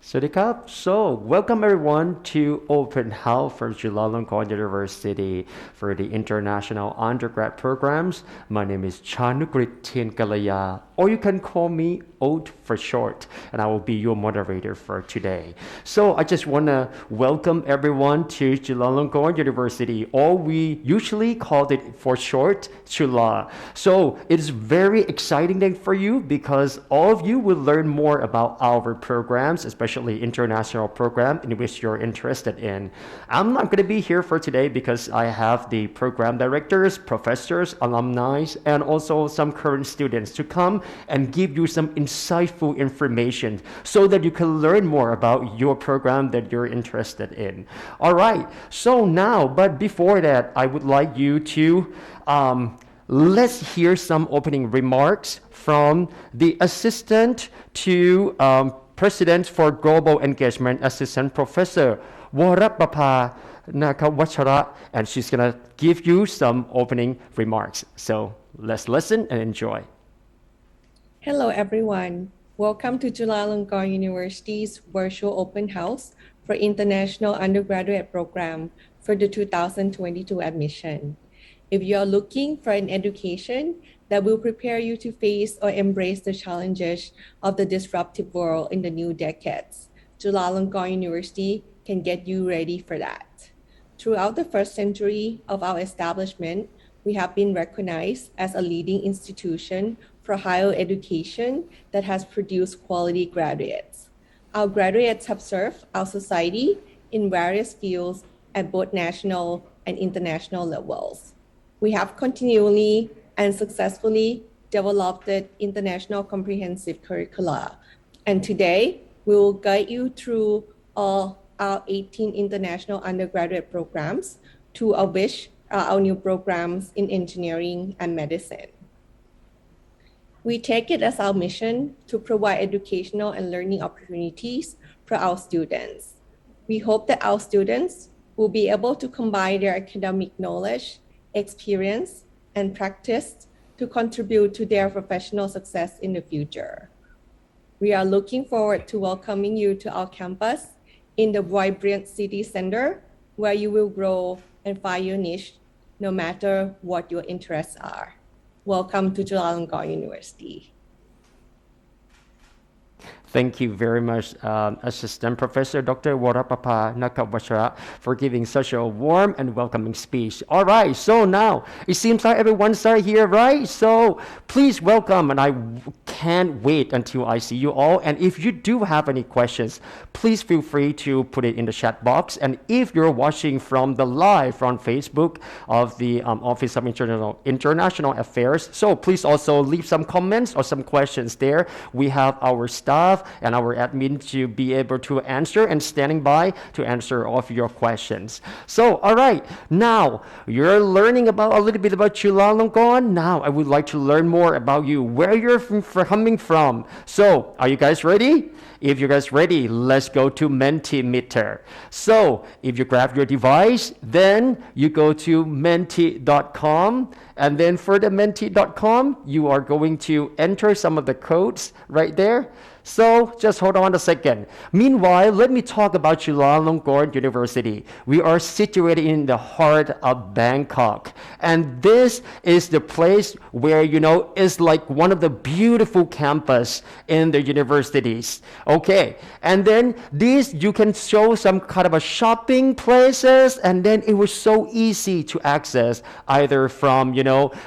Swadikap. So, welcome everyone to Open House for Chulalongkorn University for the International Undergrad Programs. My name is Chanukrit Kalaya, or you can call me OAT for short, and I will be your moderator for today. So, I just want to welcome everyone to Chulalongkorn University, or we usually called it for short, Chula. So, it is very exciting day for you because all of you will learn more about our programs, especially international program in which you're interested in. I'm not going to be here for today because I have the program directors, professors, alumni, and also some current students to come and give you some insightful information so that you can learn more about your program that you're interested in. All right, so now, but before that, I would like you to let's hear some opening remarks from the assistant to President for Global Engagement, Assistant Professor Warapapa Nakawachara, and she's going to give you some opening remarks. So let's listen and enjoy. Hello, everyone. Welcome to Chulalongkorn University's virtual open house for international undergraduate program for the 2022 admission. If you are looking for an education that will prepare you to face or embrace the challenges of the disruptive world in the new decades, Chulalongkorn University can get you ready for that. Throughout the first century of our establishment, we have been recognized as a leading institution for higher education that has produced quality graduates. Our graduates have served our society in various fields at both national and international levels. We have continually and successfully developed international comprehensive curricula. And today, we will guide you through all our 18 international undergraduate programs, two of which are our new programs in engineering and medicine. We take it as our mission to provide educational and learning opportunities for our students. We hope that our students will be able to combine their academic knowledge, experience, and practice to contribute to their professional success in the future. We are looking forward to welcoming you to our campus in the vibrant city center, where you will grow and find your niche no matter what your interests are. Welcome to Chulalongkorn University. Thank you very much, Assistant Professor Dr. Warapapa Nakawachara, for giving such a warm and welcoming speech. All right, so now it seems like everyone's here, right? So please welcome, and I can't wait until I see you all. And if you do have any questions, please feel free to put it in the chat box. And if you're watching from the live on Facebook of the Office of International Affairs, so please also leave some comments or some questions there. We have our staff and our admin to be able to answer and standing by to answer all of your questions. So, all right, now you're learning about a little bit about Chulalongkorn. Now I would like to learn more about you, where you're coming from. So, are you guys ready? If you guys ready, let's go to Mentimeter. So if you grab your device, then you go to menti.com, and then for the menti.com, you are going to enter some of the codes right there. So just hold on a second. Meanwhile, let me talk about Chulalongkorn University. We are situated in the heart of Bangkok. And this is the place where, is like one of the beautiful campus in the universities. Okay, and then this, you can show some kind of a shopping places, and then it was so easy to access either from,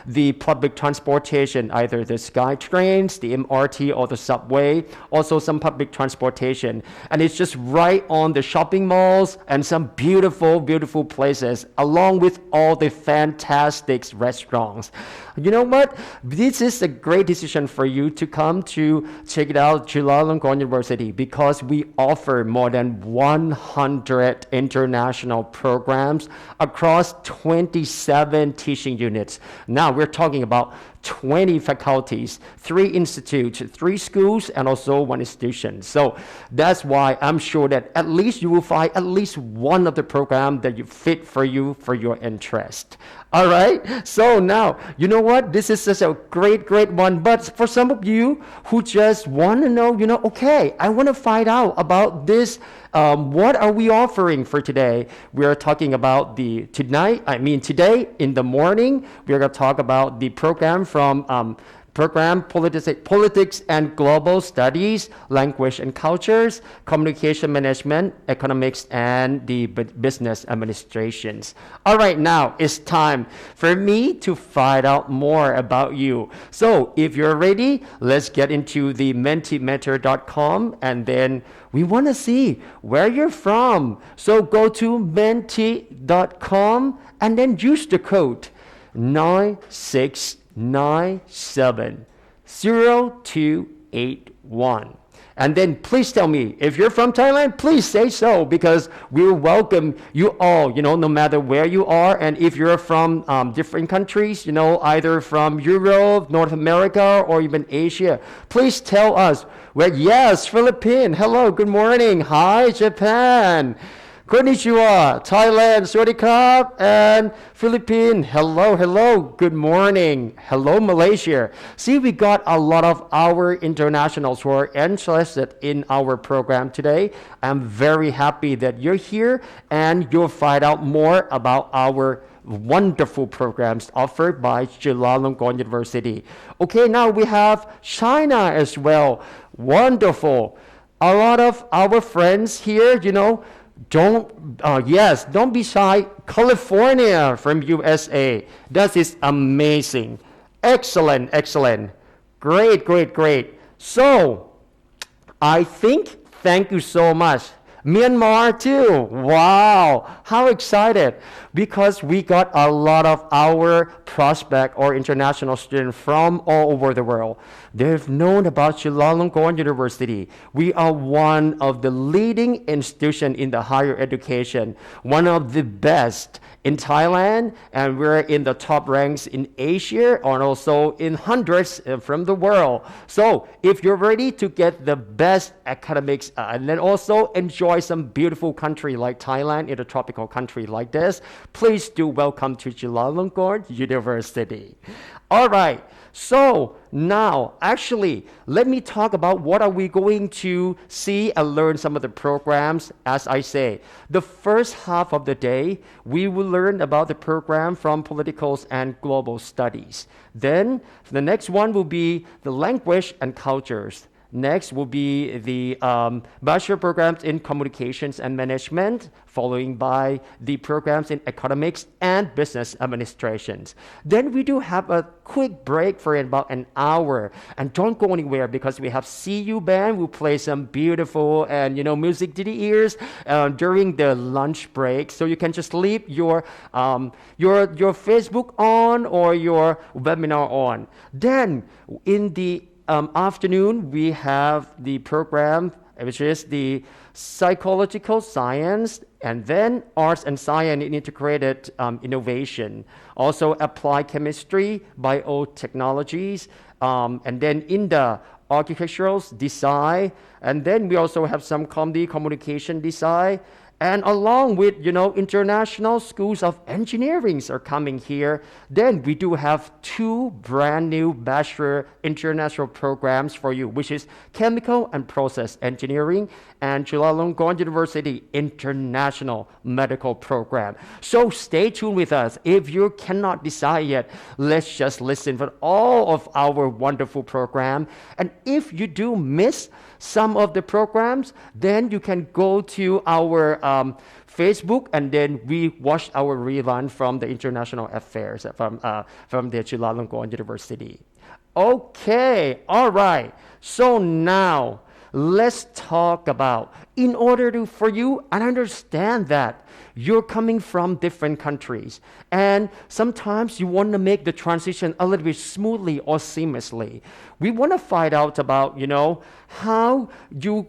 the public transportation, either the sky trains, the MRT, or the subway, also some public transportation. And it's just right on the shopping malls and some beautiful, beautiful places, along with all the fantastic restaurants. You know what? This is a great decision for you to come to check it out, Chulalongkorn University, because we offer more than 100 international programs across 27 teaching units. Now we're talking about 20 faculties, 3 institutes, 3 schools, and also 1 institution. So that's why I'm sure that at least you will find at least one of the program that you fit for you for your interest. All right. So now, you know what? This is such a great one. But for some of you who just want to know, okay, I want to find out about this. What are we offering for today? We are talking about today in the morning, we're going to talk about the program from Politics and Global Studies, Language and Cultures, Communication Management, Economics, and the Business Administrations. All right, now it's time for me to find out more about you. So if you're ready, let's get into the mentimentor.com, and then we want to see where you're from. So go to menti.com and then use the code 96970281. And then please tell me if you're from Thailand, please say so, because we will welcome you all, no matter where you are. And if you're from different countries, either from Europe, North America, or even Asia, please tell us where. Yes, Philippines. Hello, good morning. Hi, Japan. Konnichiwa, Thailand, Sawasdee krap, and Philippines. Hello, good morning. Hello, Malaysia. See, we got a lot of our internationals who are interested in our program today. I'm very happy that you're here, and you'll find out more about our wonderful programs offered by Chulalongkorn University. Okay, now we have China as well. Wonderful. A lot of our friends here, don't be shy. California from USA. That is amazing. Excellent. Great. So, thank you so much. Myanmar too. Wow, how excited. Because we got a lot of our prospect or international students from all over the world. They've known about Chulalongkorn University. We are one of the leading institutions in the higher education, one of the best in Thailand, and we're in the top ranks in Asia and also in hundreds from the world. So if you're ready to get the best academics and then also enjoy some beautiful country like Thailand in a tropical country like this, please do welcome to Chulalongkorn University. All right. So now, actually, let me talk about what are we going to see and learn some of the programs. As I say, the first half of the day, we will learn about the program from Politicals and Global Studies. Then the next one will be the Language and Cultures. Next will be the bachelor programs in Communications and Management, following by the programs in Economics and Business Administrations. Then we do have a quick break for about an hour. And don't go anywhere, because we have CU Band who play some beautiful and music to the ears during the lunch break. So you can just leave your Facebook on or your webinar on. Then in the afternoon, we have the program, which is the psychological science, and then arts and science in integrated innovation. Also applied chemistry, biotechnologies, and then in the architectural design, and then we also have some communication design. And along with, international schools of engineering are coming here. Then we do have 2 brand new bachelor international programs for you, which is Chemical and Process Engineering and Chulalongkorn University International Medical Program. So stay tuned with us. If you cannot decide yet, let's just listen for all of our wonderful program. And if you do miss some of the programs, then you can go to our Facebook, and then we watch our rerun from the International Affairs from the Chulalongkorn University. Okay, all right. So now let's talk about, in order for you, and understand that you're coming from different countries, and sometimes you want to make the transition a little bit smoothly or seamlessly. We want to find out about, how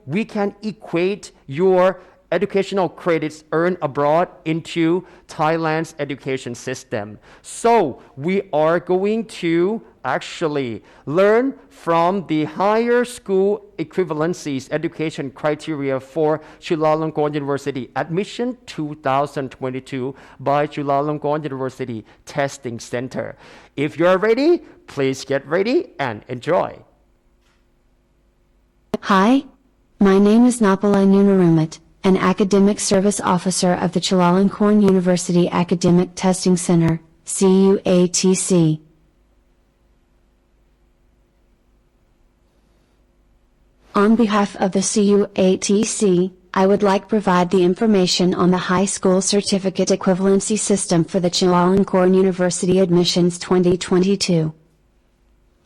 we can equate your educational credits earned abroad into Thailand's education system. So we are going to actually learn from the higher school equivalencies education criteria for Chulalongkorn University admission 2022 by Chulalongkorn University Testing Center. If you're ready, please get ready and enjoy. Hi, my name is Napalai Nunarumat, an Academic Service Officer of the Chulalongkorn University Academic Testing Center, CUATC. On behalf of the CUATC, I would like to provide the information on the High School Certificate Equivalency System for the Chulalongkorn University Admissions 2022.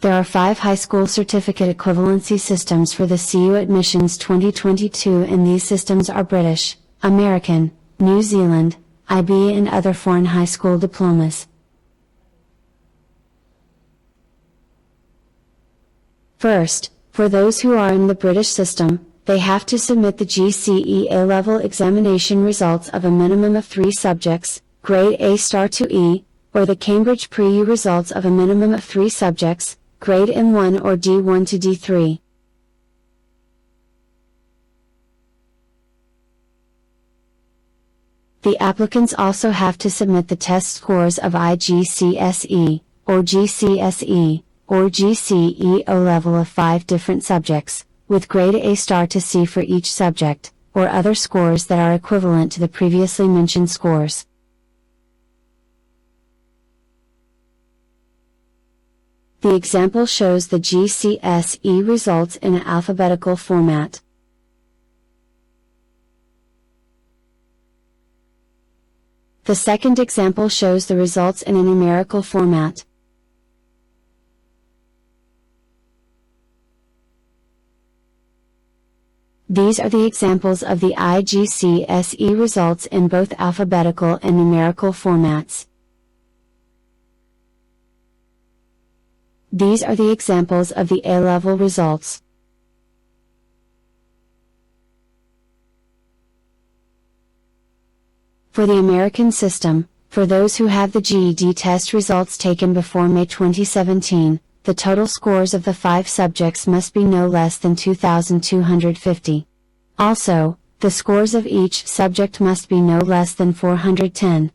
There are 5 high school certificate equivalency systems for the CU Admissions 2022, and these systems are British, American, New Zealand, IB and other foreign high school diplomas. First, for those who are in the British system, they have to submit the GCE A-level examination results of a minimum of 3 subjects, grade A* to E, or the Cambridge Pre-U results of a minimum of 3 subjects, grade N1 or D1 to D3. The applicants also have to submit the test scores of IGCSE, or GCSE, or GCE level of 5 different subjects, with grade A* to C for each subject, or other scores that are equivalent to the previously mentioned scores. The example shows the GCSE results in an alphabetical format. The second example shows the results in a numerical format. These are the examples of the IGCSE results in both alphabetical and numerical formats. These are the examples of the A-level results. For the American system, for those who have the GED test results taken before May 2017, the total scores of the 5 subjects must be no less than 2,250. Also, the scores of each subject must be no less than 410.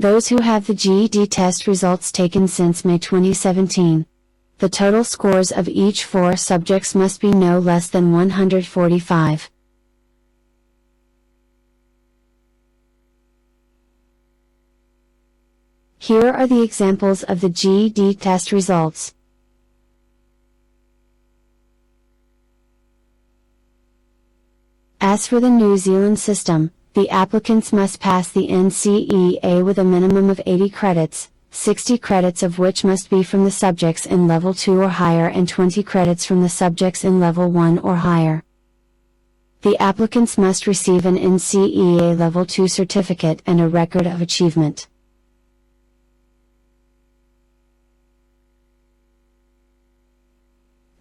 Those who have the GED test results taken since May 2017. The total scores of each 4 subjects must be no less than 145. Here are the examples of the GED test results. As for the New Zealand system, the applicants must pass the NCEA with a minimum of 80 credits, 60 credits of which must be from the subjects in Level 2 or higher and 20 credits from the subjects in Level 1 or higher. The applicants must receive an NCEA Level 2 certificate and a record of achievement.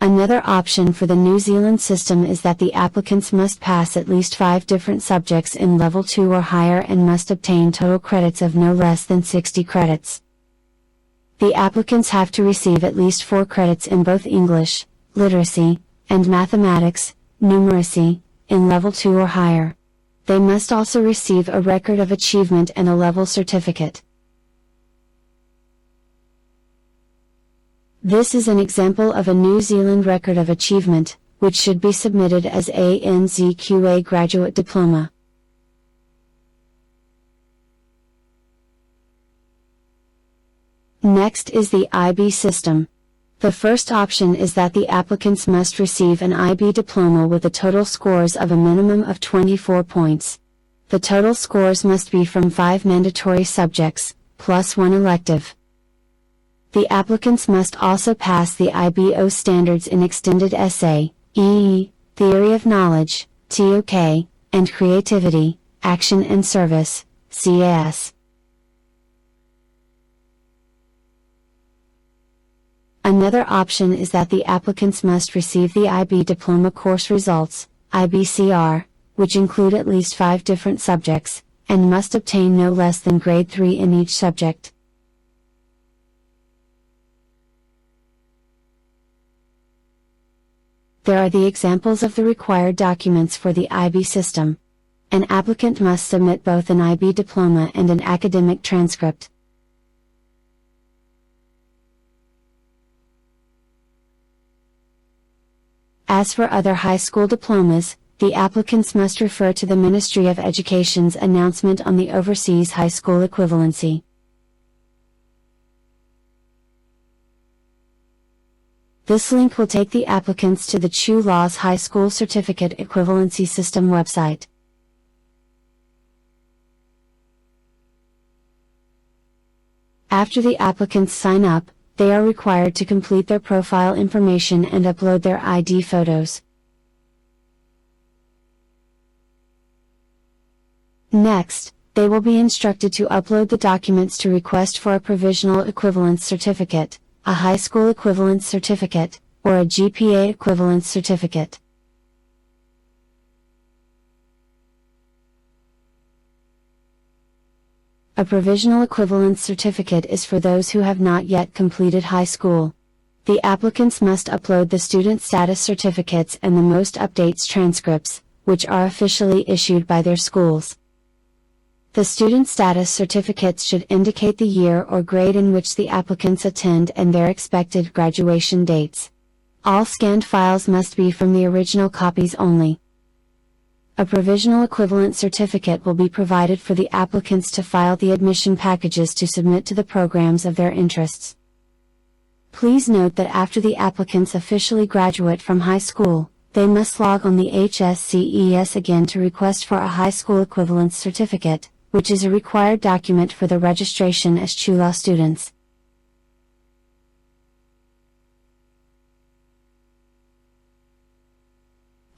Another option for the New Zealand system is that the applicants must pass at least 5 different subjects in Level 2 or higher and must obtain total credits of no less than 60 credits. The applicants have to receive at least 4 credits in both English, literacy, and mathematics, numeracy, in Level 2 or higher. They must also receive a record of achievement and a level certificate. This is an example of a New Zealand Record of Achievement, which should be submitted as a NZQA Graduate Diploma. Next is the IB system. The first option is that the applicants must receive an IB diploma with the total scores of a minimum of 24 points. The total scores must be from 5 mandatory subjects, plus 1 elective. The applicants must also pass the IBO standards in Extended Essay, EE, Theory of Knowledge, TOK, and Creativity, Action and Service, CAS. Another option is that the applicants must receive the IB Diploma Course Results, IBCR, which include at least 5 different subjects, and must obtain no less than grade 3 in each subject. There are the examples of the required documents for the IB system. An applicant must submit both an IB diploma and an academic transcript. As for other high school diplomas, the applicants must refer to the Ministry of Education's announcement on the overseas high school equivalency. This link will take the applicants to the Chula's High School Certificate Equivalency System website. After the applicants sign up, they are required to complete their profile information and upload their ID photos. Next, they will be instructed to upload the documents to request for a provisional equivalence certificate, a high school equivalence certificate, or a GPA equivalence certificate. A provisional equivalence certificate is for those who have not yet completed high school. The applicants must upload the student status certificates and the most updates transcripts, which are officially issued by their schools. The student status certificates should indicate the year or grade in which the applicants attend and their expected graduation dates. All scanned files must be from the original copies only. A provisional equivalent certificate will be provided for the applicants to file the admission packages to submit to the programs of their interests. Please note that after the applicants officially graduate from high school, they must log on the HSCES again to request for a high school equivalence certificate, which is a required document for the registration as Chula students.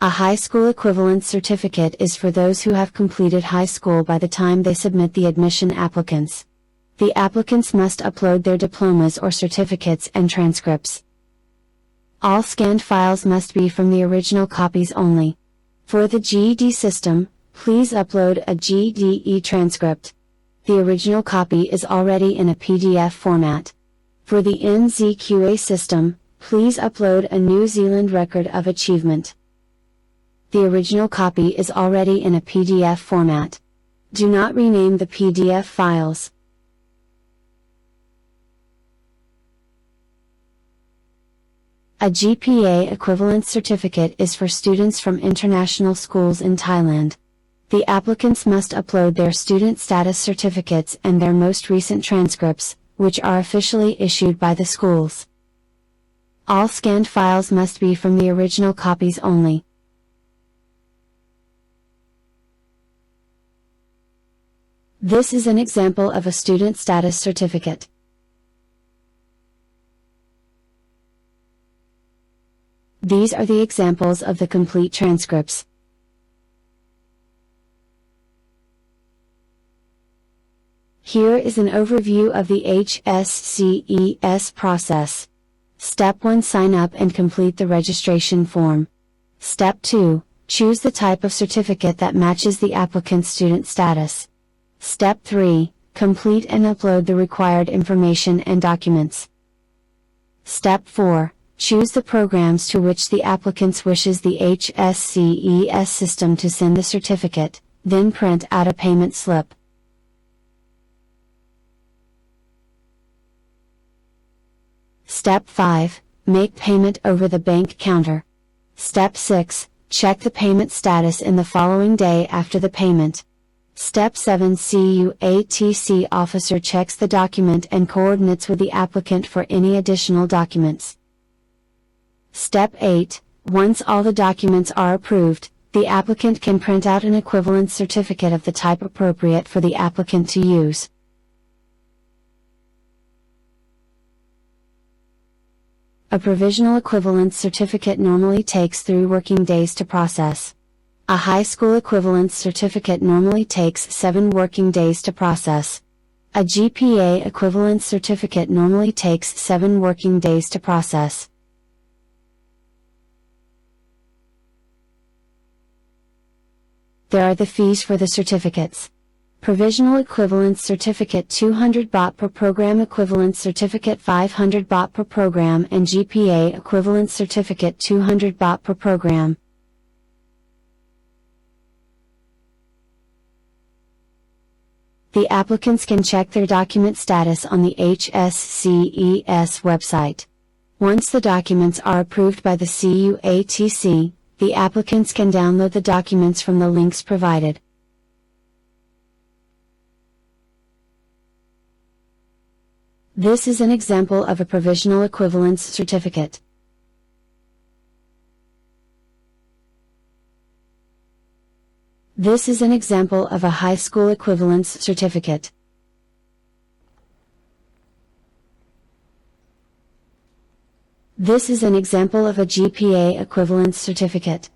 A high school equivalence certificate is for those who have completed high school by the time they submit the admission applicants. The applicants must upload their diplomas or certificates and transcripts. All scanned files must be from the original copies only. For the GED system, please upload a GED transcript. The original copy is already in a PDF format. For the NZQA system, please upload a New Zealand Record of Achievement. The original copy is already in a PDF format. Do not rename the PDF files. A GPA equivalence certificate is for students from international schools in Thailand. The applicants must upload their student status certificates and their most recent transcripts, which are officially issued by the schools. All scanned files must be from the original copies only. This is an example of a student status certificate. These are the examples of the complete transcripts. Here is an overview of the HSCES process. Step 1: Sign up and complete the registration form. Step 2: Choose the type of certificate that matches the applicant's student status. Step 3: Complete and upload the required information and documents. Step 4: Choose the programs to which the applicants wishes the HSCES system to send the certificate, then print out a payment slip. Step 5: Make payment over the bank counter. Step 6: Check the payment status in the following day after the payment. Step 7: CUATC officer checks the document and coordinates with the applicant for any additional documents. Step 8: Once all the documents are approved, the applicant can print out an equivalence certificate of the type appropriate for the applicant to use. A provisional equivalence certificate normally takes 3 working days to process. A high school equivalence certificate normally takes 7 working days to process. A GPA equivalence certificate normally takes 7 working days to process. There are the fees for the certificates. Provisional Equivalence Certificate 200 baht per program, Equivalence Certificate 500 baht per program, and GPA Equivalence Certificate 200 baht per program. The applicants can check their document status on the HSCES website. Once the documents are approved by the CUATC, the applicants can download the documents from the links provided. This is an example of a provisional equivalence certificate. This is an example of a high school equivalence certificate. This is an example of a GPA equivalence certificate.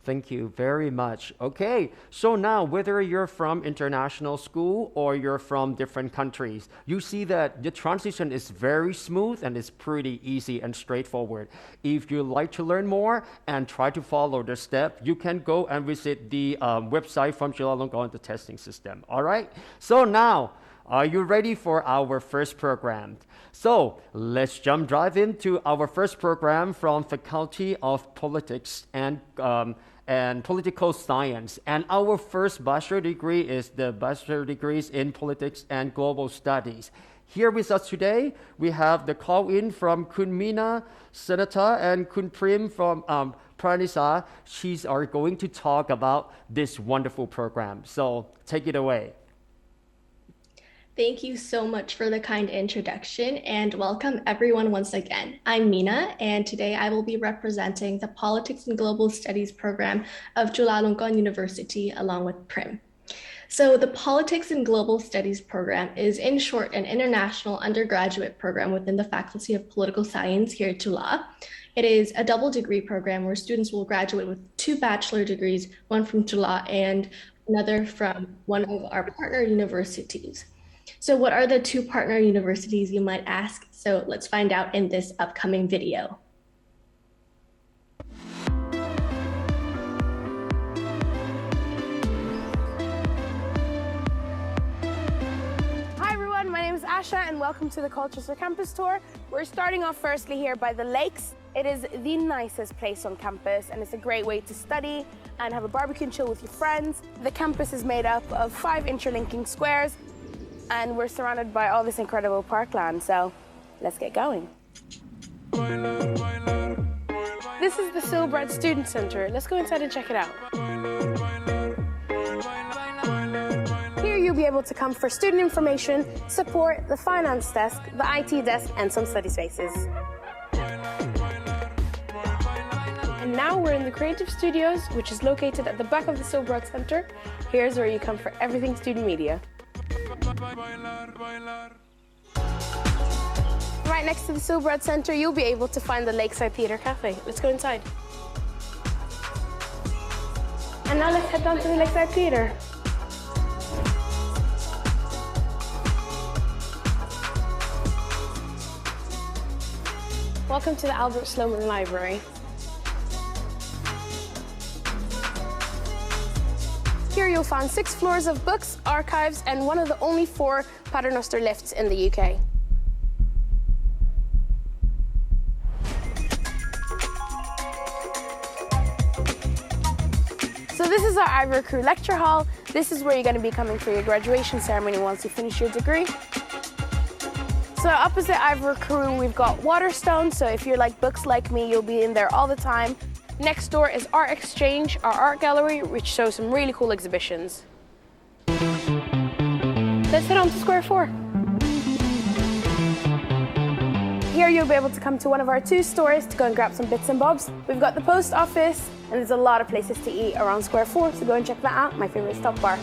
Thank you very much. Okay, so now whether you're from international school or you're from different countries, you see that the transition is very smooth and it's pretty easy and straightforward. If you'd like to learn more and try to follow the step, you can go and visit the website from Chulalongkorn, the testing system. All right, so now, are you ready for our first program? So let's dive into our first program from Faculty of Politics and Political Science. And our first bachelor degree is the Bachelor Degrees in Politics and Global Studies. Here with us today, we have the call-in from Kun Mina Senata and Kun Prim from Pranisa. She's are going to talk about this wonderful program. So take it away. Thank you so much for the kind introduction and welcome everyone once again. I'm Mina and today I will be representing the Politics and Global Studies program of Chulalongkorn University along with Prim. So the Politics and Global Studies program is in short an international undergraduate program within the Faculty of Political Science here at Chula. It is a double degree program where students will graduate with 2 bachelor degrees, one from Chula and another from one of our partner universities. So what are the 2 partner universities, you might ask? So let's find out in this upcoming video. Hi everyone, my name is Asha and welcome to the Colchester campus tour. We're starting off firstly here by the lakes. It is the nicest place on campus and it's a great way to study and have a barbecue and chill with your friends. The campus is made up of 5 interlinking squares and we're surrounded by all this incredible parkland, so let's get going. This is the Silbrad Student Center. Let's go inside and check it out. Here you'll be able to come for student information, support, the finance desk, the IT desk, and some study spaces. And now we're in the Creative Studios, which is located at the back of the Silbrad Center. Here's where you come for everything student media. Right next to the Silbrad Center, you'll be able to find the Lakeside Theatre Cafe. Let's go inside. And now let's head down to the Lakeside Theatre. Welcome to the Albert Sloman Library. Here you'll find 6 floors of books, archives, and one of the only 4 Paternoster lifts in the UK. So this is our Ivory Crew Lecture Hall. This is where you're going to be coming for your graduation ceremony once you finish your degree. So opposite Ivory Crew, we've got Waterstone. So if you're like books like me, you'll be in there all the time. Next door is Art Exchange, our art gallery, which shows some really cool exhibitions. Let's head on to Square 4. Here you'll be able to come to one of our 2 stores to go and grab some bits and bobs. We've got the post office, and there's a lot of places to eat around Square 4, so go and check that out, my favorite stop bar.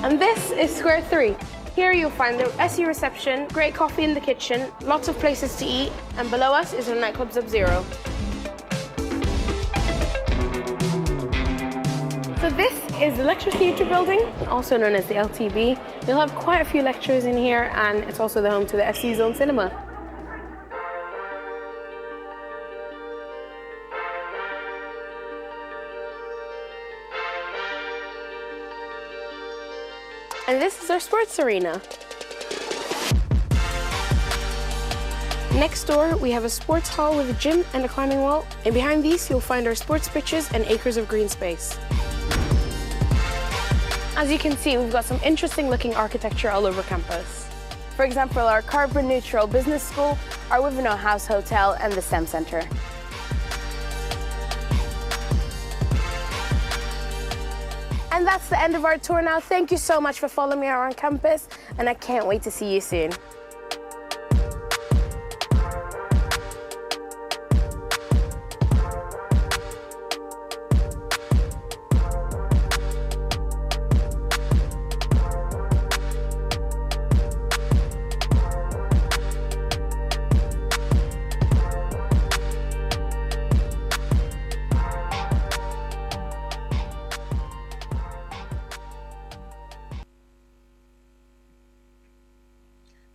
And this is Square 3. Here you'll find the SE reception, great coffee in the kitchen, lots of places to eat, and below us is the nightclub Sub-Zero. So this is the Lecture Theatre building, also known as the LTB. You'll have quite a few lectures in here, and it's also the home to the SC Zone Cinema. And this is our sports arena. Next door, we have a sports hall with a gym and a climbing wall. And behind these, you'll find our sports pitches and acres of green space. As you can see, we've got some interesting looking architecture all over campus. For example, our carbon neutral business school, our Wivenhoe House Hotel, and the STEM Centre. And that's the end of our tour now. Thank you so much for following me around campus, and I can't wait to see you soon.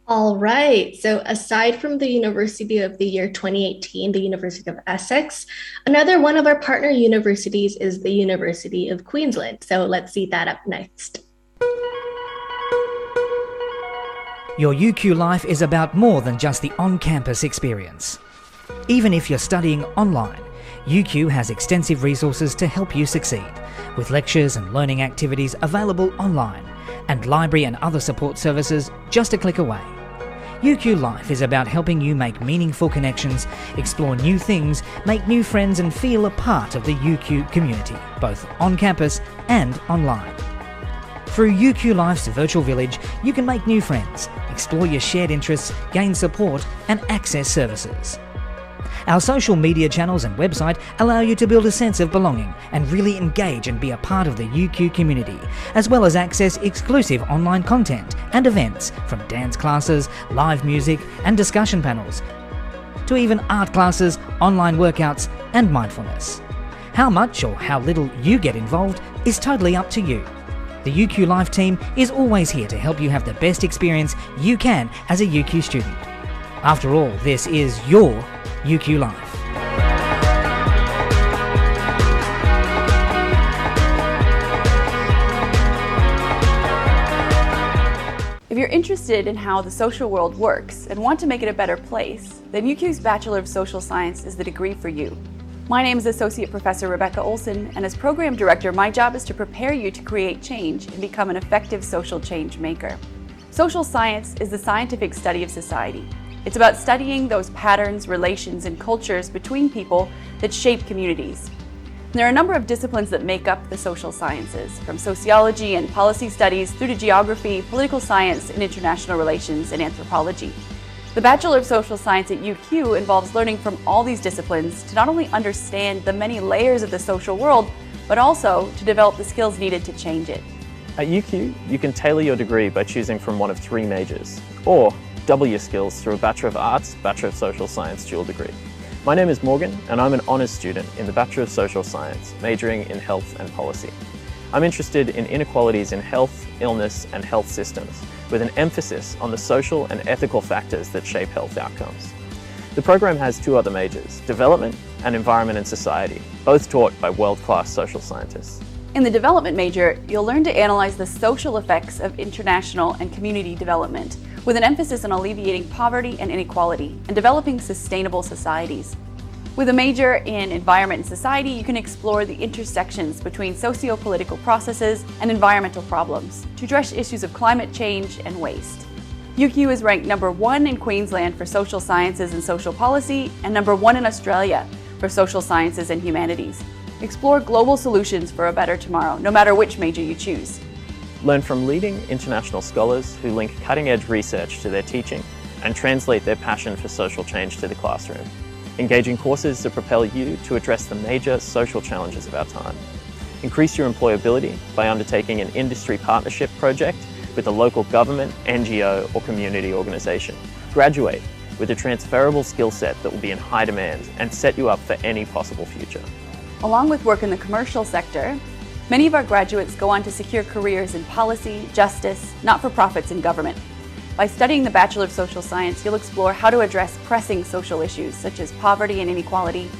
All right. So aside from the University of the Year 2018, the University of Essex, another one of our partner universities is the University of Queensland. So let's see that up next. Your UQ life is about more than just the on-campus experience. Even if you're studying online, UQ has extensive resources to help you succeed, with lectures and learning activities available online, and library and other support services just a click away. UQ Life is about helping you make meaningful connections, explore new things, make new friends and feel a part of the UQ community, both on campus and online. Through UQ Life's virtual village, you can make new friends, explore your shared interests, gain support and access services. Our social media channels and website allow you to build a sense of belonging and really engage and be a part of the UQ community, as well as access exclusive online content and events from dance classes, live music and discussion panels, to even art classes, online workouts and mindfulness. How much or how little you get involved is totally up to you. The UQ Life team is always here to help you have the best experience you can as a UQ student. After all, this is your UQ Life. If you're interested in how the social world works and want to make it a better place, then UQ's Bachelor of Social Science is the degree for you. My name is Associate Professor Rebecca Olson, and as Program Director, my job is to prepare you to create change and become an effective social change maker. Social science is the scientific study of society. It's about studying those patterns, relations, and cultures between people that shape communities. And there are a number of disciplines that make up the social sciences, from sociology and policy studies through to geography, political science, and international relations and anthropology. The Bachelor of Social Science at UQ involves learning from all these disciplines to not only understand the many layers of the social world, but also to develop the skills needed to change it. At UQ, you can tailor your degree by choosing from one of three majors, or double your skills through a Bachelor of Arts, Bachelor of Social Science dual degree. My name is Morgan, and I'm an honours student in the Bachelor of Social Science, majoring in health and policy. I'm interested in inequalities in health, illness, and health systems, with an emphasis on the social and ethical factors that shape health outcomes. The program has two other majors, Development and Environment and Society, both taught by world-class social scientists. In the development major, you'll learn to analyze the social effects of international and community development, with an emphasis on alleviating poverty and inequality and developing sustainable societies. With a major in environment and society, you can explore the intersections between socio-political processes and environmental problems to address issues of climate change and waste. UQ is ranked #1 in Queensland for social sciences and social policy, and #1 in Australia for social sciences and humanities. Explore global solutions for a better tomorrow, no matter which major you choose. Learn from leading international scholars who link cutting-edge research to their teaching and translate their passion for social change to the classroom. Engage in courses that propel you to address the major social challenges of our time. Increase your employability by undertaking an industry partnership project with a local government, NGO, or community organisation. Graduate with a transferable skill set that will be in high demand and set you up for any possible future. Along with work in the commercial sector, Many of our graduates go on to secure careers in policy, justice, not-for-profits, and government. By studying the Bachelor of Social Science, you'll explore how to address pressing social issues such as poverty and inequality,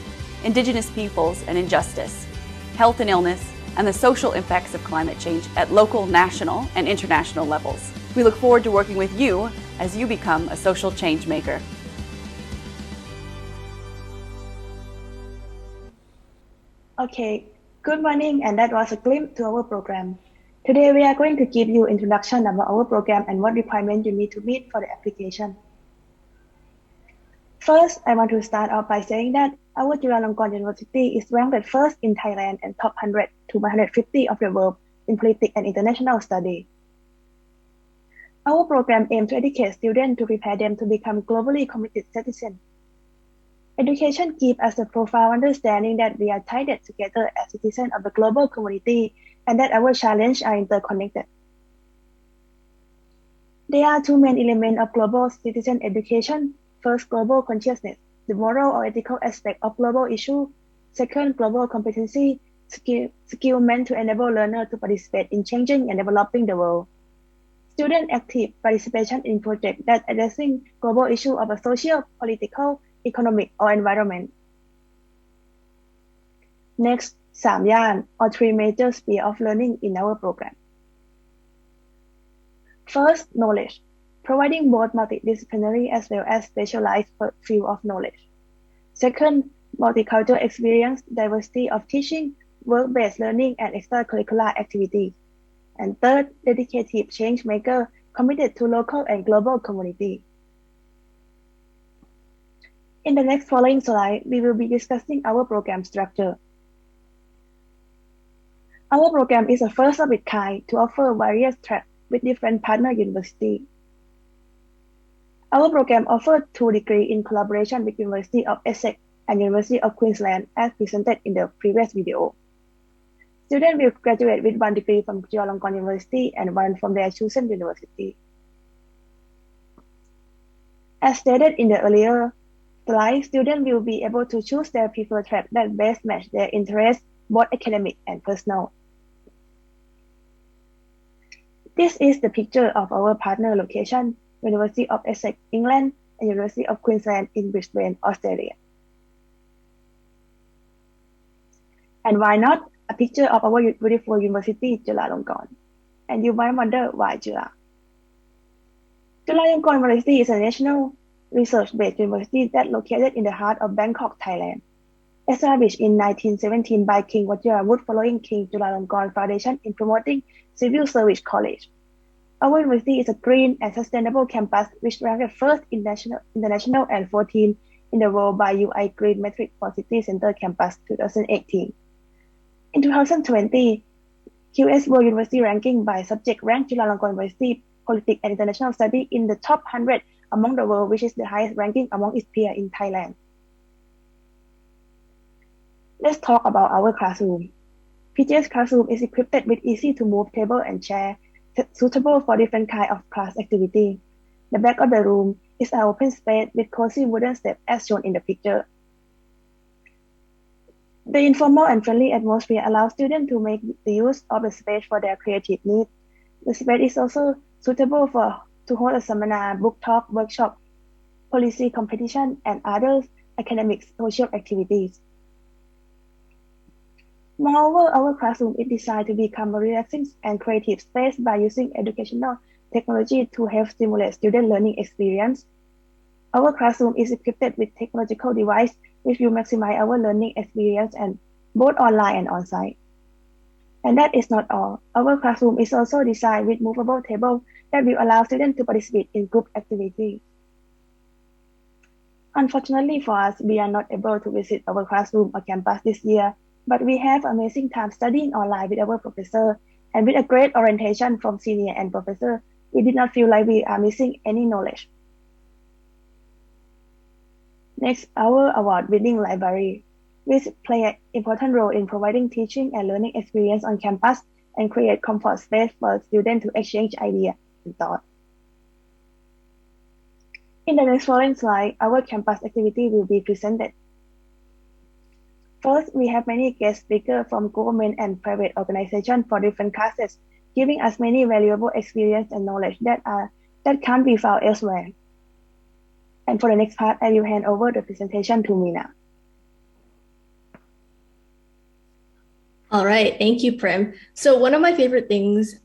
Indigenous peoples and injustice, health and illness, and the social impacts of climate change at local, national, and international levels. We look forward to working with you as you become a social change maker. Okay, good morning, and that was a glimpse to our program. Today we are going to give you introduction about our program and what requirements you need to meet for the application. First, I want to start off by saying that our Chulalongkorn University is ranked first in Thailand and top 100 to 150 of the world in politics and international study. Our program aims to educate students to prepare them to become globally committed citizens. Education gives us a profound understanding that we are tied together as citizens of the global community and that our challenges are interconnected. There are two main elements of global citizen education. First, global consciousness, the moral or ethical aspect of global issues. Second, global competency, skill meant to enable learners to participate in changing and developing the world. Student active participation in projects that addressing global issues of a social, political, economic, or environment. Next, 3 ย่าน or 3 major spheres of learning in our program. First, knowledge, providing both multidisciplinary as well as specialized field of knowledge. Second, multicultural experience, diversity of teaching, work-based learning, and extracurricular activities. And third, dedicated change maker committed to local and global community. In the next following slide, we will be discussing our program structure. Our program is the first of its kind to offer various tracks with different partner universities. Our program offers 2 degrees in collaboration with University of Essex and University of Queensland as presented in the previous video. Students will graduate with 1 degree from Chulalongkorn University and 1 from their chosen university. As stated in the earlier slide, students will be able to choose their preferred track that best match their interests, both academic and personal. This is the picture of our partner location, University of Essex, England, and University of Queensland in Brisbane, Australia. And why not a picture of our beautiful university, Chulalongkorn? And you might wonder why Chula. Chulalongkorn University is a national research-based university that located in the heart of Bangkok, Thailand. Established in 1917 by King Vajirayana following King Chulalongkorn Foundation in promoting civil service college. Our university is a green and sustainable campus which ranked first in international and 14th in the world by UI Green Metric for City Center Campus 2018. In 2020, QS World University ranking by subject ranked Chulalongkorn University Politics and International Studies in the top 100 among the world, which is the highest ranking among its peers in Thailand. Let's talk about our classroom. PGS classroom is equipped with easy-to-move table and chair, suitable for different kinds of class activity. The back of the room is an open space with cozy wooden steps as shown in the picture. The informal and friendly atmosphere allows students to make the use of the space for their creative needs. The space is also suitable to hold a seminar, book talk, workshop, policy competition, and other academic social activities. Moreover, our classroom is designed to become a relaxing and creative space by using educational technology to help stimulate student learning experience. Our classroom is equipped with technological devices which will maximize our learning experience and both online and on-site. And that is not all. Our classroom is also designed with movable tables that will allow students to participate in group activities. Unfortunately for us, we are not able to visit our classroom or campus this year, but we have amazing time studying online with our professor, and with a great orientation from senior and professor, we did not feel like we are missing any knowledge. Next, our award-winning library, which play an important role in providing teaching and learning experience on campus and create comfort space for students to exchange ideas and thoughts. In the next following slide, our campus activity will be presented. First, we have many guest speakers from government and private organizations for different classes, giving us many valuable experience and knowledge that can't be found elsewhere. And for the next part, I will hand over the presentation to Mina. All right, thank you, Prim. So one of my favorite things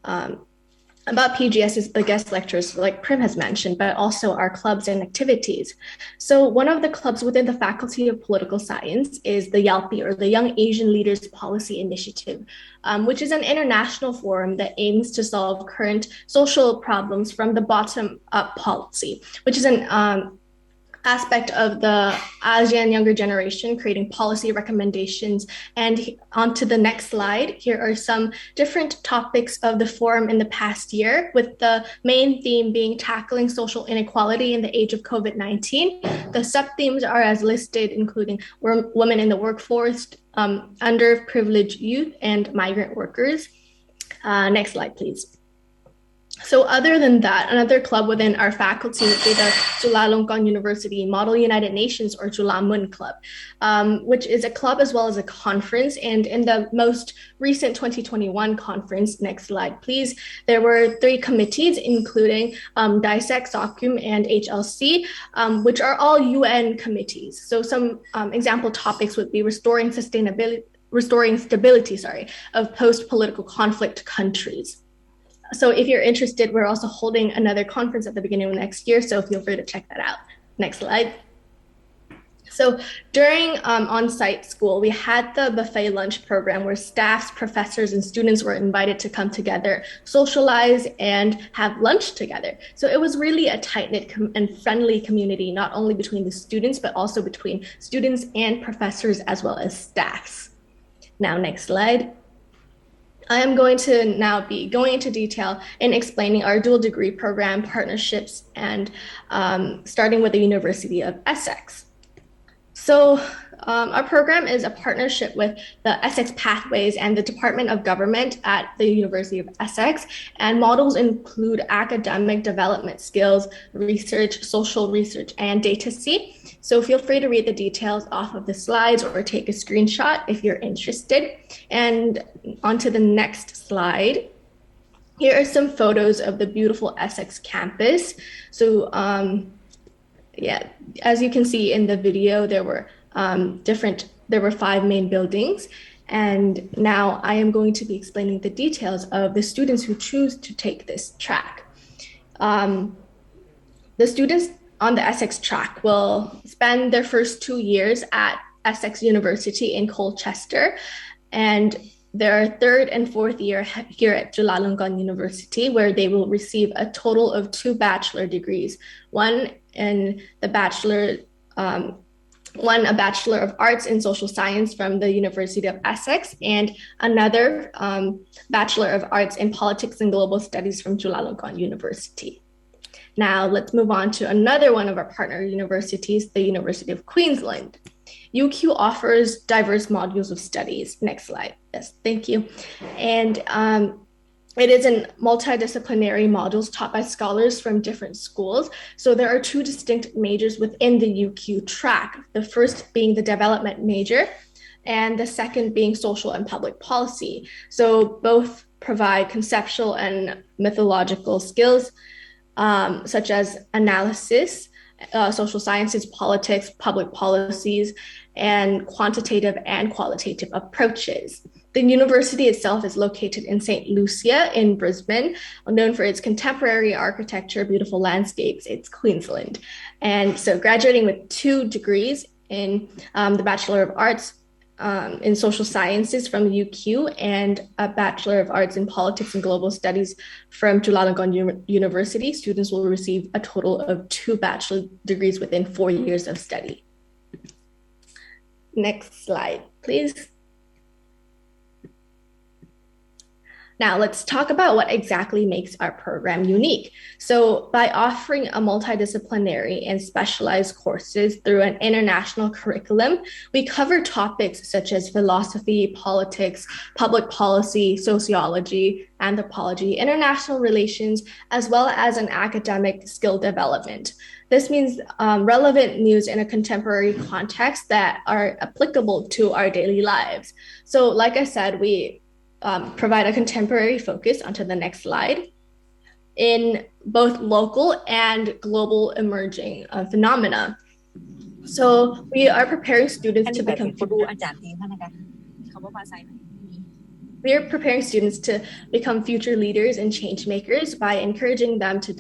about PGS is the guest lectures, like Prim has mentioned, but also our clubs and activities. So one of the clubs within the Faculty of Political Science is the YALPI, or the Young Asian Leaders Policy Initiative, which is an international forum that aims to solve current social problems from the bottom up policy, which is an aspect of the ASEAN younger generation, creating policy recommendations. And on to the next slide, here are some different topics of the forum in the past year, with the main theme being tackling social inequality in the age of COVID-19. The sub-themes are as listed, including women in the workforce, underprivileged youth, and migrant workers. Next slide, please. So other than that, another club within our faculty would be the Chulalongkorn University Model United Nations, or Chulamun Club, which is a club as well as a conference. And in the most recent 2021 conference, next slide, please, there were 3 committees, including DISEC, SOCUM, and HLC, which are all UN committees. So some example topics would be restoring stability, of post-political conflict countries. So if you're interested, we're also holding another conference at the beginning of next year, so feel free to check that out. Next slide. So during on-site school, we had the buffet lunch program where staffs, professors, and students were invited to come together, socialize, and have lunch together. So it was really a tight-knit and friendly community, not only between the students, but also between students and professors, as well as staffs. Now, next slide. I am going to now be going into detail in explaining our dual degree program partnerships, and starting with the University of Essex. So our program is a partnership with the Essex Pathways and the Department of Government at the University of Essex, and models include academic development skills, research, social research, and datacy. So feel free to read the details off of the slides or take a screenshot if you're interested. And on to the next slide. Here are some photos of the beautiful Essex campus. So yeah, as you can see in the video, there were 5 main buildings. And now I am going to be explaining the details of the students who choose to take this track. The students on the Essex track will spend their first 2 years at Essex University in Colchester, and their 3rd and 4th year here at Chulalongkorn University, where they will receive a total of 2 bachelor degrees, one a Bachelor of Arts in Social Science from the University of Essex, and another Bachelor of Arts in Politics and Global Studies from Chulalongkorn University. Now let's move on to another one of our partner universities, the University of Queensland. UQ offers diverse modules of studies. Next slide. Yes, thank you. And it is in multidisciplinary modules taught by scholars from different schools. So there are 2 distinct majors within the UQ track, the first being the development major, and the second being social and public policy. So both provide conceptual and methodological skills, such as analysis, social sciences, politics, public policies, and quantitative and qualitative approaches. The university itself is located in St. Lucia in Brisbane, known for its contemporary architecture, beautiful landscapes. It's Queensland. And so graduating with 2 degrees in the Bachelor of Arts in Social Sciences from UQ and a Bachelor of Arts in Politics and Global Studies from Chulalongkorn University, students will receive a total of 2 bachelor degrees within 4 years of study. Next slide, please. Now, let's talk about what exactly makes our program unique. So, by offering a multidisciplinary and specialized courses through an international curriculum, we cover topics such as philosophy, politics, public policy, sociology, anthropology, international relations, as well as an academic skill development. This means relevant news in a contemporary context that are applicable to our daily lives. So, like I said, we provide a contemporary focus onto the next slide in both local and global emerging phenomena. So we are preparing students to become future leaders and change makers by encouraging them to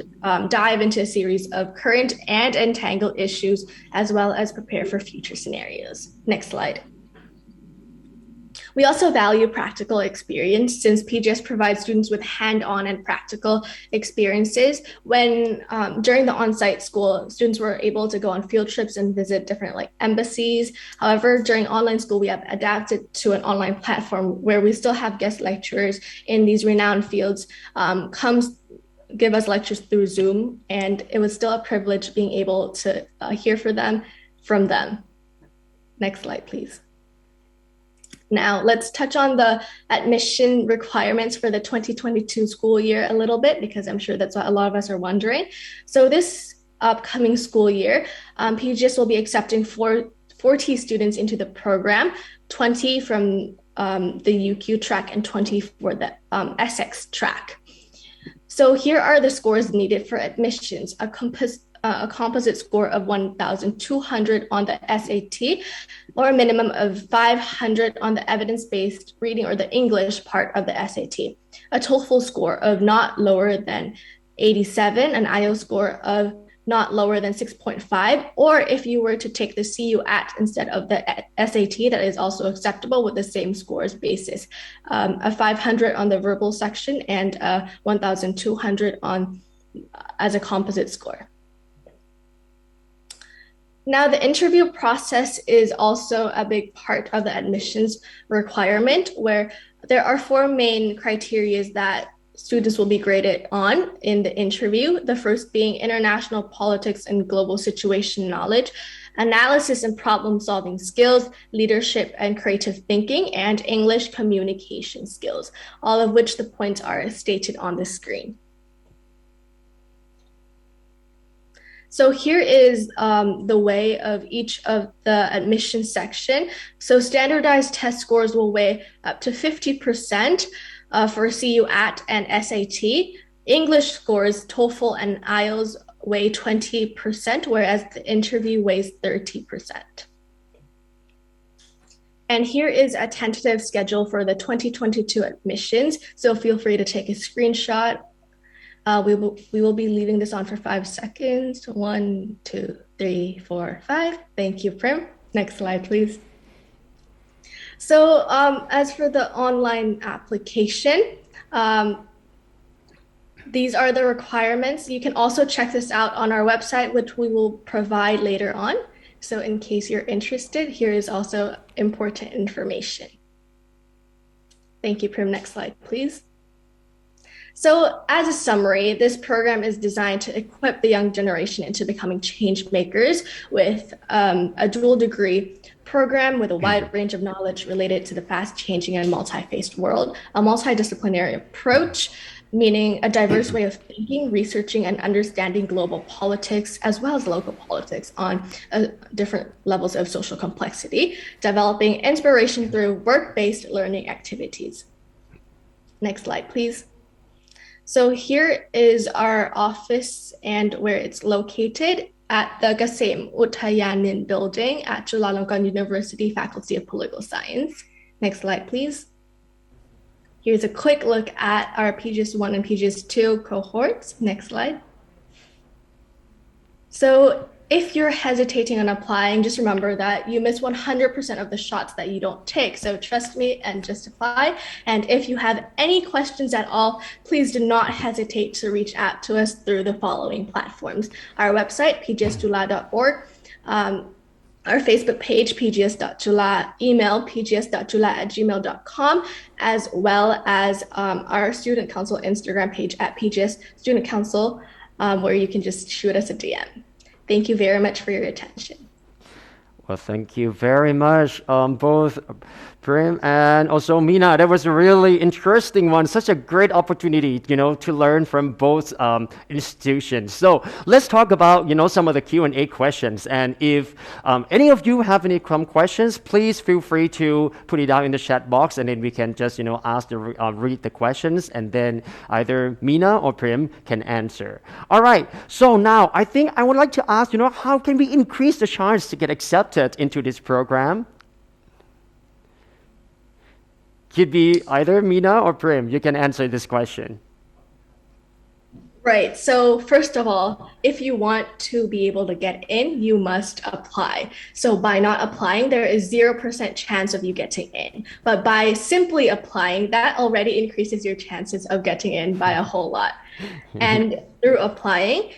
dive into a series of current and entangled issues, as well as prepare for future scenarios. Next slide. We also value practical experience since PGS provides students with hand-on and practical experiences. When during the on-site school, students were able to go on field trips and visit different embassies. However, during online school, we have adapted to an online platform where we still have guest lecturers in these renowned fields give us lectures through Zoom, and it was still a privilege being able to hear from them. Next slide, please. Now, let's touch on the admission requirements for the 2022 school year a little bit, because I'm sure that's what a lot of us are wondering. So this upcoming school year, PGS will be accepting 40 students into the program, 20 from the UQ track and 20 for the SX track. So here are the scores needed for admissions. A composite score of 1,200 on the SAT, or a minimum of 500 on the evidence-based reading or the English part of the SAT. A TOEFL score of not lower than 87, an IELTS score of not lower than 6.5, or if you were to take the CUAT instead of the SAT, that is also acceptable with the same scores basis. A 500 on the verbal section and a 1,200 as a composite score. Now, the interview process is also a big part of the admissions requirement, where there are 4 main criteria that students will be graded on in the interview. The first being international politics and global situation knowledge, analysis and problem-solving skills, leadership and creative thinking, and English communication skills, all of which the points are stated on the screen. So here is the way of each of the admission section. So standardized test scores will weigh up to 50% for CUAT and SAT. English scores, TOEFL and IELTS weigh 20%, whereas the interview weighs 30%. And here is a tentative schedule for the 2022 admissions. So feel free to take a screenshot. We will be leaving this on for 5 seconds. 1, 2, 3, 4, 5. Thank you, Prim. Next slide, please. So as for the online application, these are the requirements. You can also check this out on our website, which we will provide later on. So in case you're interested, here is also important information. Thank you, Prim. Next slide, please. So as a summary, this program is designed to equip the young generation into becoming change makers with a dual degree program with a wide range of knowledge related to the fast changing and multi-faced world, a multidisciplinary approach, meaning a diverse way of thinking, researching, and understanding global politics as well as local politics on different levels of social complexity, developing inspiration through work-based learning activities. Next slide, please. So here is our office and where it's located at the Gasem Uttayanin building at Chulalongkorn University Faculty of Political Science. Next slide, please. Here's a quick look at our PGS 1 and PGS 2 cohorts. Next slide. So if you're hesitating on applying, just remember that you miss 100% of the shots that you don't take. So trust me and just apply. And if you have any questions at all, please do not hesitate to reach out to us through the following platforms. Our website, pgschula.org, our Facebook page, pgs.chula, email pgs.chula@gmail.com, as well as our Student Council Instagram page at PGS Student Council, where you can just shoot us a DM. Thank you very much for your attention. Well, thank you very much, both Prim and also Mina. That was a really interesting one. Such a great opportunity, to learn from both institutions. So let's talk about, some of the Q&A questions. And if any of you have any questions, please feel free to put it down in the chat box, and then we can just, read the questions, and then either Mina or Prim can answer. All right. So now I think I would like to ask, how can we increase the chance to get accepted into this program? Could be either Mina or Prim. You can answer this question. Right. So first of all, if you want to be able to get in, you must apply. So by not applying, there is 0% chance of you getting in. But by simply applying, that already increases your chances of getting in by a whole lot. And through applying,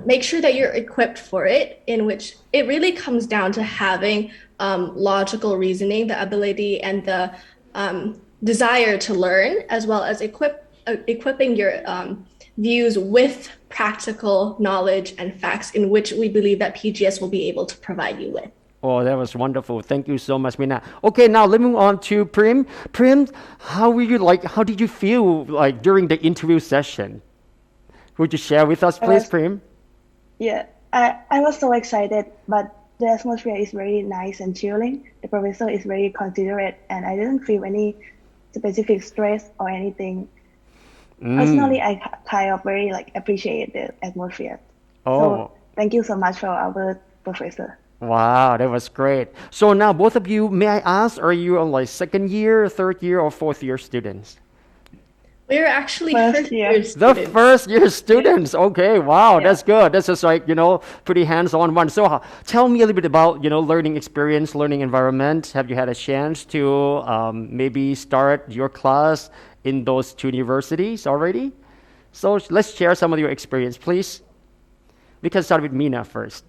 make sure that you're equipped for it, in which it really comes down to having logical reasoning, the ability and the desire to learn, as well as equipping your views with practical knowledge and facts, in which we believe that PGS will be able to provide you with. Oh, that was wonderful. Thank you so much, Mina. Okay, now let me move on to Prim. Prim, how did you feel like during the interview session? Would you share with us, please, Prim? Yeah, I was so excited, but the atmosphere is very nice and chilling. The professor is very considerate, and I didn't feel any specific stress or anything. Personally, I kind of very appreciate the atmosphere. Oh. So thank you so much for our professor. Wow, that was great. So now both of you, may I ask, are you on second year, third year, or fourth year students? We're actually First year. students. The first year students. Okay, wow, Yeah. that's good. That's just pretty hands-on one. So tell me a little bit about, learning experience, learning environment. Have you had a chance to maybe start your class in those two universities already? So let's share some of your experience, please. We can start with Mina first.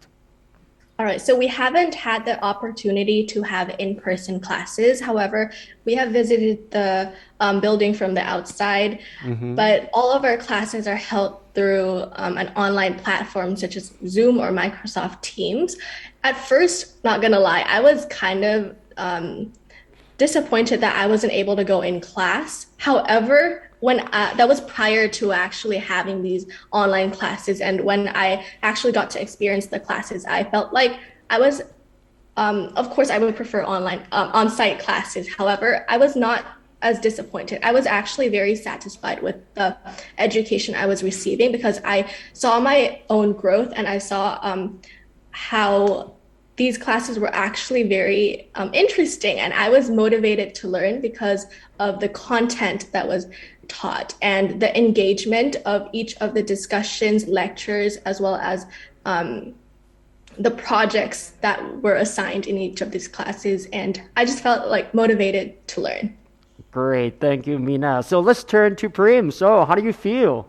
All right, so we haven't had the opportunity to have in-person classes. However, we have visited the building from the outside, but all of our classes are held through an online platform such as Zoom or Microsoft Teams. At first, not gonna lie, I was kind of disappointed that I wasn't able to go in class. However, when that was prior to actually having these online classes, and when I actually got to experience the classes, I felt like I was, of course, I would prefer on-site classes. However, I was not as disappointed. I was actually very satisfied with the education I was receiving, because I saw my own growth, and I saw how these classes were actually very interesting, and I was motivated to learn because of the content that was taught and the engagement of each of the discussions, lectures, as well as the projects that were assigned in each of these classes. And I just felt motivated to learn. Great, thank you, Mina. So let's turn to Prim. So how do you feel?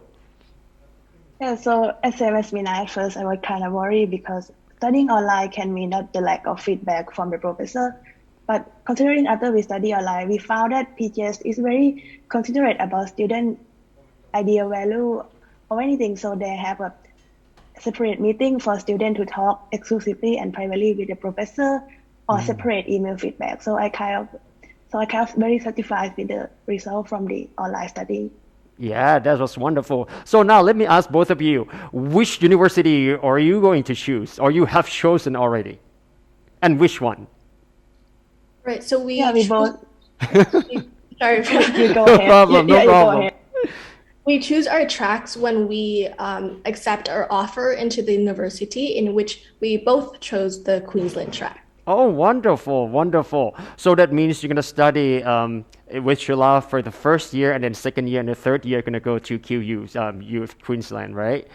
Yeah, so same as Mina, at first I was kind of worried because studying online can mean not the lack of feedback from the professor. But considering after we study online, we found that PGS is very considerate about student idea, value, or anything. So they have a separate meeting for students to talk exclusively and privately with the professor, or separate email feedback. So I kind of very satisfied with the result from the online study. Yeah, that was wonderful. So now let me ask both of you, which university are you going to choose, or you have chosen already? And which one? Right, so we both. sorry for You go No ahead. problem, no Yeah, you go problem. ahead. We choose our tracks when we accept our offer into the university, in which we both chose the Queensland track. Oh, wonderful, wonderful. So that means you're going to study with Chula for the first year, and then second year and the third year, you're going to go to QU, U of Queensland, right?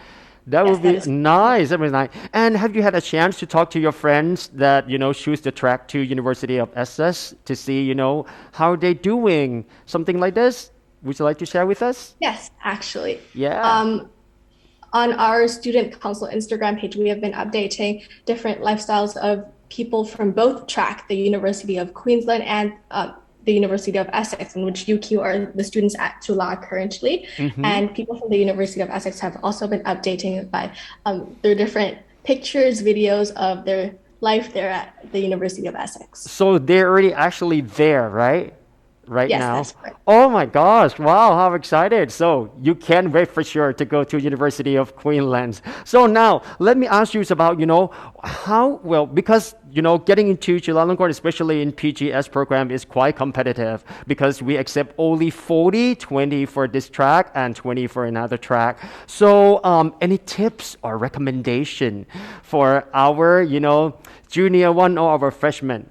That Yes, would be that is nice. That was nice. And have you had a chance to talk to your friends that, choose the track to University of Essex to see, how they're doing? Something like this? Would you like to share with us? Yes, actually. Yeah. On our Student Council Instagram page, we have been updating different lifestyles of people from both track, the University of Queensland and the University of Essex, in which UQ are the students at Chula currently. And people from the University of Essex have also been updating by their different pictures, videos of their life there at the University of Essex. So they're already actually there, right? Right Yes, now. that's correct. Oh my gosh! Wow, how excited! So you can't wait for sure to go to University of Queensland. So now let me ask you about how well, because getting into Chulalongkorn, especially in PGS program, is quite competitive because we accept only 40, 20 for this track and 20 for another track. So any tips or recommendation for our junior one or our freshman?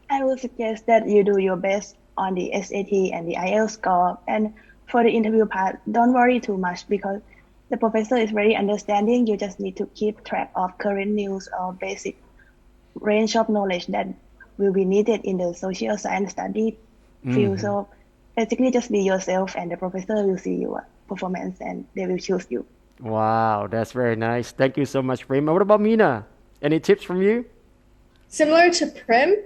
I would suggest that you do your best on the SAT and the IELTS score. And for the interview part, don't worry too much because the professor is very understanding. You just need to keep track of current news or basic range of knowledge that will be needed in the social science study field. So basically just be yourself and the professor will see your performance and they will choose you. Wow, that's very nice. Thank you so much, Prima. What about Mina? Any tips from you? Similar to Prim,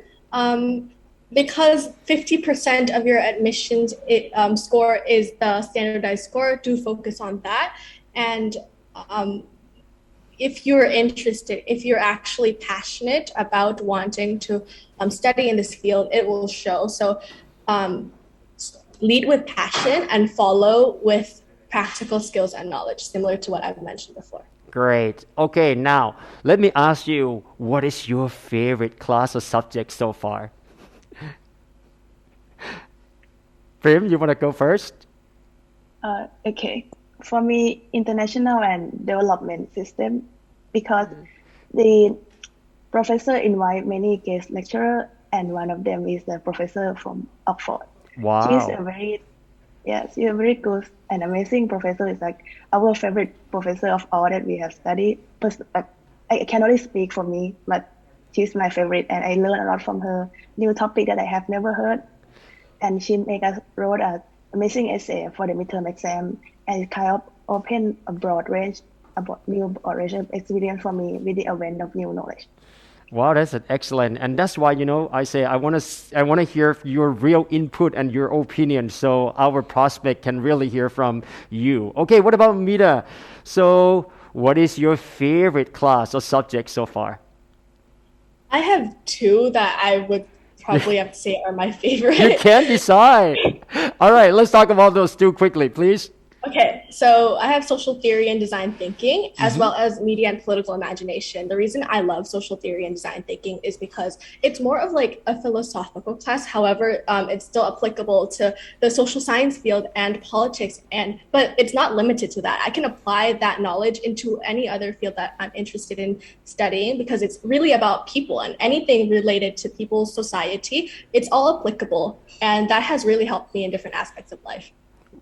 because 50% of your admissions score is the standardized score, do focus on that. And if you're interested, if you're actually passionate about wanting to study in this field, it will show. So lead with passion and follow with practical skills and knowledge, similar to what I've mentioned before. Great. Okay, now let me ask you, what is your favorite class or subject so far? Prim, you want to go first? Okay. For me, international and development system, because the professor invite many guest lecturer, and one of them is the professor from Oxford. Wow. She's a very good and amazing professor. It's like our favorite professor of all that we have studied. I can only speak for me, but she's my favorite, and I learned a lot from her. New topic that I have never heard, and she make us wrote an amazing essay for the midterm exam, and it kind of opened a broad range about new range of experience for me with the event of new knowledge. Wow, that's an excellent, and that's why I say I want to hear your real input and your opinion, so our prospect can really hear from you. Okay, what about Mita? So, what is your favorite class or subject so far? I have two that I would probably have to say are my favorite. You can't decide. All right, let's talk about those two quickly, please. Okay, so I have social theory and design thinking, as well as media and political imagination. The reason I love social theory and design thinking is because it's more of like a philosophical class. However, it's still applicable to the social science field and politics, but it's not limited to that. I can apply that knowledge into any other field that I'm interested in studying because it's really about people, and anything related to people's society, it's all applicable. And that has really helped me in different aspects of life.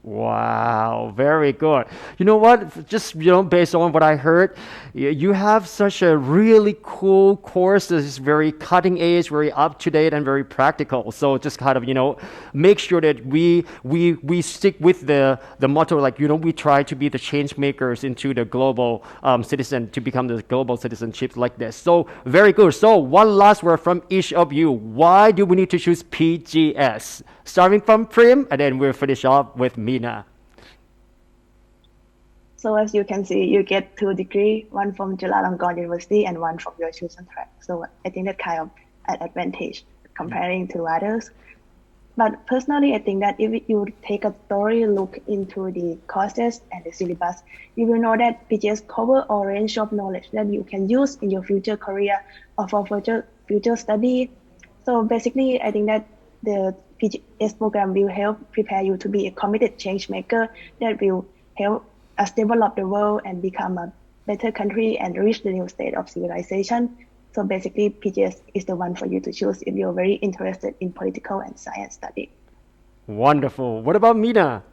Wow, very good. You know what? Just based on what I heard, you have such a really cool course that is very cutting edge, very up to date, and very practical. So just kind of make sure that we stick with the motto, like we try to be the change makers into the global citizen, to become the global citizenship like this. So very good. So one last word from each of you. Why do we need to choose PGS? Starting from Prim, and then we'll finish off with Mina. So as you can see, you get 2 degrees, one from Chulalongkorn University and one from your chosen track. So I think that kind of an advantage comparing to others. But personally, I think that if you take a thorough look into the courses and the syllabus, you will know that PGS cover a range of knowledge that you can use in your future career or for future study. So basically, I think that the PGS program will help prepare you to be a committed change maker that will help us develop the world and become a better country and reach the new state of civilization. So basically, PGS is the one for you to choose if you're very interested in political and science study. Wonderful. What about Mina?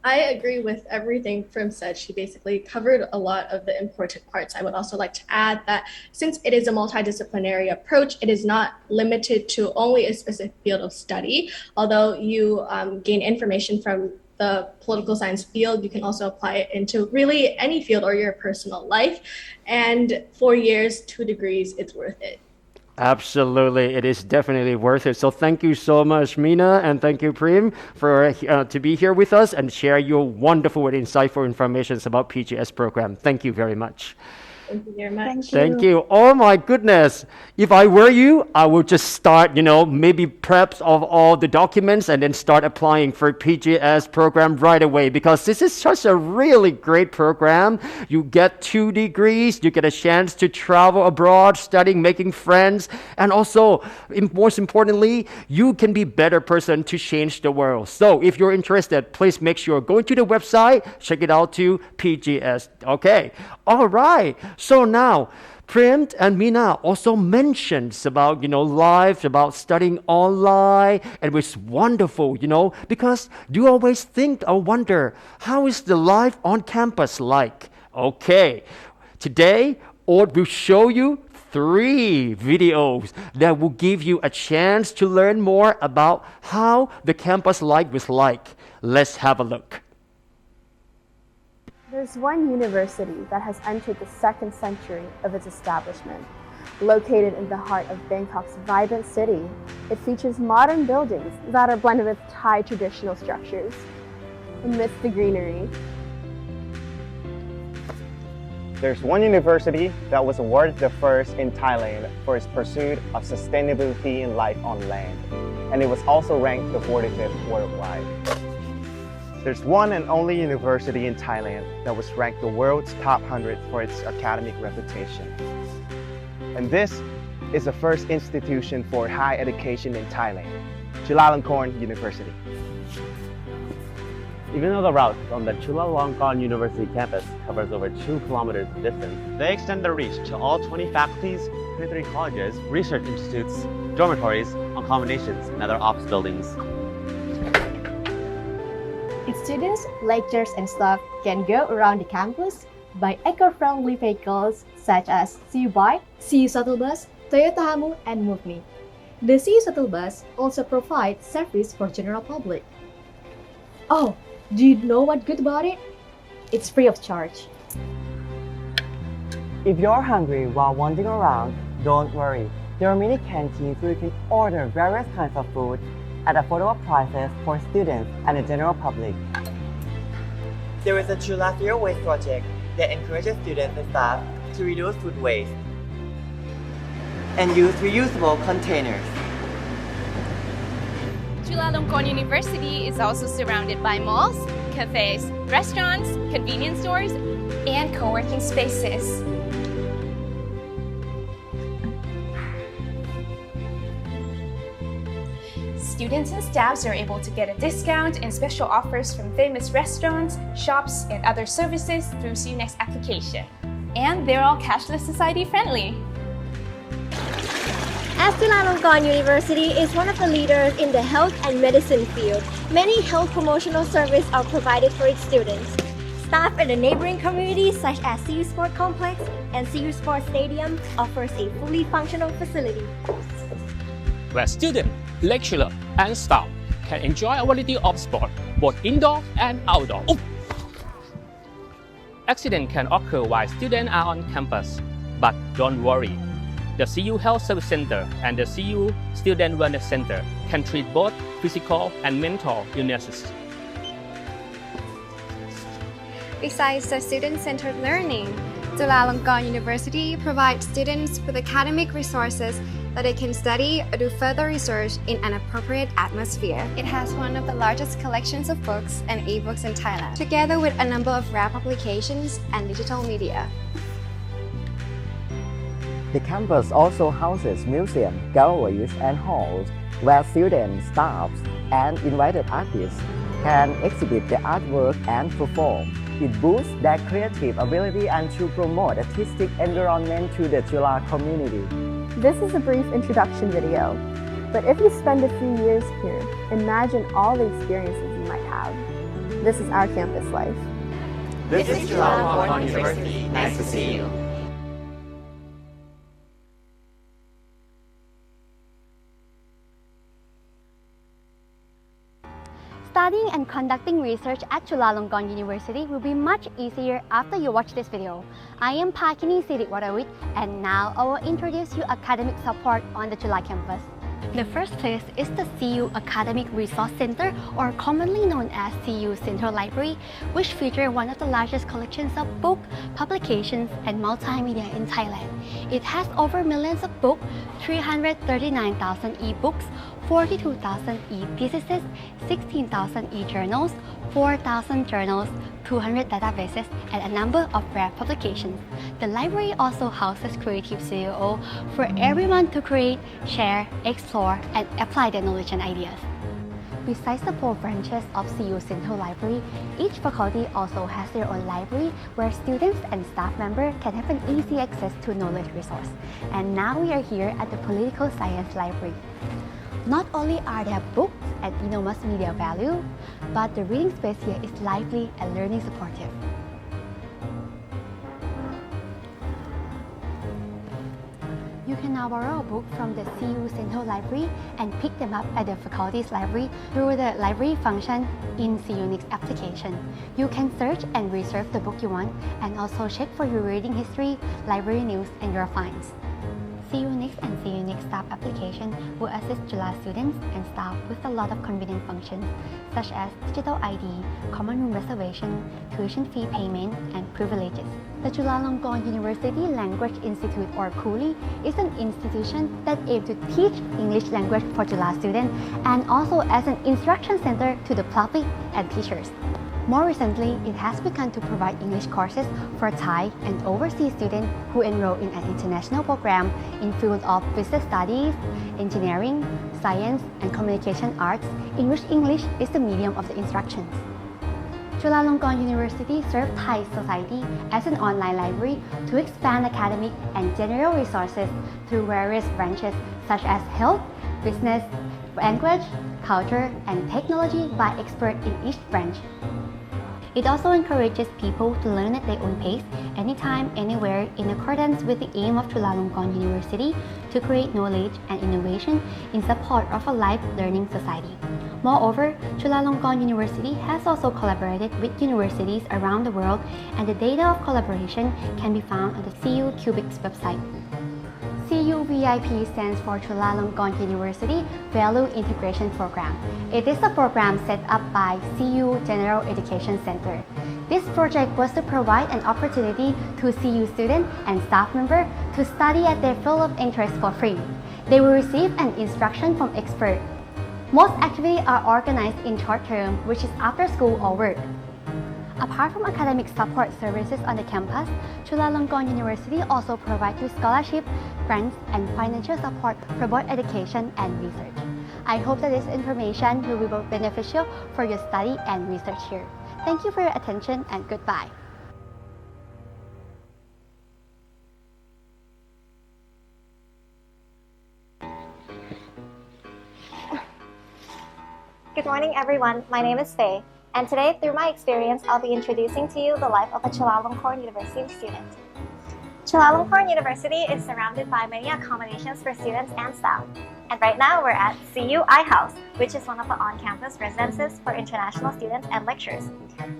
I agree with everything Prim said. She basically covered a lot of the important parts. I would also like to add that since it is a multidisciplinary approach, it is not limited to only a specific field of study. Although you gain information from the political science field, you can also apply it into really any field or your personal life. And 4 years, 2 degrees, it's worth it. Absolutely, it is definitely worth it. So thank you so much, Mina, and thank you, Prim, for to be here with us and share your wonderful and insightful information about PGS program. Thank you very much. Thank you very much. Thank you. Oh my goodness. If I were you, I would just start, maybe preps of all the documents and then start applying for PGS program right away because this is such a really great program. You get 2 degrees, you get a chance to travel abroad, studying, making friends, and also, most importantly, you can be better person to change the world. So if you're interested, please make sure go to the website, check it out to PGS. Okay. All right. So now, Prim and Mina also mentioned about, life, about studying online, and it was wonderful, because you always think or wonder, how is the life on campus like? Okay, today, Ord will show you 3 videos that will give you a chance to learn more about how the campus life was like. Let's have a look. There's one university that has entered the 2nd century of its establishment. Located in the heart of Bangkok's vibrant city, it features modern buildings that are blended with Thai traditional structures. Amidst the greenery, there's one university that was awarded the first in Thailand for its pursuit of sustainability in life on land, and it was also ranked the 45th worldwide. There's one and only university in Thailand that was ranked the world's top 100 for its academic reputation. And this is the first institution for higher education in Thailand, Chula University. Even though the route on the Chula University campus covers over 2 kilometers in distance, they extend their reach to all 20 faculties, 23 colleges, research institutes, dormitories, accommodations, and other office buildings. Its students, lecturers, and staff can go around the campus by eco-friendly vehicles such as CU Bike, CU Shuttle Bus, Toyota Hamu, and MoveMe. The CU Shuttle Bus also provides service for general public. Oh, do you know what's good about it? It's free of charge. If you're hungry while wandering around, don't worry. There are many canteens where you can order various kinds of food at affordable prices for students and the general public. There is a Chula Zero Waste project that encourages students and staff to reduce food waste and use reusable containers. Chulalongkorn University is also surrounded by malls, cafes, restaurants, convenience stores, and co-working spaces. Students and staffs are able to get a discount and special offers from famous restaurants, shops, and other services through CUNEXT application. And they're all cashless society friendly. As Chulalongkorn University is one of the leaders in the health and medicine field, many health promotional services are provided for its students. Staff in the neighboring communities such as CU Sport Complex and CU Sports Stadium offers a fully functional facility, where students, lecturers, and staff can enjoy a variety of sport, both indoor and outdoor. Accidents can occur while students are on campus, but don't worry. The CU Health Service Center and the CU Student Wellness Center can treat both physical and mental illnesses. Besides the student-centered learning, Chulalongkorn University provides students with academic resources that they can study or do further research in an appropriate atmosphere. It has one of the largest collections of books and ebooks in Thailand, together with a number of rare publications and digital media. The campus also houses museums, galleries, and halls where students, staff, and invited artists can exhibit their artwork and perform. It boosts their creative ability and to promote artistic environment to the Chula community. This is a brief introduction video, but if you spend a few years here, imagine all the experiences you might have. This is our campus life. This is Chulalongkorn University. Nice to see you. Studying and conducting research at Chulalongkorn University will be much easier after you watch this video. I am Pakini Siritwarawit, and now I will introduce you academic support on the Chula campus. The first place is the CU Academic Resource Center, or commonly known as CU Central Library, which features one of the largest collections of books, publications, and multimedia in Thailand. It has over millions of books, 339,000 e-books, 42,000 e-theses, 16,000 e-journals, 4,000 journals, 200 databases, and a number of rare publications. The library also houses creative studio for everyone to create, share, explore, and apply their knowledge and ideas. Besides the 4 branches of CU Central Library, each faculty also has their own library where students and staff members can have an easy access to knowledge resource. And now we are here at the Political Science Library. Not only are there books and enormous media value, but the reading space here is lively and learning supportive. You can now borrow a book from the CU Central Library and pick them up at the faculty's library through the library function in CU Next application. You can search and reserve the book you want and also check for your reading history, library news, and your finds. CU Next and CU Next Staff application will assist Chula students and staff with a lot of convenient functions such as digital ID, common room reservation, tuition fee payment, and privileges. The Chulalongkorn University Language Institute, or CULI, is an institution that aims to teach English language for Chula students and also as an instruction center to the public and teachers. More recently, it has begun to provide English courses for Thai and overseas students who enroll in an international program in fields of business studies, engineering, science, and communication arts, in which English is the medium of the instructions. Chulalongkorn University serves Thai society as an online library to expand academic and general resources through various branches such as health, business, language, culture, and technology by experts in each branch. It also encourages people to learn at their own pace, anytime, anywhere, in accordance with the aim of Chulalongkorn University to create knowledge and innovation in support of a life learning society. Moreover, Chulalongkorn University has also collaborated with universities around the world, and the data of collaboration can be found on the CU Cubics website. CU VIP stands for Chulalongkorn University Value Integration Program. It is a program set up by CU General Education Center. This project was to provide an opportunity to CU students and staff members to study at their field of interest for free. They will receive an instruction from experts. Most activities are organized in short term, which is after school or work. Apart from academic support services on the campus, Chulalongkorn University also provides you scholarship, grants, and financial support for both education and research. I hope that this information will be both beneficial for your study and research here. Thank you for your attention and goodbye. Good morning, everyone. My name is Faye, and today, through my experience, I'll be introducing to you the life of a Chulalongkorn University student. Chulalongkorn University is surrounded by many accommodations for students and staff. And right now, we're at CU iHouse, which is one of the on-campus residences for international students and lecturers.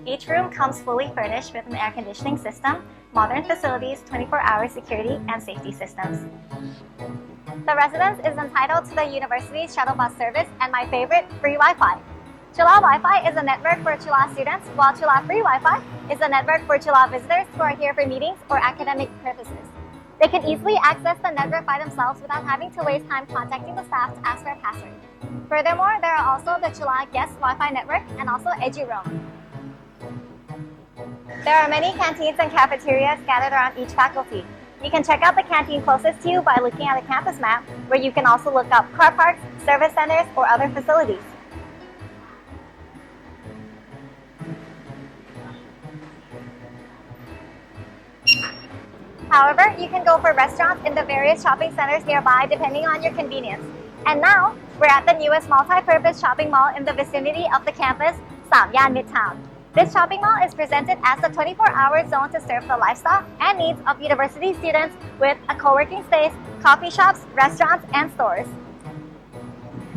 Each room comes fully furnished with an air conditioning system, modern facilities, 24-hour security, and safety systems. The residence is entitled to the university's shuttle bus service and my favorite, free Wi-Fi. Chula Wi-Fi is a network for Chula students, while Chula Free Wi-Fi is a network for Chula visitors who are here for meetings or academic purposes. They can easily access the network by themselves without having to waste time contacting the staff to ask for a password. Furthermore, there are also the Chula Guest Wi-Fi network and also EduRoam. There are many canteens and cafeterias scattered around each faculty. You can check out the canteen closest to you by looking at the campus map, where you can also look up car parks, service centers, or other facilities. However, you can go for restaurants in the various shopping centers nearby depending on your convenience. And now, we're at the newest multi-purpose shopping mall in the vicinity of the campus, Samyan Midtown. This shopping mall is presented as a 24-hour zone to serve the lifestyle and needs of university students with a co-working space, coffee shops, restaurants, and stores.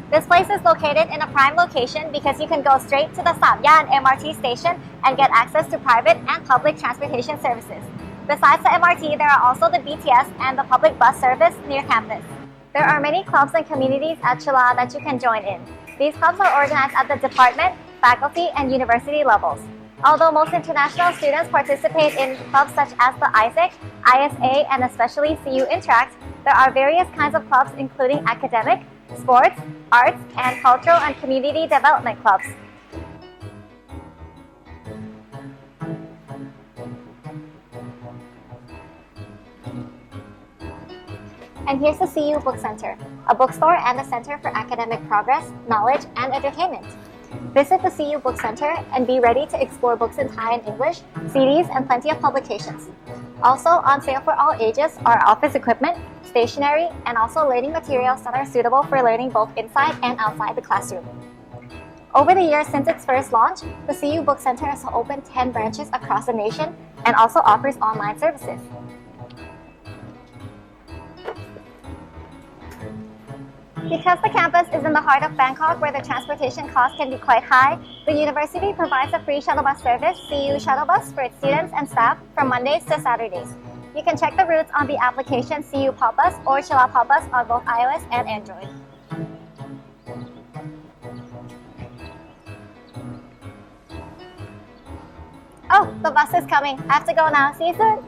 This place is located in a prime location because you can go straight to the Samyan MRT station and get access to private and public transportation services. Besides the MRT, there are also the BTS and the public bus service near campus. There are many clubs and communities at Chula that you can join in. These clubs are organized at the department, faculty, and university levels. Although most international students participate in clubs such as the ISEC, ISA, and especially CU Interact, there are various kinds of clubs including academic, sports, arts, and cultural and community development clubs. And here's the CU Book Center, a bookstore and a center for academic progress, knowledge, and entertainment. Visit the CU Book Center and be ready to explore books in Thai and English, CDs, and plenty of publications. Also on sale for all ages are office equipment, stationery, and also learning materials that are suitable for learning both inside and outside the classroom. Over the years since its first launch, the CU Book Center has opened 10 branches across the nation and also offers online services. Because the campus is in the heart of Bangkok where the transportation costs can be quite high, the university provides a free shuttle bus service, CU Shuttle Bus, for its students and staff from Mondays to Saturdays. You can check the routes on the application CU Pop Bus or Chula Pop Bus on both iOS and Android. Oh, the bus is coming. I have to go now. See you soon.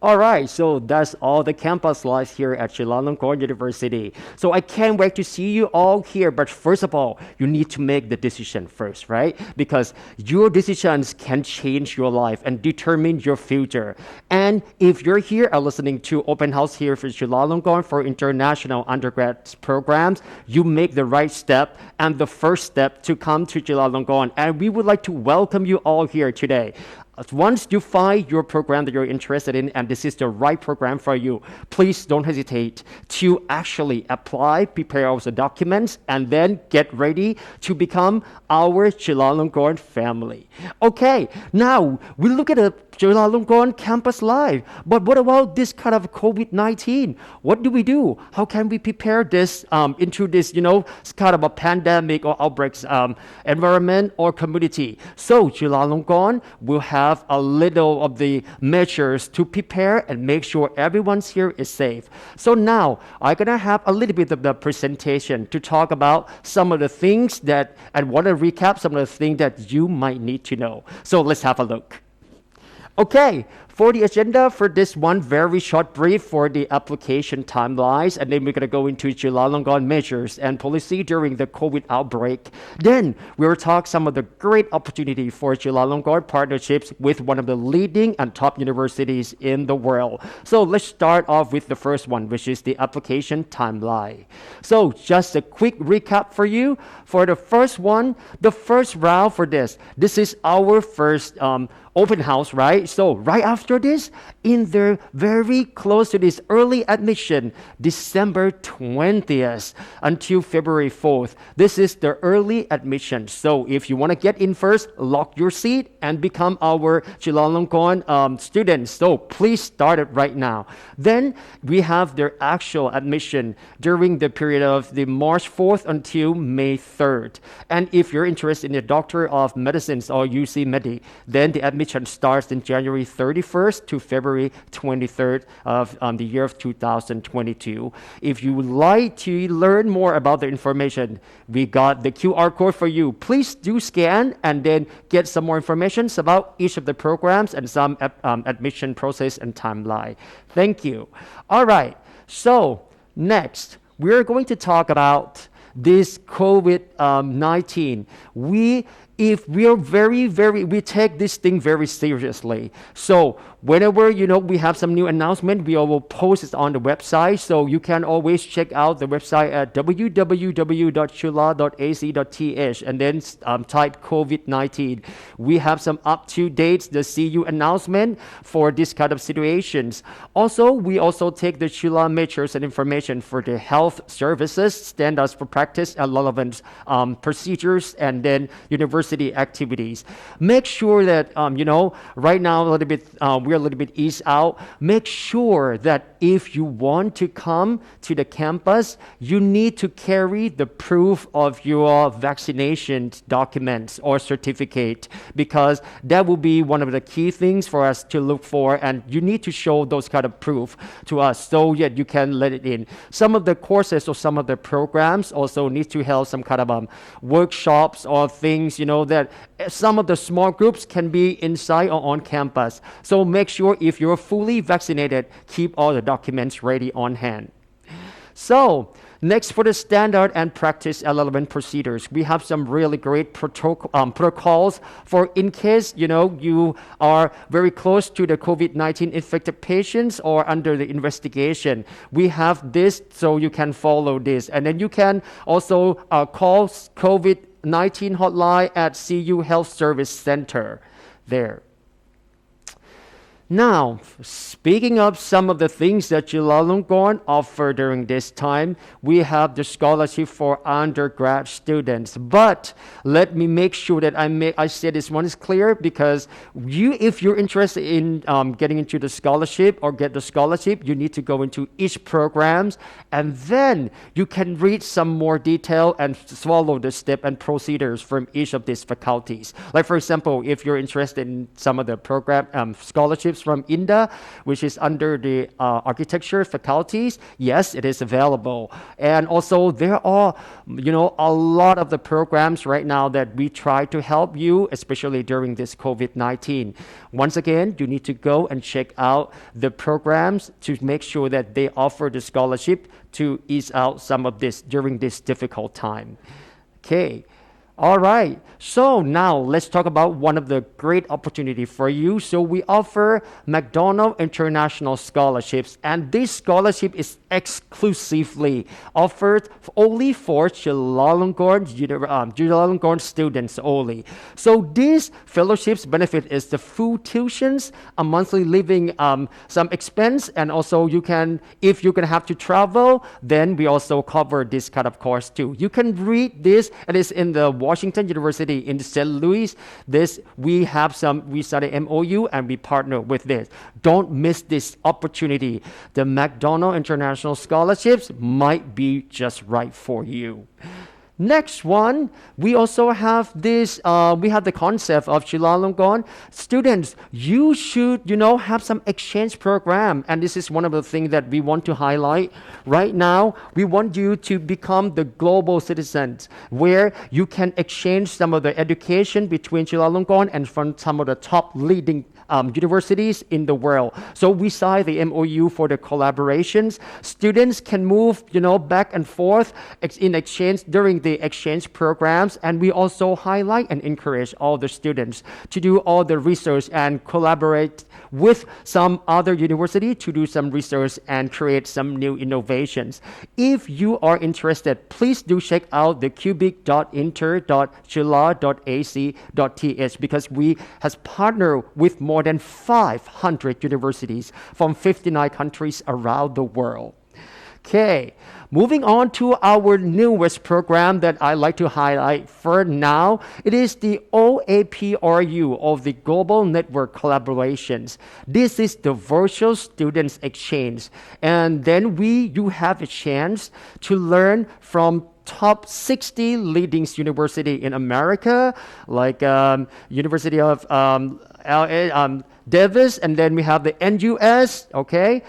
All right, so that's all the campus life here at Chulalongkorn University. So I can't wait to see you all here. But first of all, you need to make the decision first, right? Because your decisions can change your life and determine your future. And if you're here listening to Open House here for Chulalongkorn for international undergrad programs, you make the right step and the first step to come to Chulalongkorn. And we would like to welcome you all here today. Once you find your program that you're interested in and this is the right program for you, please don't hesitate to actually apply, prepare all the documents, and then get ready to become our Chulalongkorn family. Okay, now we look at the Chulalongkorn campus life. But what about this kind of COVID-19? What do we do? How can we prepare this into this, kind of a pandemic or outbreaks environment or community? So Chulalongkorn will have a little of the measures to prepare and make sure everyone here is safe. So now I'm gonna have a little bit of the presentation to talk about some of the things that, and want to recap some of the things that you might need to know. So let's have a look. Okay, for the agenda for this one, very short brief for the application timelines, and then we're going to go into Chulalongkorn measures and policy during the COVID outbreak. Then we will talk some of the great opportunity for Chulalongkorn partnerships with one of the leading and top universities in the world. So let's start off with the first one, which is the application timeline. So just a quick recap for you. For the first one, the first round for this is our first open house, right? So right after this, in the very close to this early admission, December 20th until February 4th, this is the early admission. So if you want to get in first, lock your seat and become our Chulalongkorn students. So please start it right now. Then we have their actual admission during the period of the March 4th until May 3rd. And if you're interested in the Doctor of Medicines or UC Medi, then the admission starts in January 31st to February 23rd of the year of 2022. If you would like to learn more about the information, we got the QR code for you. Please do scan and then get some more information about each of the programs and some admission process and timeline. Thank you. All right, so next, we're going to talk about this COVID-19. We if we are we take this thing very seriously. So whenever we have some new announcement, we will post it on the website. So you can always check out the website at www.chula.ac.th and then type COVID-19. We have some up-to-date the CU announcement for this kind of situations. Also, we also take the Chula measures and information for the health services, standards for practice, and relevant procedures, and then university activities. Make sure that right now we're a little bit eased out. Make sure that if you want to come to the campus, you need to carry the proof of your vaccination documents or certificate, because that will be one of the key things for us to look for, and you need to show those kind of proof to us so that you can let it in. Some of the courses or some of the programs also need to have some kind of workshops or things, that some of the small groups can be inside or on campus. So make sure if you're fully vaccinated, keep all the documents ready on hand. So next, for the standard and practice relevant procedures, we have some really great protocols for in case you are very close to the COVID-19 infected patients or under the investigation. We have this, so you can follow this, and then you can also call COVID-19 hotline at CU Health Service Center there. Now, speaking of some of the things that Chulalongkorn offer during this time, we have the scholarship for undergrad students. But let me make sure that I say this one is clear, because if you're interested in getting into the scholarship or get the scholarship, you need to go into each programs, and then you can read some more detail and follow the step and procedures from each of these faculties. Like for example, if you're interested in some of the program scholarships from India, which is under the architecture faculties, yes, it is available. And also there are, a lot of the programs right now that we try to help you, especially during this COVID-19. Once again, you need to go and check out the programs to make sure that they offer the scholarship to ease out some of this during this difficult time. Okay. All right, so now let's talk about one of the great opportunity for you. So we offer McDonald International Scholarships, and this scholarship is exclusively offered only for Chulalongkorn students only. So these fellowships benefit is the full tuitions, a monthly living, some expense, and also you can, if you're gonna have to travel, then we also cover this kind of course too. You can read this, and it's in the Washington University in St. Louis. We study MOU and we partner with this. Don't miss this opportunity. The McDonald International Scholarships might be just right for you. Next one, we also have this, we have the concept of Chulalongkorn. Students, you should, have some exchange program. And this is one of the things that we want to highlight. Right now, we want you to become the global citizens, where you can exchange some of the education between Chulalongkorn and from some of the top leading universities in the world. So we signed the MOU for the collaborations. Students can move, back and forth in exchange during the exchange programs, and we also highlight and encourage all the students to do all the research and collaborate with some other university to do some research and create some new innovations. If you are interested, please do check out the cubic.inter.chula.ac.th, because we has partnered with more than 500 universities from 59 countries around the world. Okay, moving on to our newest program that I like to highlight for now. It is the OAPRU, of the Global Network Collaborations. This is the Virtual Students Exchange. And then you have a chance to learn from top 60 leading university in America, like University of LA, Davis, and then we have the NUS, okay,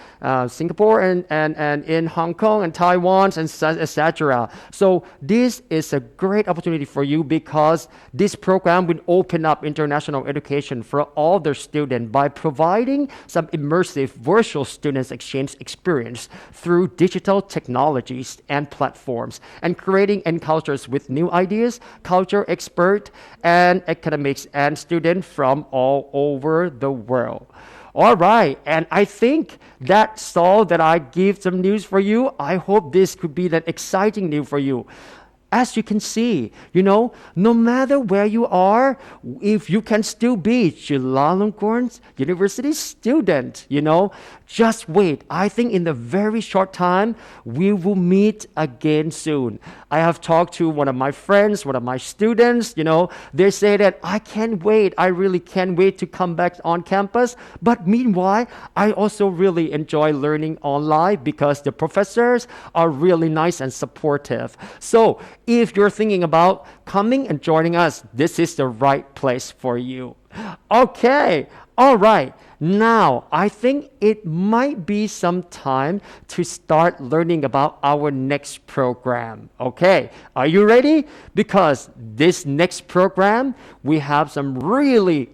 Singapore and in Hong Kong and Taiwan and etc. So this is a great opportunity for you because this program will open up international education for all their students by providing some immersive virtual students exchange experience through digital technologies and platforms and creating encounters with new ideas, culture expert and academics and students from all over the world. All right, and I think that's all that I give some news for you. I hope this could be that exciting news for you. As you can see, no matter where you are, if you can still be Chulalongkorn University student, just wait. I think in a very short time, we will meet again soon. I have talked to one of my friends, one of my students, they say that I can't wait. I really can't wait to come back on campus. But meanwhile, I also really enjoy learning online because the professors are really nice and supportive. So if you're thinking about coming and joining us, this is the right place for you. Okay, all right. Now, I think it might be some time to start learning about our next program. Okay, are you ready? Because this next program, we have some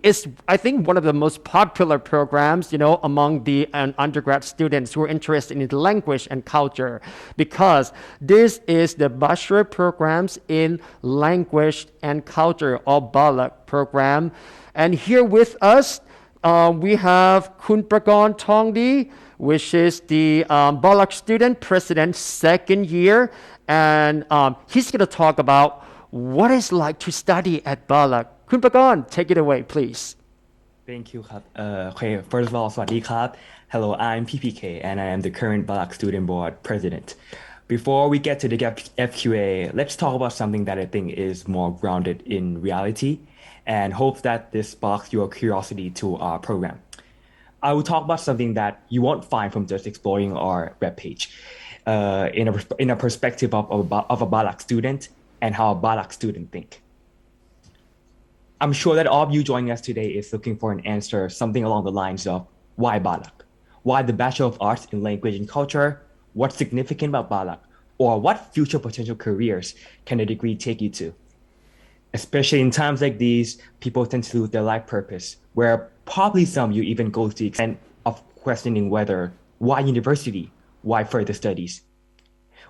it's I think one of the most popular programs, among the undergrad students who are interested in language and culture. Because this is the bachelor programs in language and culture, or BALAC program. And here with us, we have Kun Pragon Tongdi, which is the BALAC student president, second year. And he's going to talk about what it's like to study at BALAC. Kun Pragon, take it away, please. Thank you. Okay, first of all, Sawasdee Krab. Hello, I'm PPK, and I am the current BALAC Student Board president. Before we get to the FQA, let's talk about something that I think is more grounded in reality, and hope that this sparks your curiosity to our program. I will talk about something that you won't find from just exploring our webpage, in a perspective of a BALAC student and how a BALAC student think. I'm sure that all of you joining us today is looking for an answer, something along the lines of why BALAC? Why the Bachelor of Arts in Language and Culture? What's significant about BALAC? Or what future potential careers can a degree take you to? Especially in times like these, people tend to lose their life purpose, where probably some of you even go to the extent of questioning why university, why further studies?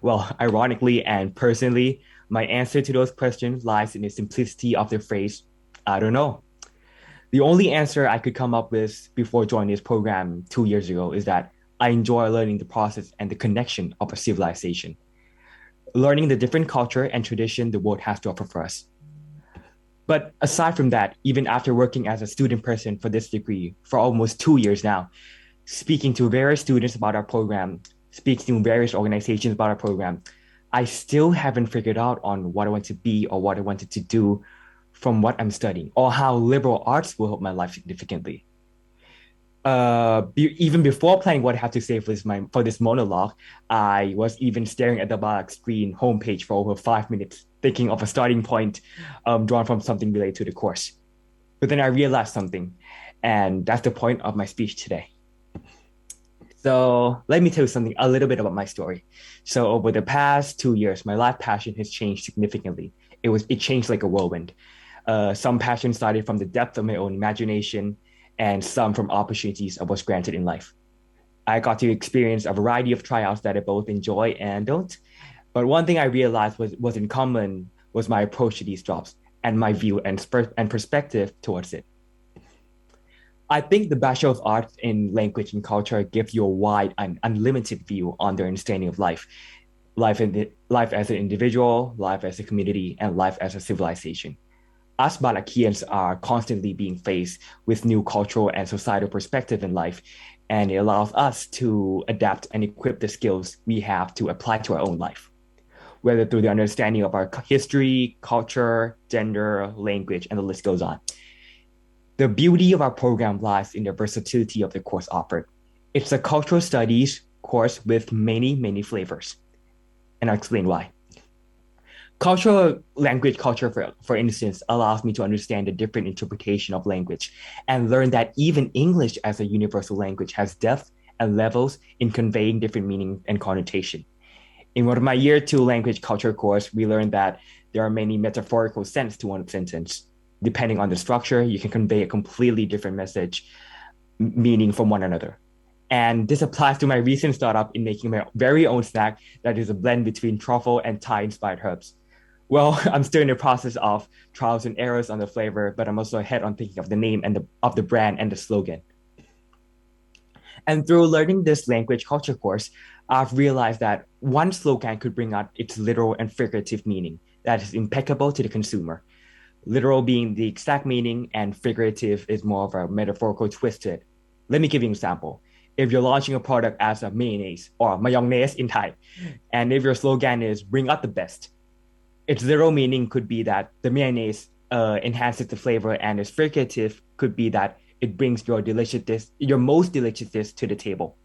Well, ironically and personally, my answer to those questions lies in the simplicity of the phrase, I don't know. The only answer I could come up with before joining this program 2 years ago is that I enjoy learning the process and the connection of a civilization, learning the different culture and tradition the world has to offer for us. But aside from that, even after working as a student person for this degree for almost 2 years now, speaking to various students about our program, speaking to various organizations about our program, I still haven't figured out on what I want to be or what I wanted to do from what I'm studying, or how liberal arts will help my life significantly. Even before planning what I have to say for this monologue, I was even staring at the BALAC screen homepage for over 5 minutes, thinking of a starting point drawn from something related to the course. But then I realized something, and that's the point of my speech today. So let me tell you a little bit about my story. So over the past 2 years, my life passion has changed significantly. It changed like a whirlwind. Some passion started from the depth of my own imagination, and some from opportunities I was granted in life. I got to experience a variety of tryouts that I both enjoy and don't. But one thing I realized was in common was my approach to these jobs and my view and perspective towards it. I think the Bachelor of Arts in Language and Culture gives you a wide and unlimited view on their understanding of life as an individual, life as a community, and life as a civilization. Us Balakians are constantly being faced with new cultural and societal perspective in life, and it allows us to adapt and equip the skills we have to apply to our own life, whether through the understanding of our history, culture, gender, language, and the list goes on. The beauty of our program lies in the versatility of the course offered. It's a cultural studies course with many, many flavors, and I'll explain why. Cultural language culture, for instance, allows me to understand the different interpretation of language and learn that even English as a universal language has depth and levels in conveying different meaning and connotation. In one of my year 2 language culture course, we learned that there are many metaphorical sense to one sentence. Depending on the structure, you can convey a completely different message meaning from one another. And this applies to my recent startup in making my very own snack that is a blend between truffle and Thai inspired herbs. Well, I'm still in the process of trials and errors on the flavor, but I'm also ahead on thinking of the name and of the brand and the slogan. And through learning this language culture course, I've realized that one slogan could bring out its literal and figurative meaning that is impeccable to the consumer. Literal being the exact meaning, and figurative is more of a metaphorical twist to it. Let me give you an example. If you're launching a product as a mayonnaise or mayonnaise in Thai, and if your slogan is bring out the best, its literal meaning could be that the mayonnaise enhances the flavor, and its figurative could be that it brings your most deliciousness to the table.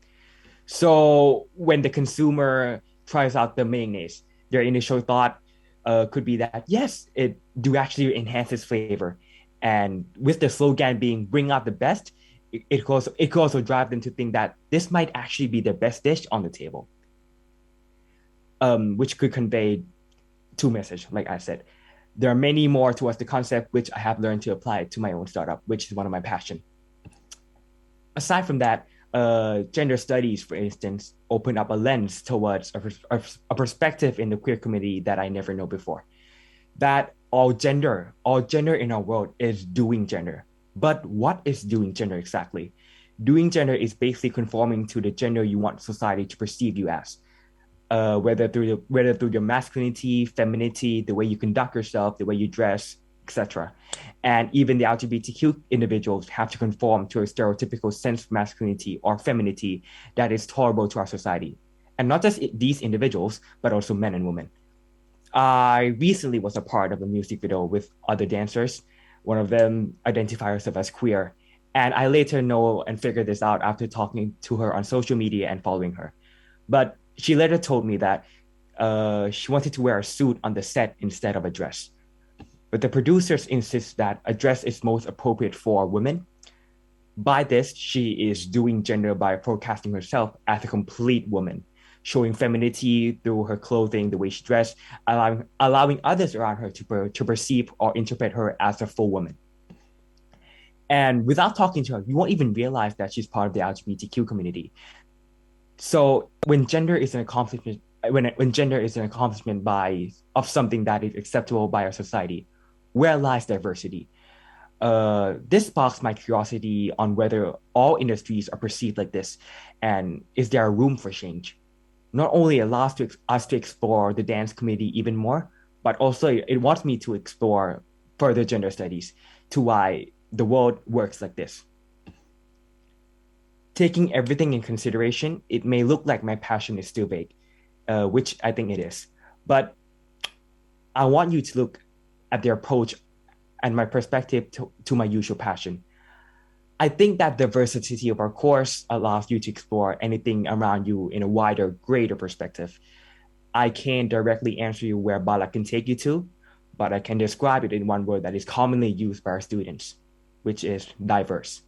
So when the consumer tries out the mayonnaise, their initial thought could be that yes, it do actually enhance its flavor, and with the slogan being "Bring out the best," it could also drive them to think that this might actually be the best dish on the table, which could convey two messages. Like I said, there are many more towards the concept which I have learned to apply to my own startup, which is one of my passion. Aside from that, gender studies, for instance, open up a lens towards a perspective in the queer community that I never know before. That all gender in our world is doing gender. But what is doing gender exactly? Doing gender is basically conforming to the gender you want society to perceive you as. Whether through your masculinity, femininity, the way you conduct yourself, the way you dress, etc. And even the LGBTQ individuals have to conform to a stereotypical sense of masculinity or femininity that is tolerable to our society. And not just these individuals, but also men and women. I recently was a part of a music video with other dancers. One of them identified herself as queer. And I later know and figured this out after talking to her on social media and following her. But she later told me that she wanted to wear a suit on the set instead of a dress. But the producers insist that a dress is most appropriate for women. By this, she is doing gender by forecasting herself as a complete woman, showing femininity through her clothing, the way she dressed, allowing others around her to perceive or interpret her as a full woman. And without talking to her, you won't even realize that she's part of the LGBTQ community. So when gender is an accomplishment, when gender is an accomplishment of something that is acceptable by our society, where lies diversity? This sparks my curiosity on whether all industries are perceived like this, and is there a room for change? Not only allows us to explore the dance community even more, but also it wants me to explore further gender studies to why the world works like this. Taking everything in consideration, it may look like my passion is still vague, which I think it is. But I want you to look at the approach and my perspective to my usual passion. I think that the versatility of our course allows you to explore anything around you in a wider, greater perspective. I can't directly answer you where Balak can take you to, but I can describe it in one word that is commonly used by our students, which is diverse.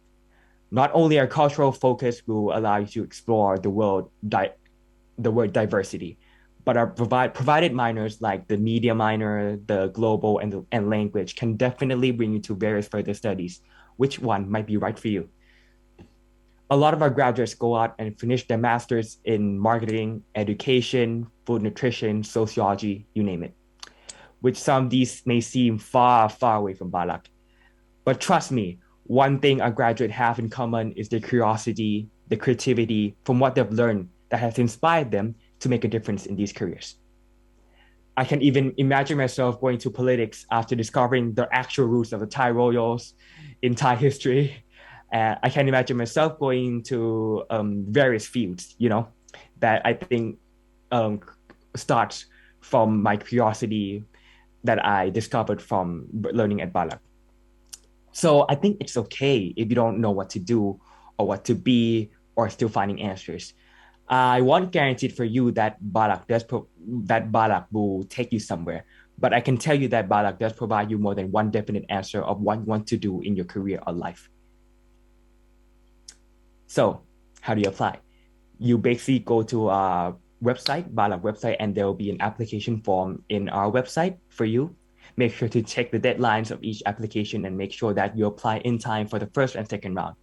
Not only our cultural focus will allow you to explore the word diversity, but our provided minors like the media minor, the global, and language can definitely bring you to various further studies. Which one might be right for you? A lot of our graduates go out and finish their masters in marketing, education, food nutrition, sociology, you name it. Which some of these may seem far, far away from Balak. But trust me, one thing our graduates have in common is their curiosity, the creativity from what they've learned that has inspired them to make a difference in these careers. I can even imagine myself going to politics after discovering the actual roots of the Thai royals in Thai history. I can imagine myself going to various fields, that I think starts from my curiosity that I discovered from learning at Balak. So I think it's okay if you don't know what to do or what to be or still finding answers. I won't guarantee for you that Balak will take you somewhere, But I can tell you that Balak does provide you more than one definite answer of what you want to do in your career or life. So how do you apply? You basically go to our website, Balak website, and there will be an application form in our website for you. Make sure to check the deadlines of each application and make sure that you apply in time for the first and second round.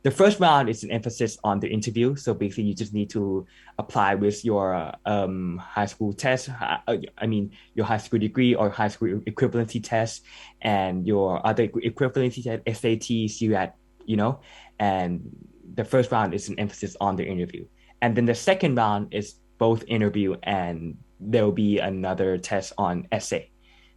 The first round is an emphasis on the interview. So basically, you just need to apply with your high school test. Your high school degree or high school equivalency test, and your other equivalency test, SAT, CUAT, and the first round is an emphasis on the interview. And then the second round is both interview and there will be another test on essay.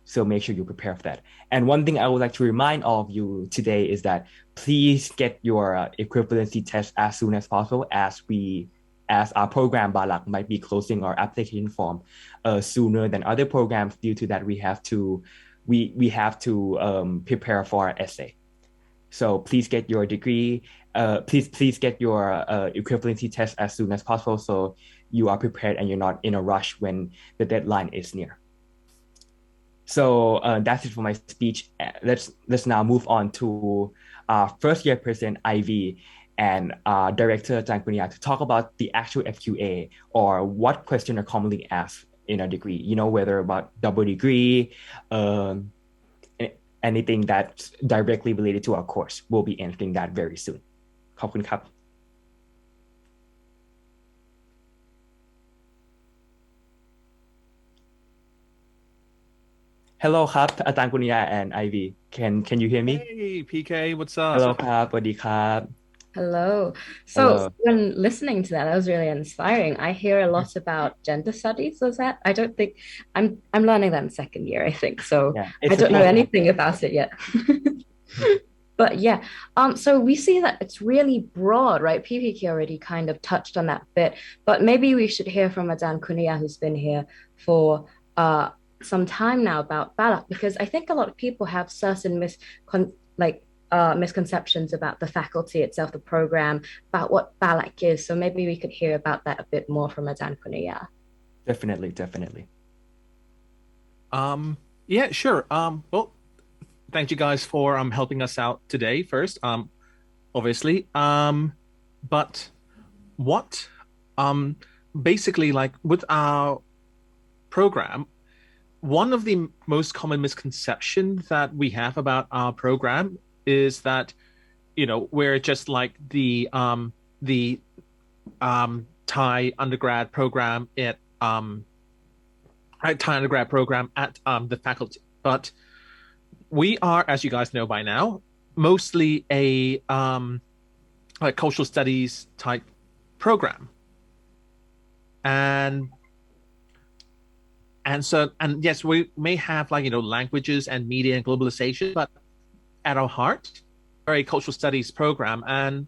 So make sure you prepare for that. And one thing I would like to remind all of you today is that please get your equivalency test as soon as possible, as our program Balak might be closing our application form sooner than other programs. Due to that, we have to prepare for our essay. So please get your degree. Please get your equivalency test as soon as possible, so you are prepared and you're not in a rush when the deadline is near. So that's it for my speech. Let's now move on to our first year president Ivy and director Jankunia to talk about the actual FQA, or what questions are commonly asked in a degree. Whether about double degree, anything that's directly related to our course. We'll be answering that very soon. ขอบคุณครับ Hello ครับ อาจารย์กุนิยา and Ivy. Can you hear me? Hey, PK, what's up? Hello ครับ สวัสดีครับ Hello. So when listening to that was really inspiring. I hear a lot about gender studies. Was that? I don't think I'm learning that in second year, I think. So I don't know anything about it yet. But yeah, so we see that it's really broad, right? PPK already kind of touched on that bit, but maybe we should hear from Adan Kunia, who's been here for some time now, about Balak, because I think a lot of people have certain misconceptions about the faculty itself, the program, about what Balak is. So maybe we could hear about that a bit more from Adan Kunia. Definitely. Yeah, sure. Well, thank you guys for helping us out today first, obviously. But what basically, like with our program, one of the most common misconceptions that we have about our program is that we're just like the Thai undergrad program at the faculty, but we are, as you guys know by now, mostly a cultural studies type program, and yes, we may have languages and media and globalization, but at our heart, we're a cultural studies program. And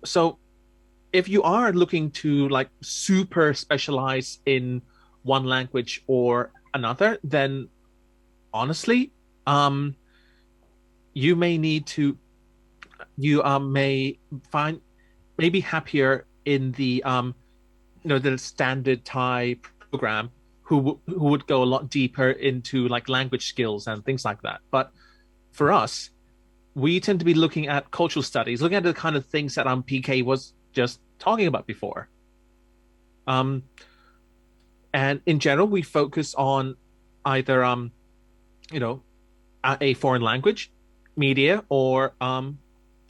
so if you are looking to super specialize in one language or another, then honestly, you may be happier in the the standard Thai program, who would go a lot deeper into language skills and things like that. But for us, we tend to be looking at cultural studies, looking at the kind of things that PK was just talking about before. And in general, we focus on either a foreign language, media, or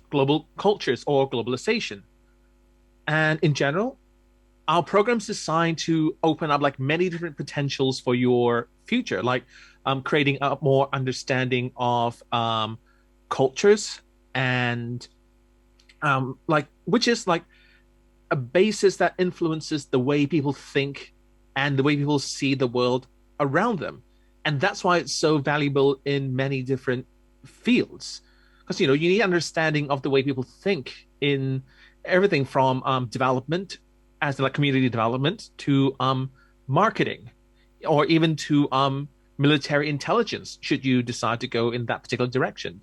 global cultures or globalization. And in general, our program's designed to open up many different potentials for your future, creating a more understanding of cultures and which is a basis that influences the way people think and the way people see the world around them. And that's why it's so valuable in many different fields, because you need understanding of the way people think in everything from development, as community development, to marketing, or even to military intelligence, should you decide to go in that particular direction.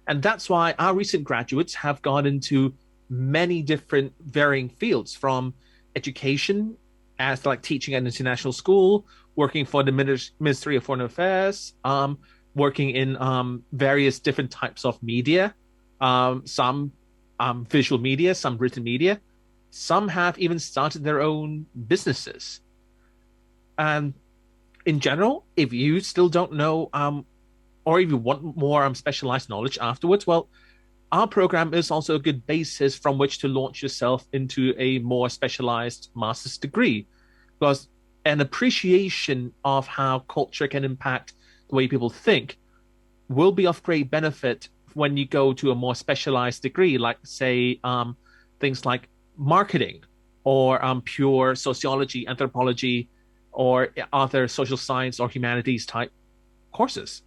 And that's why our recent graduates have gone into many different varying fields, from education as like teaching at an international school, working for the Ministry of Foreign Affairs, working in various different types of media, some visual media, some written media. Some have even started their own businesses. And in general, if you still don't know, or if you want more specialized knowledge afterwards, well, our program is also a good basis from which to launch yourself into a more specialized master's degree, because an appreciation of how culture can impact the way people think will be of great benefit when you go to a more specialized degree, like say things like marketing or pure sociology, anthropology, or other social science or humanities type courses.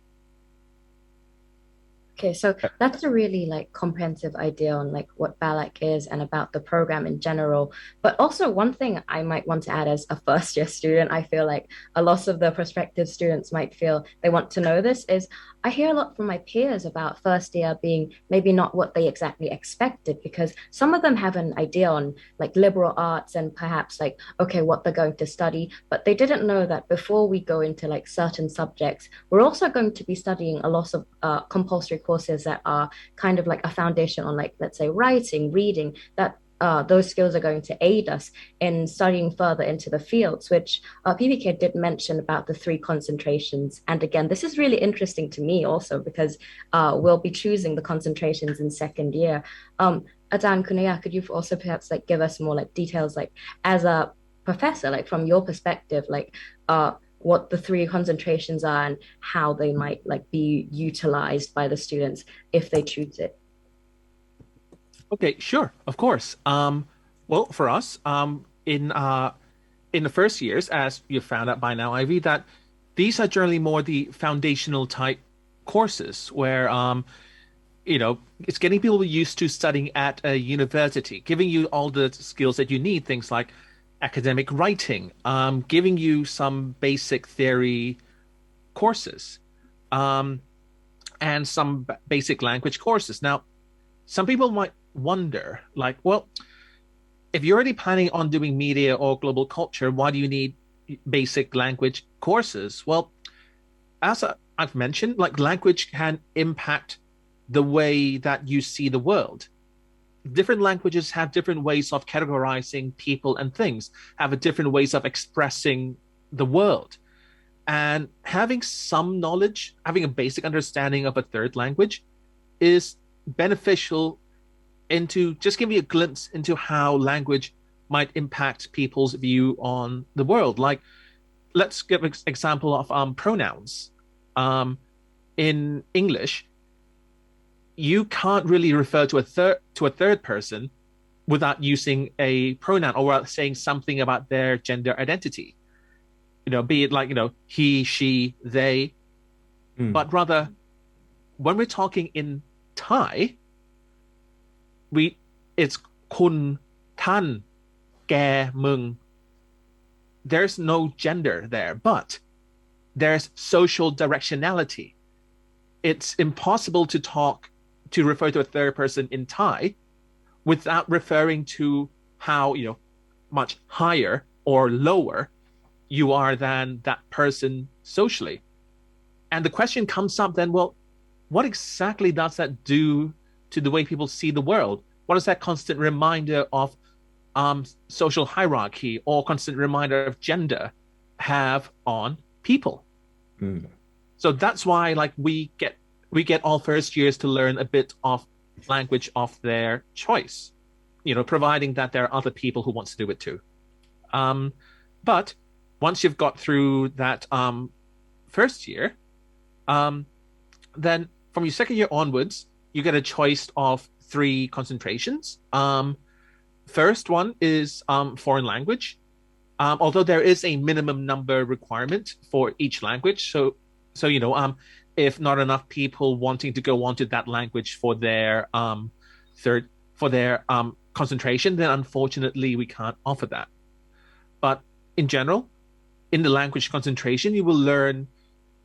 Okay, so that's a really like comprehensive idea on like what BALAC is and about the program in general. But also one thing I might want to add as a first year student, I feel like a lot of the prospective students might feel they want to know this is I hear a lot from my peers about first year being maybe not what they exactly expected because some of them have an idea on like liberal arts and perhaps like, okay, what they're going to study, but they didn't know that before we go into like certain subjects, we're also going to be studying a lot of compulsory courses that are kind of like a foundation on like, let's say, writing, reading, that those skills are going to aid us in studying further into the fields, which PPK did mention about the 3 concentrations. And again, this is really interesting to me also because we'll be choosing the concentrations in second year. Adan Kunaya, could you also perhaps like give us more like details, like as a professor, like from your perspective, like what the 3 concentrations are and how they might like be utilized by the students if they choose it? Okay, sure, of course. Well, for us, in the first years, as you found out by now, Ivy, that these are generally more the foundational type courses where it's getting people used to studying at a university, giving you all the skills that you need, things like academic writing, giving you some basic theory courses, and some basic language courses. Now, some people might wonder, like, well, if you're already planning on doing media or global culture, why do you need basic language courses? Well, as I've mentioned, like language can impact the way that you see the world. Different languages have different ways of categorizing people and things, have a different ways of expressing the world. And having some knowledge, having a basic understanding of a third language is beneficial into just giving you a glimpse into how language might impact people's view on the world. Like, let's give an example of pronouns. In English, you can't really refer to a third person without using a pronoun or without saying something about their gender identity. Be it like, he, she, they, but rather when we're talking in Thai, it's kun, tan, ge, mung. There's no gender there, but there's social directionality. It's impossible to refer to a third person in Thai without referring to how, much higher or lower you are than that person socially. And the question comes up then, well, what exactly does that do to the way people see the world? What is that constant reminder of social hierarchy or constant reminder of gender have on people? So that's why like we get all first years to learn a bit of language of their choice, providing that there are other people who want to do it too. But once you've got through that first year, then from your second year onwards, you get a choice of 3 concentrations. First one is foreign language, although there is a minimum number requirement for each language. So if not enough people wanting to go on to that language for their concentration, then unfortunately we can't offer that. But in general, in the language concentration, you will learn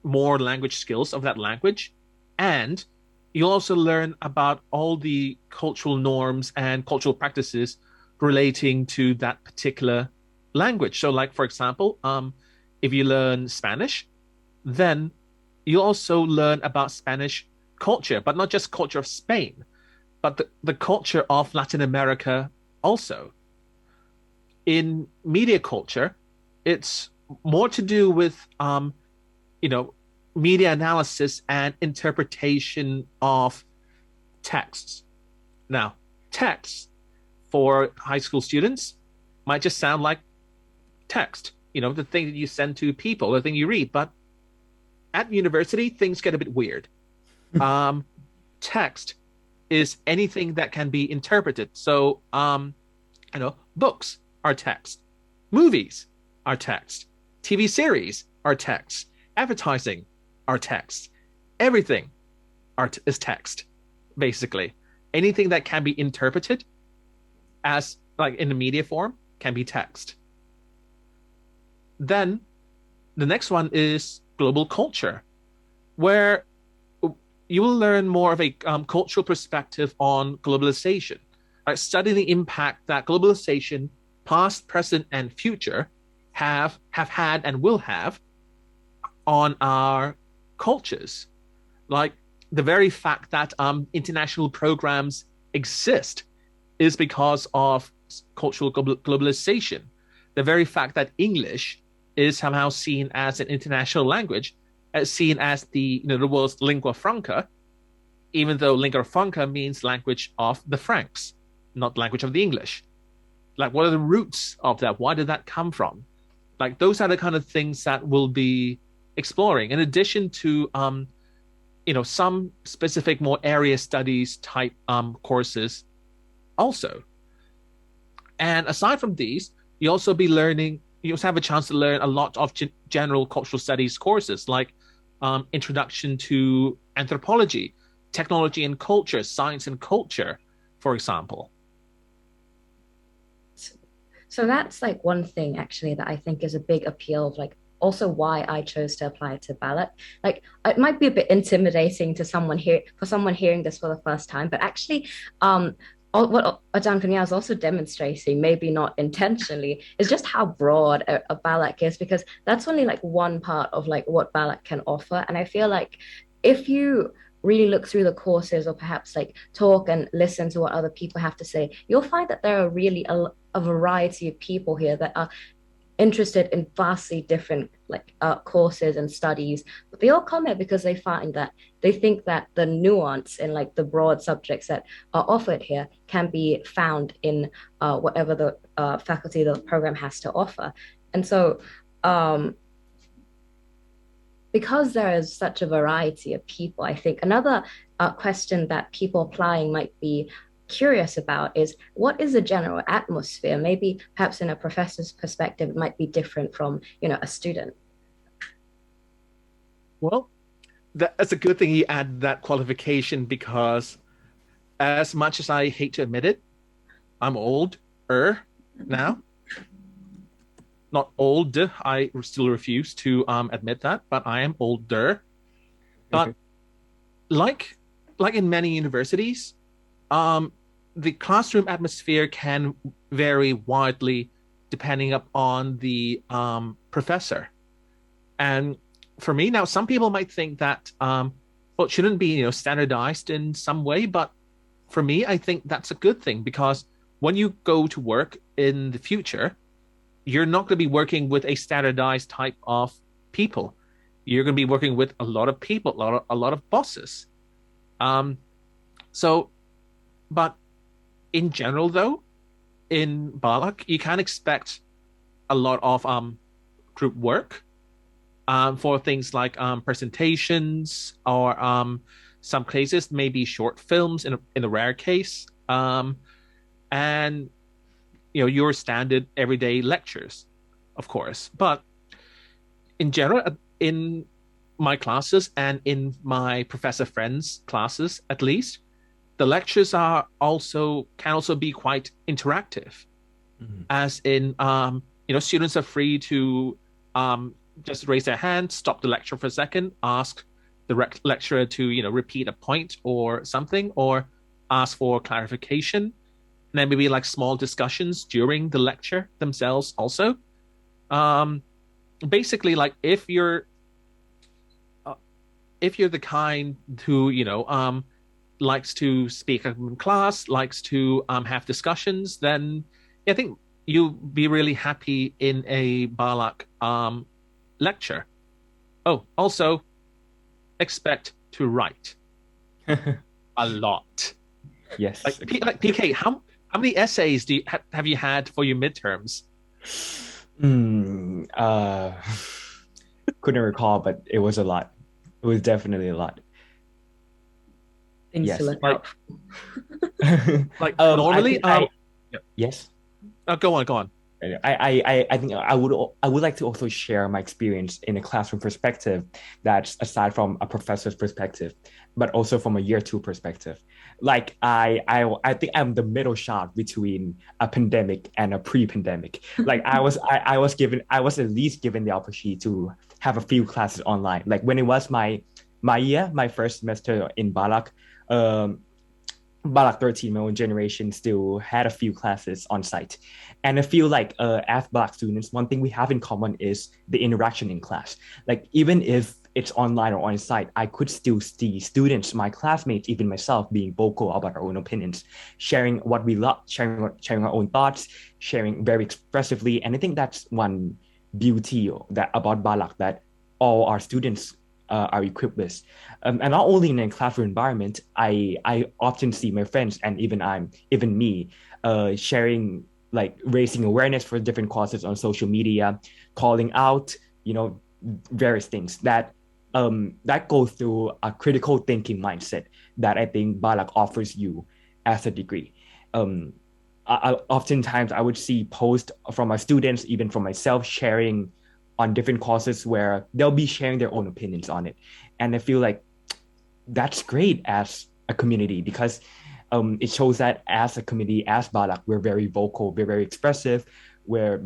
more language skills of that language, and you'll also learn about all the cultural norms and cultural practices relating to that particular language. So like, for example, if you learn Spanish, then you also learn about Spanish culture, but not just culture of Spain, but the culture of Latin America also. In media culture, it's more to do with, media analysis and interpretation of texts. Now, text for high school students might just sound like text, the thing that you send to people, the thing you read. But at university, things get a bit weird. Text is anything that can be interpreted. So, books are text, movies are text, TV series are text, advertising are text, everything is text, basically. Anything that can be interpreted as like in the media form can be text. Then the next one is global culture, where you will learn more of a cultural perspective on globalization. Right? Study the impact that globalization, past, present, and future, have had and will have on our cultures. Like the very fact that international programs exist is because of cultural globalization. The very fact that English is somehow seen as an international language, seen as the world's lingua franca, even though lingua franca means language of the Franks, not language of the English. Like, what are the roots of that? Why did that come from? Like, those are the kind of things that we'll be exploring, in addition to some specific more area studies type courses also. And aside from these, you also have a chance to learn a lot of general cultural studies courses, like introduction to anthropology, technology and culture, science and culture, for example. So that's like one thing actually that I think is a big appeal of like also why I chose to apply to ballot. Like it might be a bit intimidating to someone hearing this for the first time, but actually what Ajahn Kanya is also demonstrating, maybe not intentionally, is just how broad a ballot is, because that's only like one part of like what ballot can offer. And I feel like if you really look through the courses or perhaps like talk and listen to what other people have to say, you'll find that there are really a variety of people here that are interested in vastly different courses and studies, but they all come here because they think that the nuance in like the broad subjects that are offered here can be found in whatever the faculty the program has to offer. And so because there is such a variety of people, I think another question that people applying might be curious about is, what is the general atmosphere? Maybe perhaps in a professor's perspective, it might be different from, a student. Well, that's a good thing you add that qualification, because as much as I hate to admit it, I'm older now. Not old, I still refuse to admit that, but I am older. But like in many universities, the classroom atmosphere can vary widely depending upon the professor. And for me now, some people might think that it shouldn't be standardized in some way, but for me, I think that's a good thing, because when you go to work in the future, you're not going to be working with a standardized type of people. You're going to be working with a lot of people, a lot of bosses. But in general, though, in Balak, you can expect a lot of group work for things like presentations, or some cases maybe short films in a rare case, and your standard everyday lectures, of course. But in general, in my classes and in my professor friends' classes, at least, the lectures can also be quite interactive, as in students are free to just raise their hand, stop the lecture for a second, ask the lecturer to repeat a point or something, or ask for clarification. And then maybe like small discussions during the lecture themselves also. Basically, like if you're the kind who likes to speak up in class, likes to have discussions, then I think you'll be really happy in a Balak lecture. Oh, also expect to write a lot. Yes. Like PK, how many essays have you had for your midterms? Couldn't recall, but it was a lot. It was definitely a lot. Things Yes. to look out. Normally, yes. Go on. I think I would like to also share my experience in a classroom perspective that's aside from a professor's perspective, but also from a year two perspective. Like I think I'm the middle shot between a pandemic and a pre-pandemic. Like I was at least given the opportunity to have a few classes online. Like when it was my first semester in Balak, Balak 13, my own generation, still had a few classes on site. And I feel like as Balak students, one thing we have in common is the interaction in class. Like even if it's online or on site, I could still see students, my classmates, even myself, being vocal about our own opinions, sharing what we love, sharing our own thoughts, sharing very expressively. And I think that's one beauty that about Balak that all our students are equipped with. And not only in a classroom environment, I often see my friends and even me sharing, like raising awareness for different causes on social media, calling out, various things that go through a critical thinking mindset that I think Balak offers you as a degree. Oftentimes I would see posts from my students, even from myself, sharing on different causes where they'll be sharing their own opinions on it. And I feel like that's great as a community because it shows that as a community, as Balak, we're very vocal, we're very expressive, we're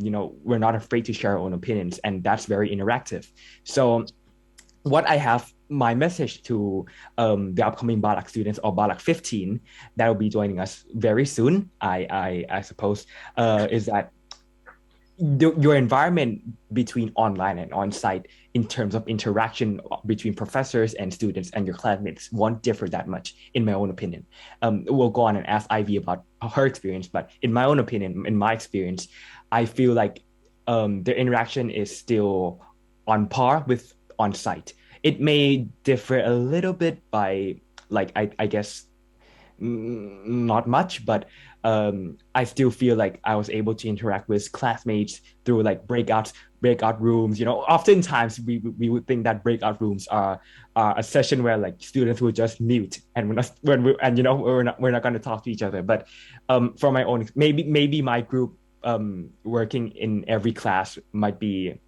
not afraid to share our own opinions, and that's very interactive. So what I have my message to the upcoming Balak students or Balak 15 that will be joining us very soon, I suppose, is that your environment between online and on-site in terms of interaction between professors and students and your classmates won't differ that much, in my own opinion. We'll go on and ask Ivy about her experience, but in my own opinion, in my experience, I feel like the interaction is still on par with on-site. It may differ a little bit by, like, I guess, not much, but I still feel like I was able to interact with classmates through like breakout rooms. Oftentimes we would think that breakout rooms are a session where like students will just mute and we're not going to talk to each other. But for my own, maybe my group working in every class might be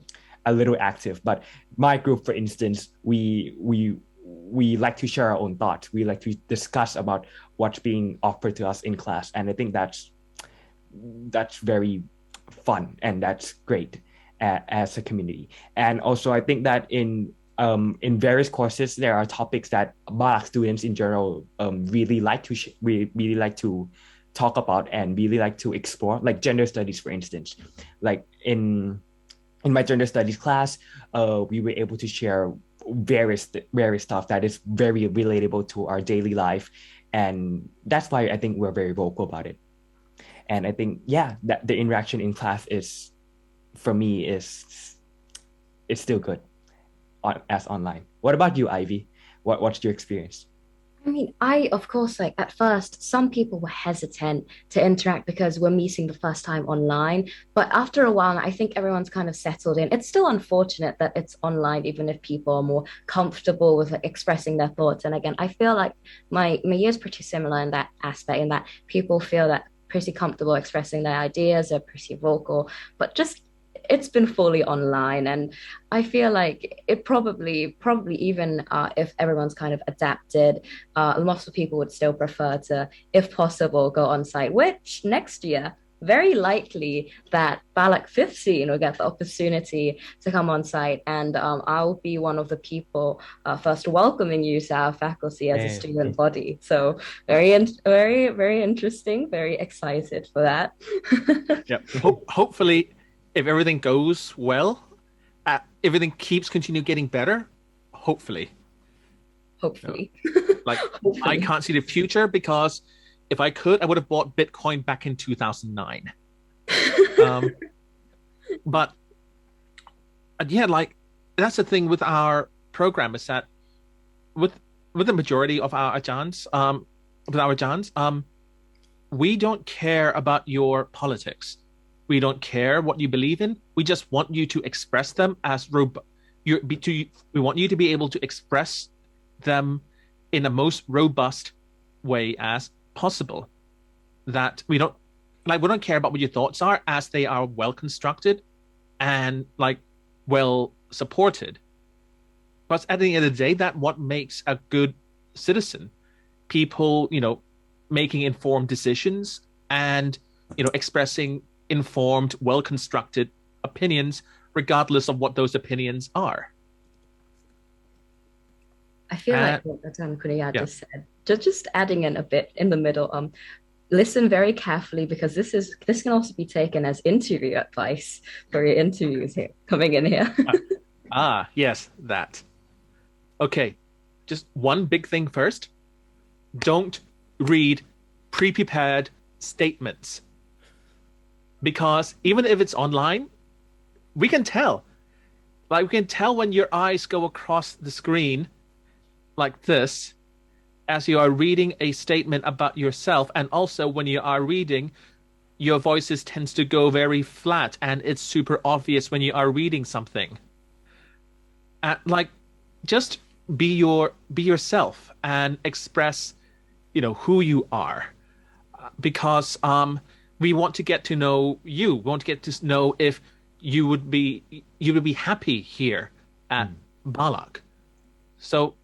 a little active, but my group, for instance, we like to share our own thoughts. We like to discuss about what's being offered to us in class, and I think that's very fun and that's great as a community. And also, I think that in various courses, there are topics that Balak students in general really like to talk about and really like to explore, like gender studies, for instance. Like in my gender studies class, we were able to share various stuff that is very relatable to our daily life, and that's why I think we're very vocal about it. And I think that the interaction in class is, for me, is still good as online. What about you, Ivy? What's your experience? I mean, of course, like at first, some people were hesitant to interact because we're meeting the first time online. But after a while, I think everyone's kind of settled in. It's still unfortunate that it's online, even if people are more comfortable with like, expressing their thoughts. And again, I feel like my year is pretty similar in that aspect, in that people feel that pretty comfortable expressing their ideas, are pretty vocal, but just it's been fully online. And I feel like it probably even if everyone's kind of adapted, lots of people would still prefer to, if possible, go on site, which next year very likely that Balak 15 will get the opportunity to come on site, and I'll be one of the people first welcoming you to our faculty as a student body. So very interesting, very excited for that. Yeah, hopefully if everything goes well, everything keeps continue getting better, hopefully. Like, I can't see the future because if I could, I would have bought Bitcoin back in 2009. But yeah, like, that's the thing with our program is that with the majority of our ajans, we don't care about your politics. We don't care what you believe in. We just want you to express them as we want you to be able to express them in the most robust way as possible. That we don't care about what your thoughts are as they are well constructed and like well supported. But at the end of the day, that's what makes a good citizen. People, making informed decisions and, expressing informed, well-constructed opinions, regardless of what those opinions are. I feel like what Kunia just said, just adding in a bit in the middle, listen very carefully because this can also be taken as interview advice for your interviews here, coming in here. Yes, that. Okay, just one big thing first. Don't read pre-prepared statements. Because even if it's online, we can tell. Like, we can tell when your eyes go across the screen like this as you are reading a statement about yourself, and also when you are reading, your voices tends to go very flat and it's super obvious when you are reading something. Just be yourself and express, who you are, because we want to get to know you. We want to get to know if you would be happy here at Balak. So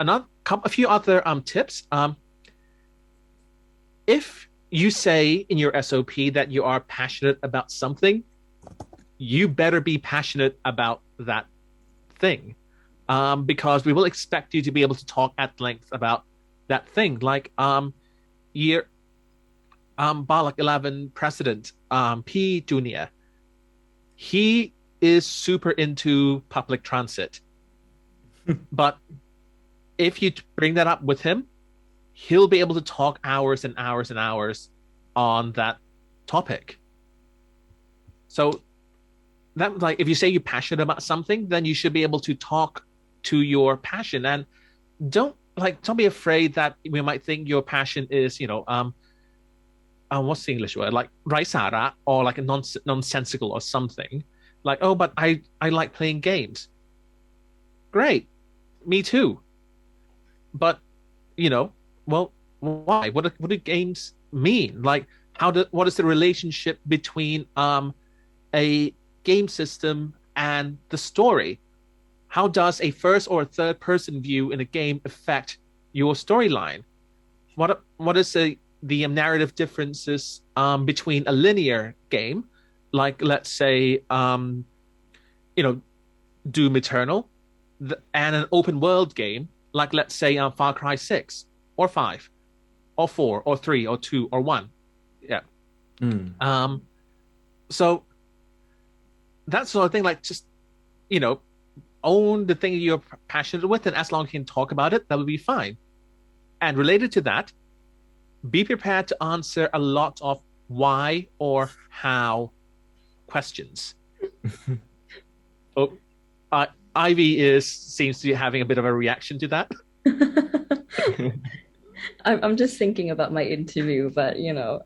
a few other tips. If you say in your SOP that you are passionate about something, you better be passionate about that thing, because we will expect you to be able to talk at length about that thing. Like Balak 11 president P Junior, he is super into public transit, but if you bring that up with him, he'll be able to talk hours and hours and hours on that topic. So that, like, if you say you're passionate about something, then you should be able to talk to your passion, and don't be afraid that we might think your passion is, what's the English word? Like raisara, or like a nonsensical or something. Like, oh, but I like playing games. Great. Me too. But, well, why? What do games mean? Like, what is the relationship between a game system and the story? How does a first or third person view in a game affect your storyline? What is the narrative differences between a linear game, like, let's say, Doom Eternal, and an open world game, like, let's say, Far Cry 6 or 5 or 4 or 3 or 2 or 1. Yeah. So that sort of thing, like, just, own the thing you're passionate with, and as long as you can talk about it, that would be fine. And related to that, be prepared to answer a lot of why or how questions. Ivy seems to be having a bit of a reaction to that. I'm just thinking about my interview, but you'll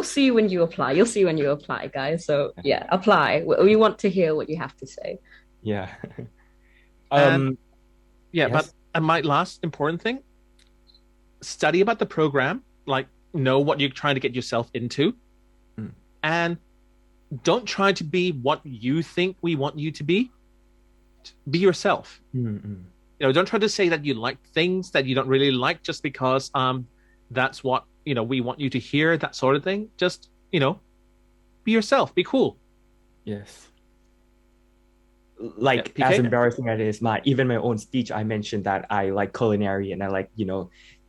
see when you apply. You'll see when you apply, guys. So yeah, apply. We want to hear what you have to say. Yeah. Yes. But my last important thing: study about the program. Like, know what you're trying to get yourself into, and don't try to be what you think we want you to be. Be yourself. Don't try to say that you like things that you don't really like just because that's what we want you to hear, that sort of thing. Just be yourself, be cool. Yes. Like, as embarrassing as it is, even my own speech, I mentioned that I like culinary and I like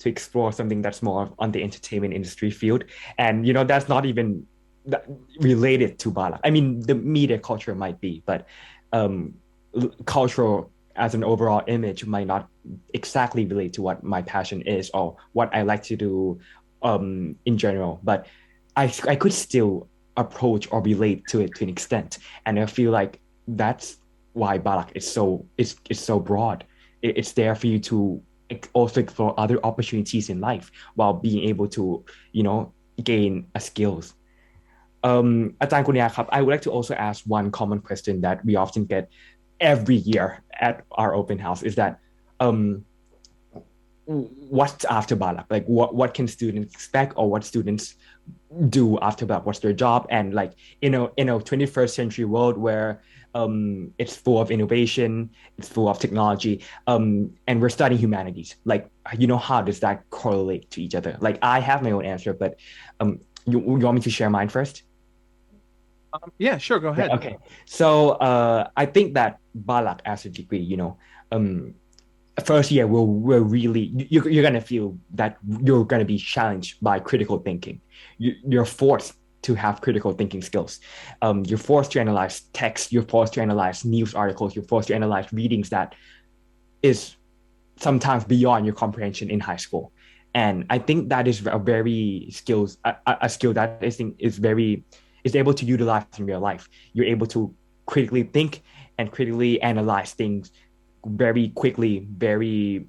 to explore something that's more on the entertainment industry field. And that's not even related to Balak. I mean, the media culture might be, but cultural as an overall image might not exactly relate to what my passion is or what I like to do in general. But I could still approach or relate to it to an extent, and I feel like that's why Balak is so broad. It's there for you to also explore other opportunities in life while being able to gain skills. Ajahn Kunya Krab, I would like to also ask one common question that we often get every year at our open house is that what's after Balak? Like what can students expect, or what students do after Balak? What's their job? And like in a 21st century world where it's full of innovation, it's full of technology, and we're studying humanities. Like, how does that correlate to each other? Like, I have my own answer, but you want me to share mine first? Yeah, sure. Go ahead. Yeah, okay. So I think that Balak as a degree, first year will really you're gonna feel that you're gonna be challenged by critical thinking. You're forced to have critical thinking skills. You're forced to analyze text. You're forced to analyze news articles. You're forced to analyze readings that is sometimes beyond your comprehension in high school. And I think that is a very a skill that I think is able to utilize in real life. You're able to critically think and critically analyze things very quickly, very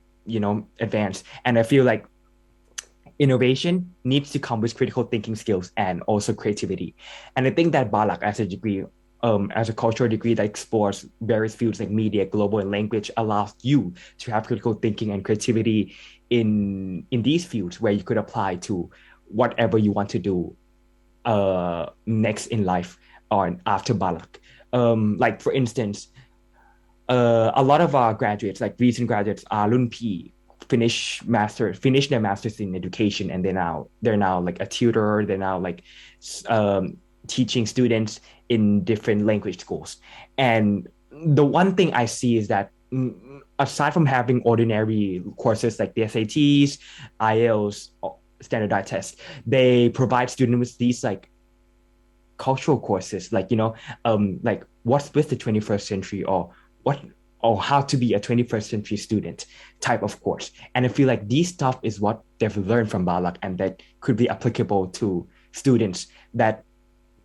advanced. And I feel like innovation needs to come with critical thinking skills and also creativity. And I think that Balak as a degree, as a cultural degree that explores various fields like media, global, and language, allows you to have critical thinking and creativity in these fields where you could apply to whatever you want to do next in life or after Balak. Like for instance, a lot of our graduates, like recent graduates, are Lun P, finish their masters in education, and they're now like a tutor. They're now like teaching students in different language schools. And the one thing I see is that aside from having ordinary courses like the SATs, IELTS, standardized tests, they provide students with these like cultural courses, like like what's with the 21st century, or how to be a 21st century student type of course. And I feel like these stuff is what they've learned from Balak, and that could be applicable to students that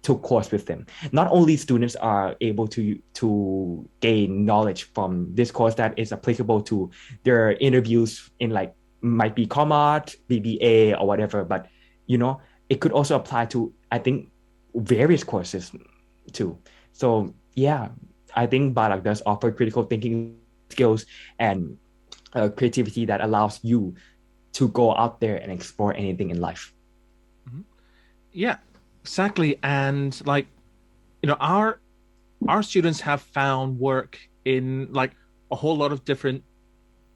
took course with them. Not only students are able to gain knowledge from this course that is applicable to their interviews in like might be ComArt, BBA, or whatever, but it could also apply to, I think, various courses too. So yeah, I think Balak does offer critical thinking skills and creativity that allows you to go out there and explore anything in life. Yeah, exactly. And like, our students have found work in like a whole lot of different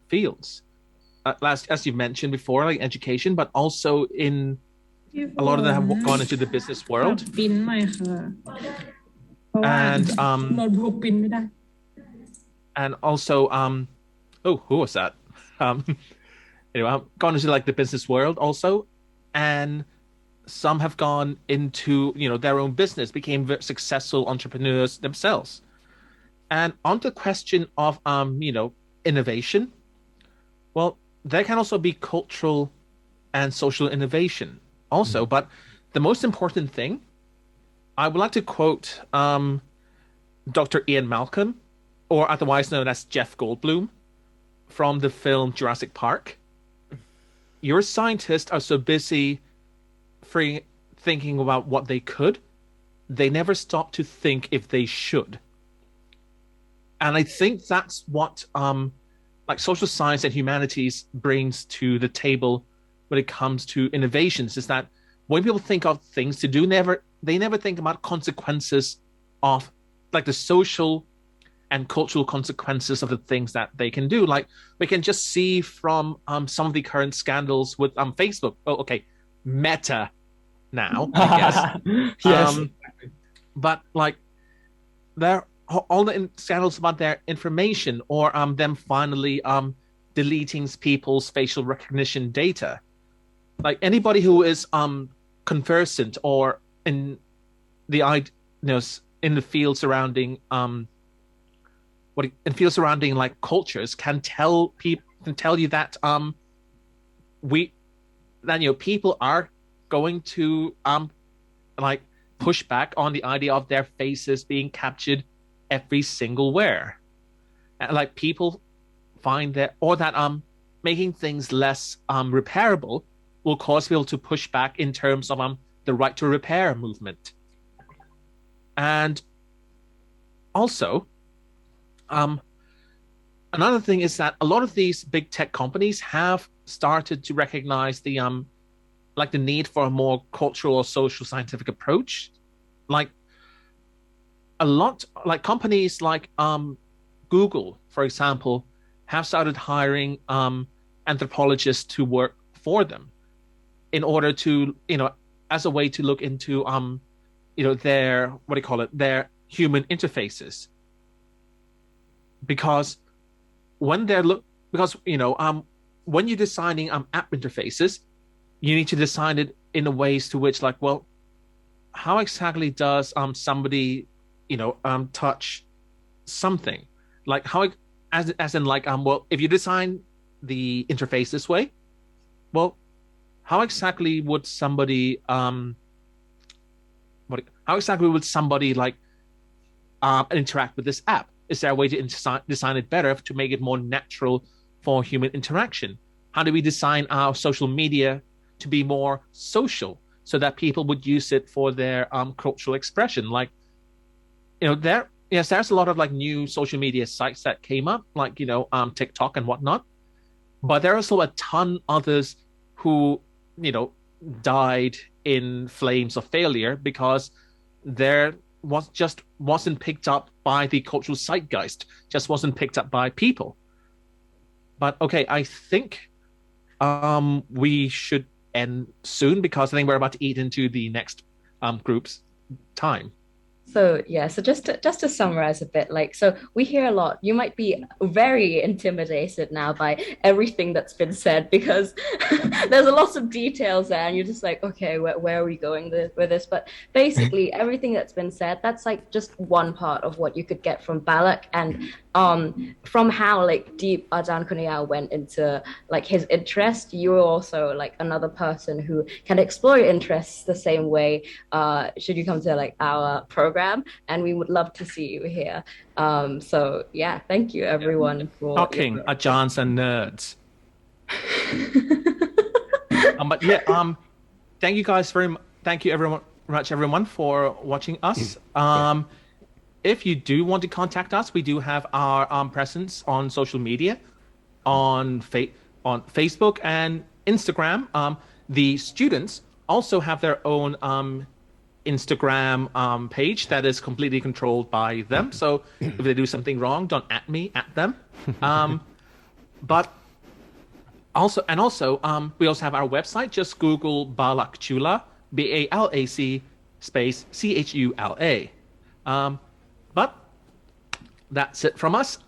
fields. As you mentioned before, like education, but also in a lot of them have gone into the business world. And also, who was that? Anyway, I've gone into like the business world also, and some have gone into their own business, became very successful entrepreneurs themselves. And on the question of innovation, well, there can also be cultural and social innovation also. But the most important thing, I would like to quote Dr. Ian Malcolm, or otherwise known as Jeff Goldblum, from the film Jurassic Park. Your scientists are so busy thinking about what they could, they never stop to think if they should. And I think that's what like social science and humanities brings to the table when it comes to innovations, is that when people think of things to do, they never think about consequences of like the social and cultural consequences of the things that they can do. Like we can just see from some of the current scandals with Facebook. Oh, okay, Meta now, I guess. Yes. But like there all the scandals about their information, or them finally deleting people's facial recognition data. Like anybody who is conversant or in the in the field surrounding like cultures can tell you that people are going to like push back on the idea of their faces being captured every single where. And like people find that making things less repairable will cause people to push back in terms of the right to repair movement. And also another thing is that a lot of these big tech companies have started to recognize the need for a more cultural or social scientific approach. Like a lot, like companies like Google, for example, have started hiring anthropologists to work for them in order to, as a way to look into their human interfaces. Because when when you're designing app interfaces, you need to design it in a ways to which, like, well, how exactly does somebody touch something? Like how, as in like well, if you design the interface this way, well, how exactly would somebody interact with this app? Is there a way to design it better to make it more natural for human interaction? How do we design our social media to be more social so that people would use it for their cultural expression? Like, there's a lot of like new social media sites that came up, like, TikTok and whatnot. But there are also a ton others who, died in flames of failure because there wasn't picked up by the cultural zeitgeist, just wasn't picked up by people. But okay, I think we should end soon because I think we're about to eat into the next group's time. So yeah, so just to summarize a bit, like, so we hear a lot. You might be very intimidated now by everything that's been said because there's a lot of details there, and you're just like, okay, where are we going with this? But basically, everything that's been said, that's like just one part of what you could get from Balak, and from how like deep Ajahn Kuniyal went into like his interest. You're also like another person who can explore your interests the same way should you come to like our program, and we would love to see you here. So yeah, thank you everyone for talking Ajahns and nerds. But yeah, thank you guys thank you everyone for watching us. If you do want to contact us, we do have our presence on social media, on Facebook and Instagram. The students also have their own Instagram page that is completely controlled by them. So if they do something wrong, don't at me, at them. But also, we also have our website. Just Google Balak Chula, BALAC space CHULA. But that's it from us.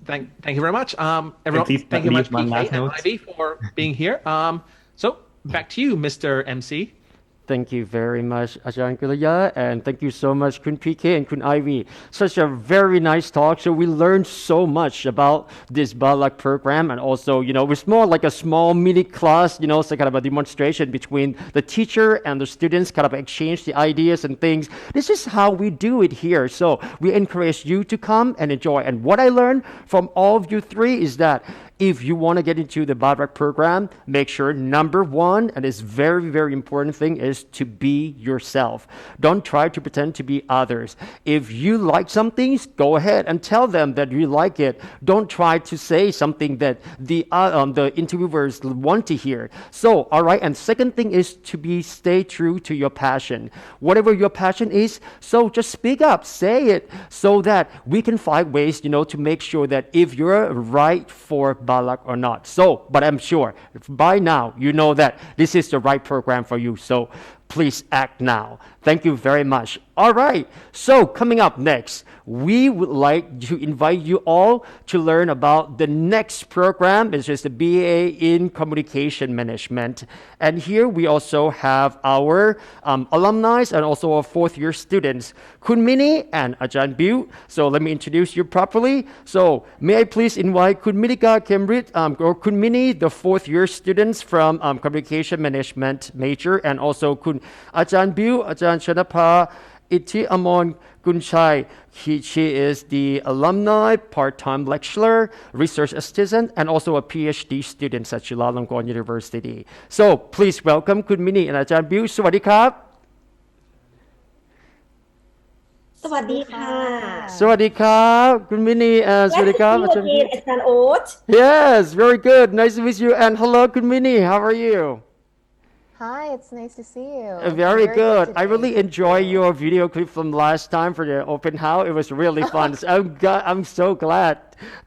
Thank you very much, everyone. Thank you very much, PK and Ivy, for being here. So back to you, Mr. MC. Thank you very much, Ajahn Kulaya, and thank you so much, Kun PK and Kun Ivy. Such a very nice talk. So we learned so much about this Balak program, and also, it's more like a small mini class, so kind of a demonstration between the teacher and the students, kind of exchange the ideas and things. This is how we do it here. So we encourage you to come and enjoy. And what I learned from all of you three is that if you want to get into the Balak program, make sure number one, and it's very, very important thing, is to be yourself. Don't try to pretend to be others. If you like some things, go ahead and tell them that you like it. Don't try to say something that the interviewers want to hear. So, all right. And second thing is to stay true to your passion. Whatever your passion is, so just speak up, say it, so that we can find ways, to make sure that if you're right for Balak or not. So, but I'm sure by now you know that this is the right program for you. So Please act now. Thank you very much. All right. So coming up next, we would like to invite you all to learn about the next program. It's just a BA in Communication Management. And here we also have our alumni and also our fourth year students, Kun Mini and Ajahn Biu. So let me introduce you properly. So may I please invite Kun Minika Kemrit or Kun Mini, the fourth year students from Communication Management major, and also Kun Ajahn Biu, Ajahn Chanapa Iti Amon Kunchai. She is the alumni, part-time lecturer, research assistant, and also a PhD student at Chulalongkorn University. So please welcome Kun Mini and Ajahn Biu. สวัสดีครับ สวัสดีค่ะ สวัสดีครับ Kun Mini and สวัสดีครับ Nice to meet you again, อาจารย์โอ๊ต Yes, very good. Nice to meet you. And hello, Kun Mini. How are you? Hi, it's nice to see you. Very good. I really enjoyed your video clip from last time for the open house. It was really fun. So I'm so glad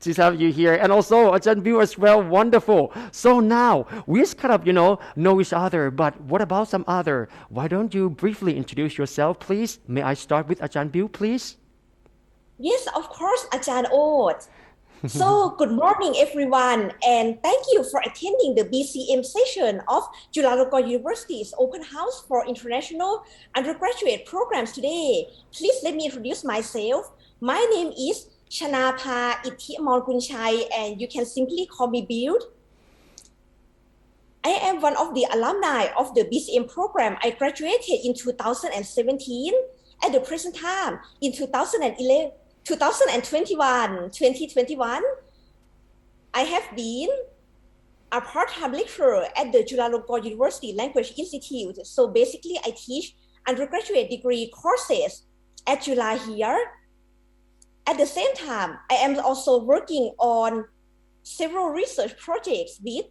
to have you here. And also, Ajahn Biu as well. Wonderful. So now, we just kind of, know each other. But what about some other? Why don't you briefly introduce yourself, please? May I start with Ajahn Biu, please? Yes, of course, อาจารย์โอ๊ต So, good morning, everyone, and thank you for attending the BCM session of Chulalongkorn University's Open House for International Undergraduate Programs today. Please let me introduce myself. My name is Chanapa Ithiamonkunchai, and you can simply call me Build. I am one of the alumni of the BCM program. I graduated in 2017. At the present time, in 2021, I have been a part-time lecturer at the Chulalongkorn University Language Institute. So basically, I teach undergraduate degree courses at Chula here. At the same time, I am also working on several research projects with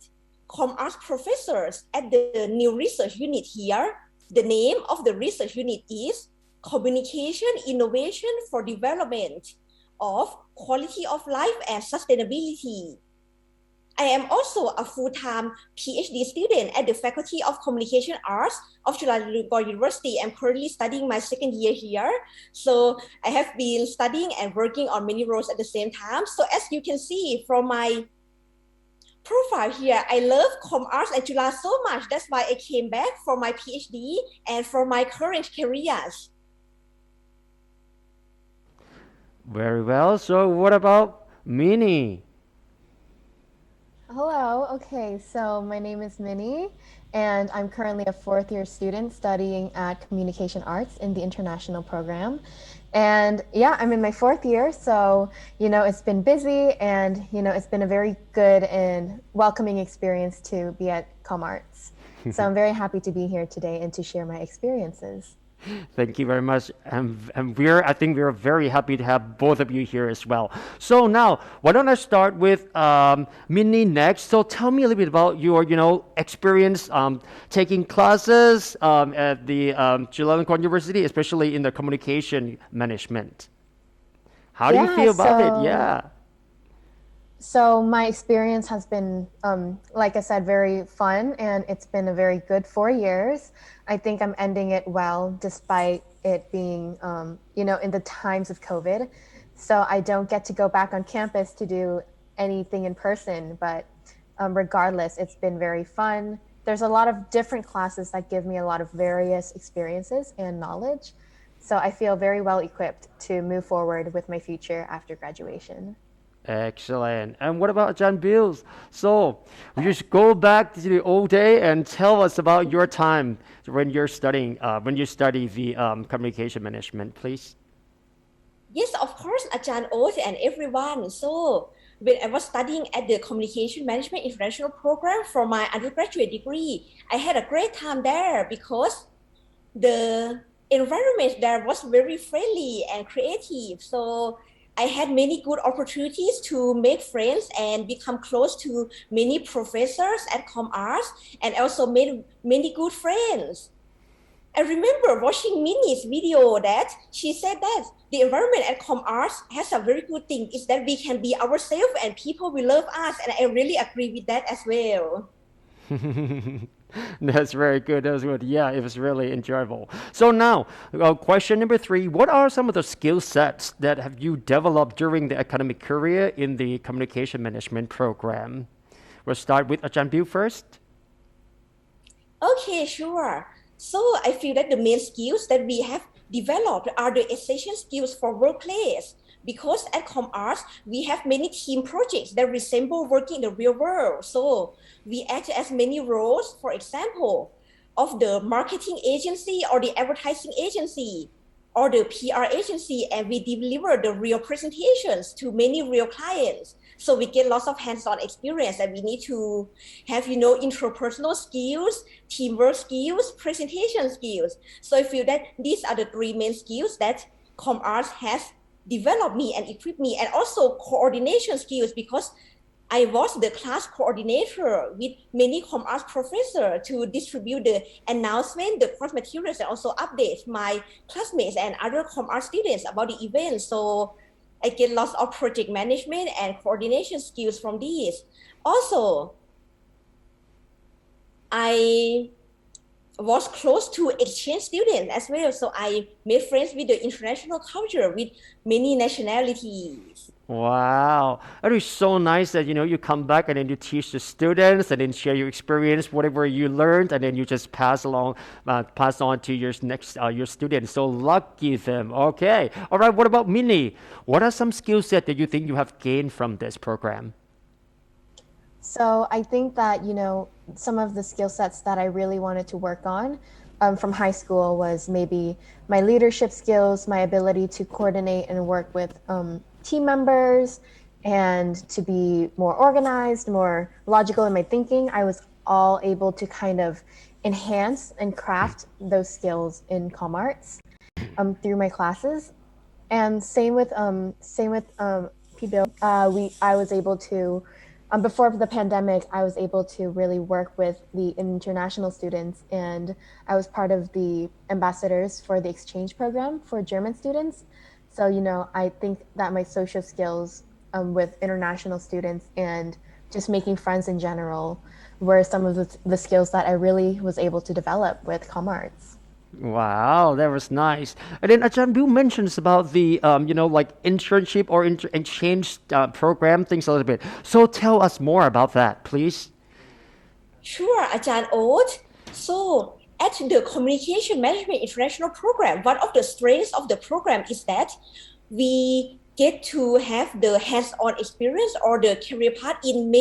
ComArts professors at the new research unit here. The name of the research unit is Communication Innovation for Development of Quality of Life and Sustainability. I am also a full-time PhD student at the Faculty of Communication Arts of Chulalongkorn University. I'm currently studying my second year here. So I have been studying and working on many roles at the same time. So as you can see from my profile here, I love ComArts and Chula so much. That's why I came back for my PhD and for my current careers. Very well. So what about Minnie? Hello. Okay, so my name is Minnie, and I'm currently a fourth year student studying at Communication Arts in the international program. And yeah, I'm in my fourth year, so it's been busy, and it's been a very good and welcoming experience to be at ComArts. So I'm very happy to be here today and to share my experiences. Thank you very much. And I think we're very happy to have both of you here as well. So now, why don't I start with Minnie next? So tell me a little bit about your, experience taking classes at the Chulalongkorn University, especially in the communication management. How do you feel about it? Yeah. So my experience has been, like I said, very fun, and it's been a very good 4 years. I think I'm ending it well, despite it being, in the times of COVID. So I don't get to go back on campus to do anything in person, but regardless, it's been very fun. There's a lot of different classes that give me a lot of various experiences and knowledge. So I feel very well equipped to move forward with my future after graduation. Excellent. And what about Ajahn Biu? So we just go back to the old day and tell us about your time when you're studying, when you study the communication management, please. Yes, of course, Ajahn Oth and everyone. So when I was studying at the Communication Management International Program for my undergraduate degree, I had a great time there because the environment there was very friendly and creative. So I had many good opportunities to make friends and become close to many professors at ComArts, and also made many good friends. I remember watching Minnie's video that she said that the environment at ComArts has a very good thing, is that we can be ourselves and people will love us, and I really agree with that as well. That's very good. That was good. Yeah, it was really enjoyable. So now, question number 3: what are some of the skill sets that have you developed during the academic career in the communication management program? We'll start with Ajahn Bill first. Okay, sure. So I feel that the main skills that we have developed are the essential skills for workplace. Because at ComArts, we have many team projects that resemble working in the real world. So we act as many roles, for example, of the marketing agency or the advertising agency or the PR agency, and we deliver the real presentations to many real clients. So we get lots of hands-on experience, and we need to have, interpersonal skills, teamwork skills, presentation skills. So I feel that these are the 3 main skills that ComArts has developed me and equipped me, and also coordination skills, because I was the class coordinator with many ComArts professors to distribute the announcement, the course materials, and also update my classmates and other ComArts students about the event. So I get lots of project management and coordination skills from these. Also, I was close to exchange students as well. So I made friends with the international culture with many nationalities. Wow, that is so nice that you come back and then you teach the students and then share your experience, whatever you learned, and then you just pass on to your students. So lucky them. Okay, all right. What about Minnie? What are some skill set that you think you have gained from this program? So I think that, some of the skill sets that I really wanted to work on from high school was maybe my leadership skills, my ability to coordinate and work with team members, and to be more organized, more logical in my thinking. I was all able to kind of enhance and craft those skills in ComArts through my classes. And same with P-Bill. I was able to before the pandemic, I was able to really work with the international students, and I was part of the ambassadors for the exchange program for German students. So, I think that my social skills with international students and just making friends in general were some of the skills that I really was able to develop with ComArts. Wow, that was nice. And then Ajahn Bill mentions about the, like internship or exchange program, things a little bit. So tell us more about that, please. Sure, Ajahn Oat. So at the Communication Management International Program, one of the strengths of the program is that we get to have the hands-on experience or the career path in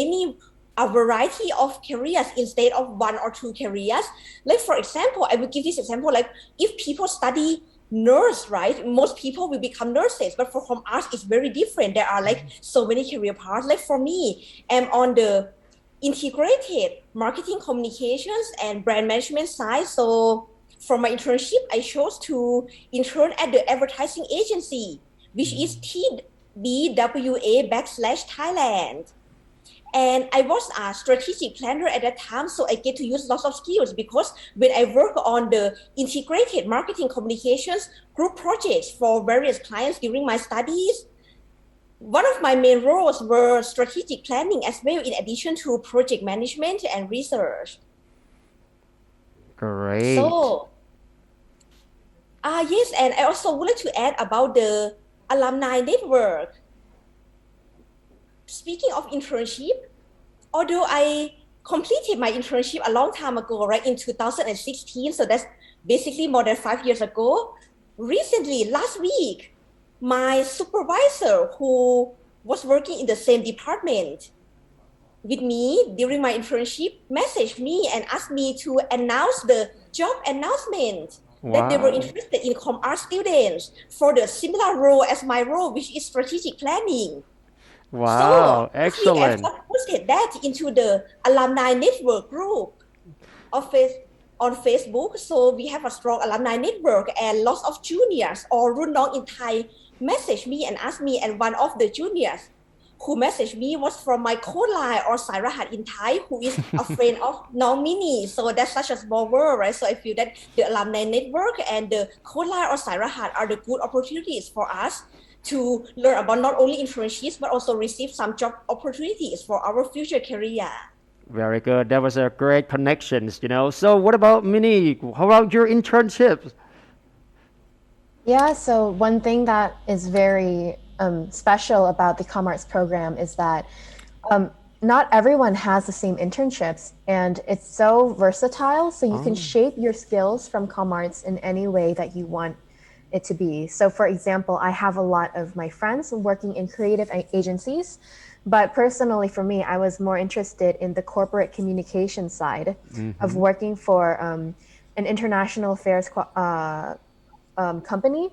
a variety of careers instead of 1 or 2 careers. Like, for example, I will give this example, like if people study nurse, right? Most people will become nurses, but for ComArts, it's very different. There are like so many career paths. Like for me, I'm on the integrated marketing communications and brand management side. So from my internship, I chose to intern at the advertising agency, which is TBWA/Thailand. And I was a strategic planner at that time, so I get to use lots of skills, because when I work on the integrated marketing communications group projects for various clients during my studies, one of my main roles were strategic planning as well, in addition to project management and research. Great. So, yes, and I also would like to add about the alumni network. Speaking of internship, although I completed my internship a long time ago, right, in 2016, so that's basically more than 5 years ago, recently, last week, my supervisor, who was working in the same department with me during my internship, messaged me and asked me to announce the job announcement that they were interested in ComArts students for the similar role as my role, which is strategic planning. Wow, so excellent. I posted that into the alumni network group on Facebook. So we have a strong alumni network, and lots of juniors or Runong in Thai messaged me and asked me, and one of the juniors who messaged me was from my code line or Sairahat in Thai, who is a friend of Nong Mini. So that's such a small world, right? So I feel that the alumni network and the code line or Sairahat are the good opportunities for us to learn about not only internships, but also receive some job opportunities for our future career. Very good. That was a great connections, you know. So what about Minnie? How about your internships? Yeah, so one thing that is very special about the ComArts program is that um, not everyone has the same internships, and it's so versatile. So you can shape your skills from ComArts in any way that you want it to be. So, for example, I have a lot of my friends working in creative agencies, but personally for me, I was more interested in the corporate communication side of working for an international affairs company.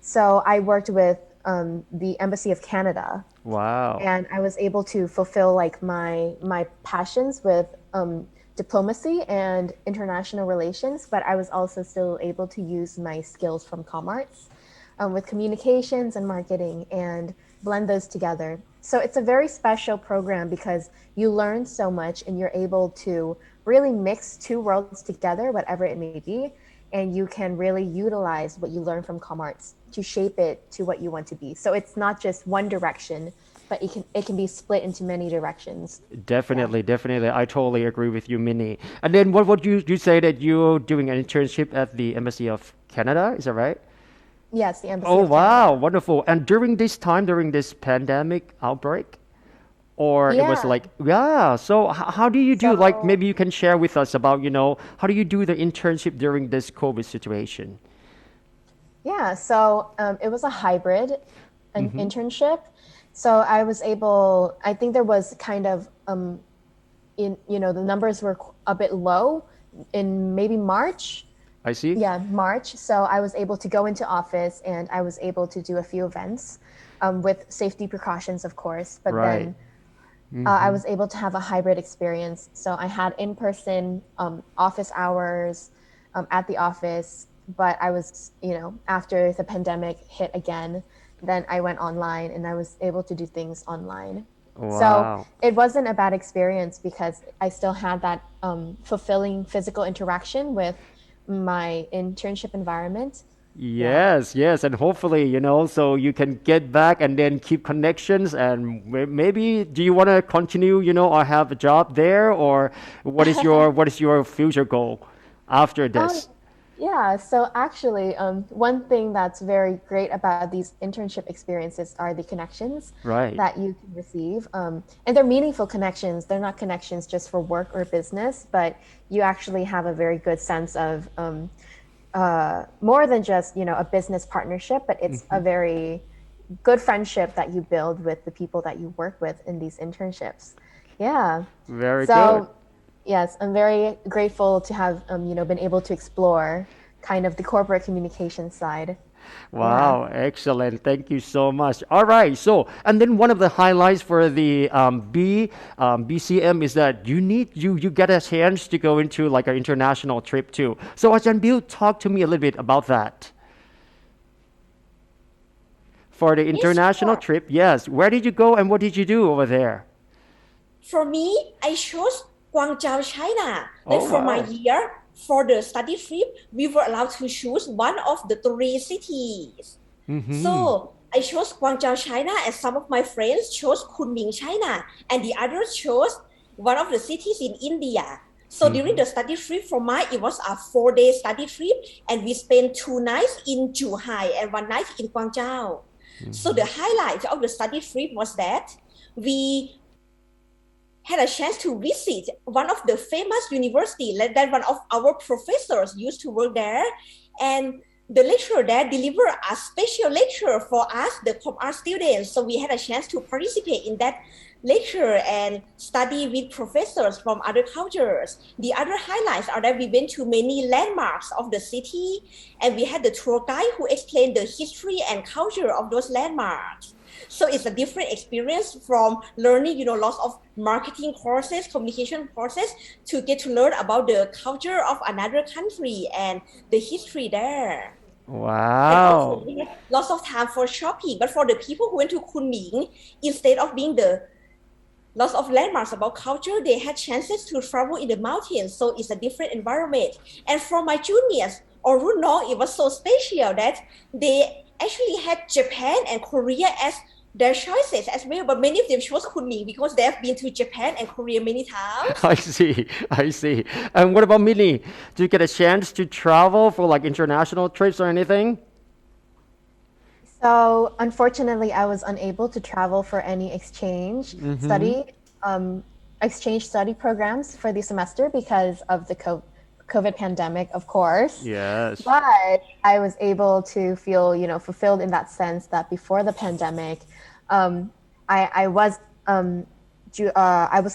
So I worked with the Embassy of Canada, Wow. and I was able to fulfill like my passions with diplomacy and international relations, but I was also still able to use my skills from ComArts with communications and marketing and blend those together. So it's a very special program because you learn so much and you're able to really mix two worlds together, whatever it may be, and you can really utilize what you learn from ComArts to shape it to what you want to be. So it's not just one direction, but it can be split into many directions. Definitely, definitely. I totally agree with you, Minnie. And then what would you say that you're doing an internship at the Embassy of Canada? Is that right? Yes, the Embassy Oh, of Canada. wow, wonderful. And during this time, during this pandemic outbreak, or it was Yeah. like, yeah. So how do you do? Like, So maybe you can share with us about, how do you do the internship during this COVID situation? yeah, so it was a hybrid an Mm-hmm. internship. So I think there was kind of the numbers were a bit low in maybe March. I see. Yeah, March. So I was able to go into office and I was able to do a few events with safety precautions, of course. But Right. then I Mm-hmm. was able to have a hybrid experience. So I had in-person office hours at the office, but I was, after the pandemic hit again, then I went online and I was able to do things online. So Wow. it wasn't a bad experience because I still had that fulfilling physical interaction with my internship environment. Yeah. Yes, yes, and hopefully, so you can get back and then keep connections and maybe do you want to continue, or have a job there or what is your future goal after Um, this? yeah, so actually, one thing that's very great about these internship experiences are the connections Right. that you can receive. And they're meaningful connections. They're not connections just for work or business, but you actually have a very good sense of more than just, a business partnership, but it's a Mhm. very good friendship that you build with the people that you work with in these internships. Yeah. Very good. So, yes, I'm very grateful to have, been able to explore kind of the corporate communication side. Yeah. Wow, excellent. Thank you so much. All right. So, and then one of the highlights for the BCM is that you get a chance to go into like an international trip too. So, Ajahn Bill, talk to me a little bit about that. For the Yes, international sure. trip, yes. Where did you go and what did you do over there? For me, I chose Guangzhou, China. Like Oh, for my wow. year, for the study trip, we were allowed to choose one of the three cities. Mm-hmm. So I chose Guangzhou, China, and some of my friends chose Kunming, China, and the others chose one of the cities in India. So during Mm-hmm. the study trip for mine, it was a 4-day study trip, and we spent 2 nights in Zhuhai and 1 night in Guangzhou. So Mm-hmm. the highlight of the study trip was that we had a chance to visit one of the famous university that one of our professors used to work there, and the lecturer there delivered a special lecture for us, the art students. So we had a chance to participate in that lecture and study with professors from other cultures. The other highlights are that we went to many landmarks of the city, and we had the tour guide who explained the history and culture of those landmarks. So it's a different experience from learning, lots of marketing courses, communication courses, to get to learn about the culture of another country and the history there. And also, Wow. we had lots of time for shopping. But for the people who went to Kunming, instead of being the lots of landmarks about culture, they had chances to travel in the mountains. So it's a different environment. And for my juniors or Runong, it was so special that they actually had Japan and Korea as their choices as well, but many of them chose Kunming because they have been to Japan and Korea many times. I see. And what about Minnie? Do you get a chance to travel for like international trips or anything? So unfortunately, I was unable to travel for any exchange study programs for the semester because of the COVID pandemic, of course. Yes. But I was able to feel, fulfilled in that sense that before the pandemic, I was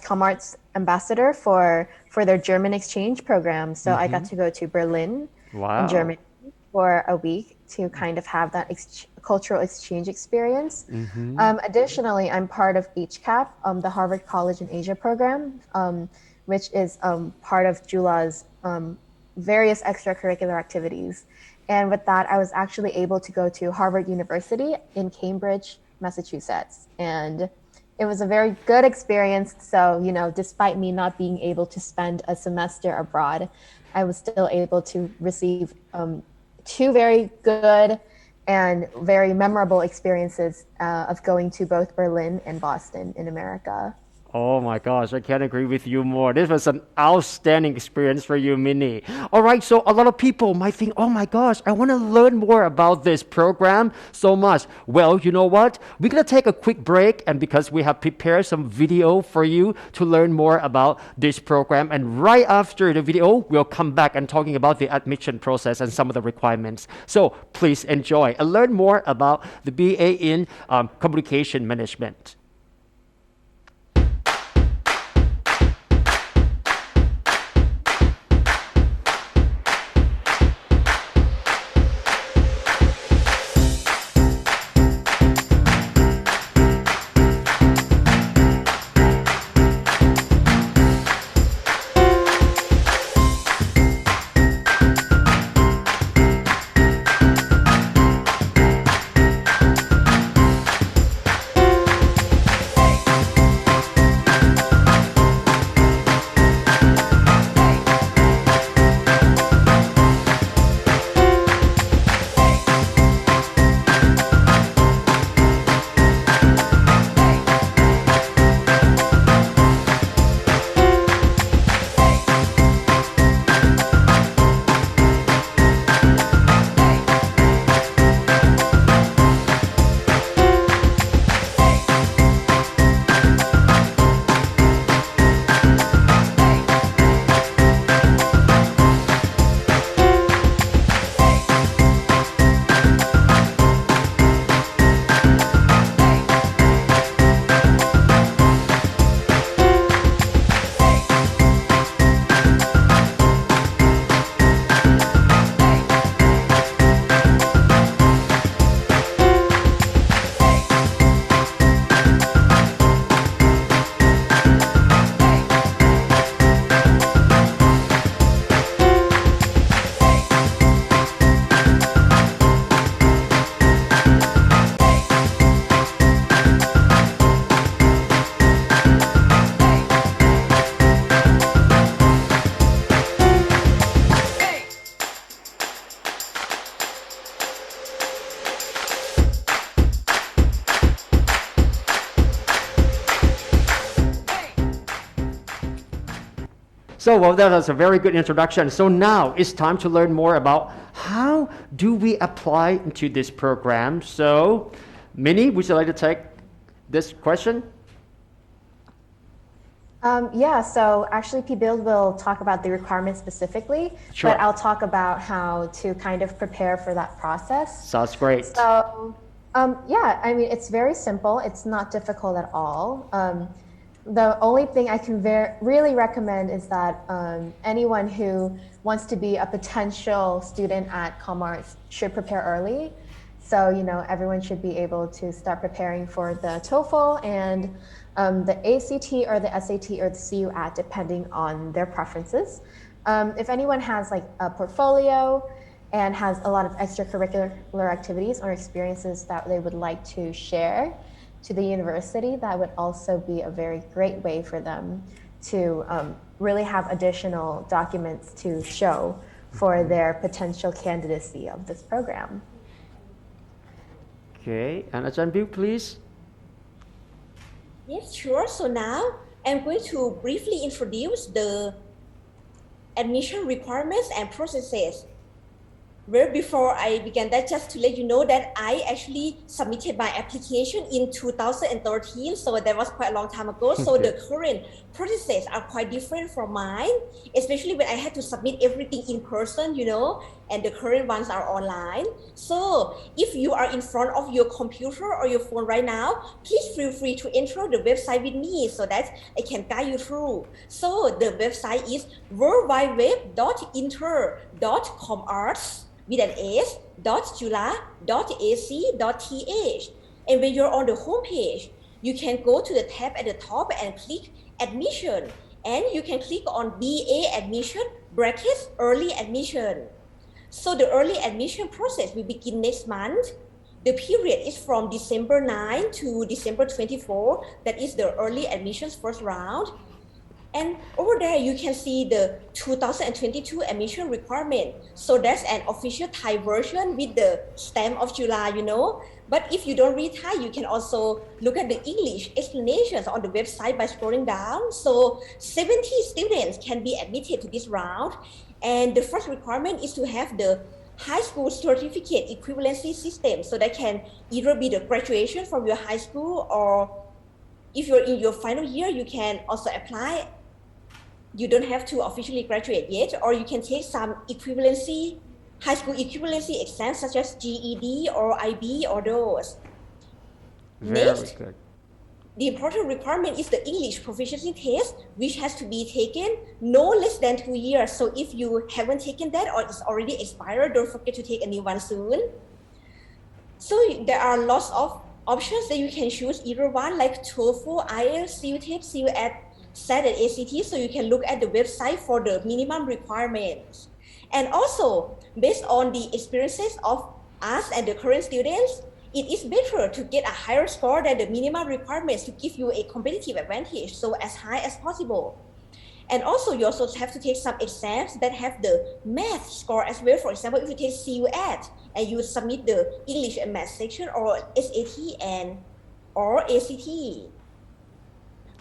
Comart's ambassador for their German exchange program. So I got to go to Berlin in Germany for a week to kind of have that cultural exchange experience. Additionally, I'm part of HCAP, the Harvard College in Asia program, which is part of Chula's various extracurricular activities. And with that, I was actually able to go to Harvard University in Cambridge, Massachusetts. And it was a very good experience. So, despite me not being able to spend a semester abroad, I was still able to receive two very good and very memorable experiences of going to both Berlin and Boston in America. Oh my gosh, I can't agree with you more. This was an outstanding experience for you, Minnie. All right, so a lot of people might think, oh my gosh, I want to learn more about this program so much. Well, you know what? We're going to take a quick break, and because we have prepared some video for you to learn more about this program. And right after the video, we'll come back and talking about the admission process and some of the requirements. So please enjoy and learn more about the BA in Communication Management. So, well, that was a very good introduction. So now it's time to learn more about how do we apply into this program. So, Minnie, would you like to take this question? So actually P-Build will talk about the requirements specifically, Sure. but I'll talk about how to kind of prepare for that process. Sounds great. So, it's very simple. It's not difficult at all. The only thing I can really recommend is that anyone who wants to be a potential student at Commerce should prepare early. So, everyone should be able to start preparing for the TOEFL and the ACT or the SAT or the CUAT, depending on their preferences. If anyone has like a portfolio and has a lot of extracurricular activities or experiences that they would like to share to the university, that would also be a very great way for them to really have additional documents to show for their potential candidacy of this program. Okay, and Ajahn Bill, please. Yes, sure. So now I'm going to briefly introduce the admission requirements and processes. Well, before I began that, just to let you know that I actually submitted my application in 2013, so that was quite a long time ago. So the current processes are quite different from mine, especially when I had to submit everything in person, and the current ones are online. So if you are in front of your computer or your phone right now, please feel free to enter the website with me so that I can guide you through. So the website is worldwideweb.inter.commerce with an S, .chula.ac.th. And when you're on the home page, you can go to the tab at the top and click admission. And you can click on BA admission brackets early admission. So the early admission process will begin next month. The period is from December 9 to December 24. That is the early admissions first round. And over there, you can see the 2022 admission requirement. So that's an official Thai version with the stamp of Chula, But if you don't read Thai, you can also look at the English explanations on the website by scrolling down. So 70 students can be admitted to this round. And the first requirement is to have the high school certificate equivalency system. So that can either be the graduation from your high school, or if you're in your final year, you can also apply. You don't have to officially graduate yet, or you can take some high school equivalency exams such as GED or IB or those. Next, good. The important requirement is the English proficiency test, which has to be taken no less than 2 years. So if you haven't taken that or it's already expired, don't forget to take a new one soon. So there are lots of options that you can choose either one, like TOEFL, IELTS, CUTEP, CUAT, SAT and ACT, so you can look at the website for the minimum requirements. And also, based on the experiences of us and the current students, it is better to get a higher score than the minimum requirements to give you a competitive advantage, so as high as possible. And also, you also have to take some exams that have the math score as well. For example, if you take CUAT and you submit the English and math section, or SAT or ACT.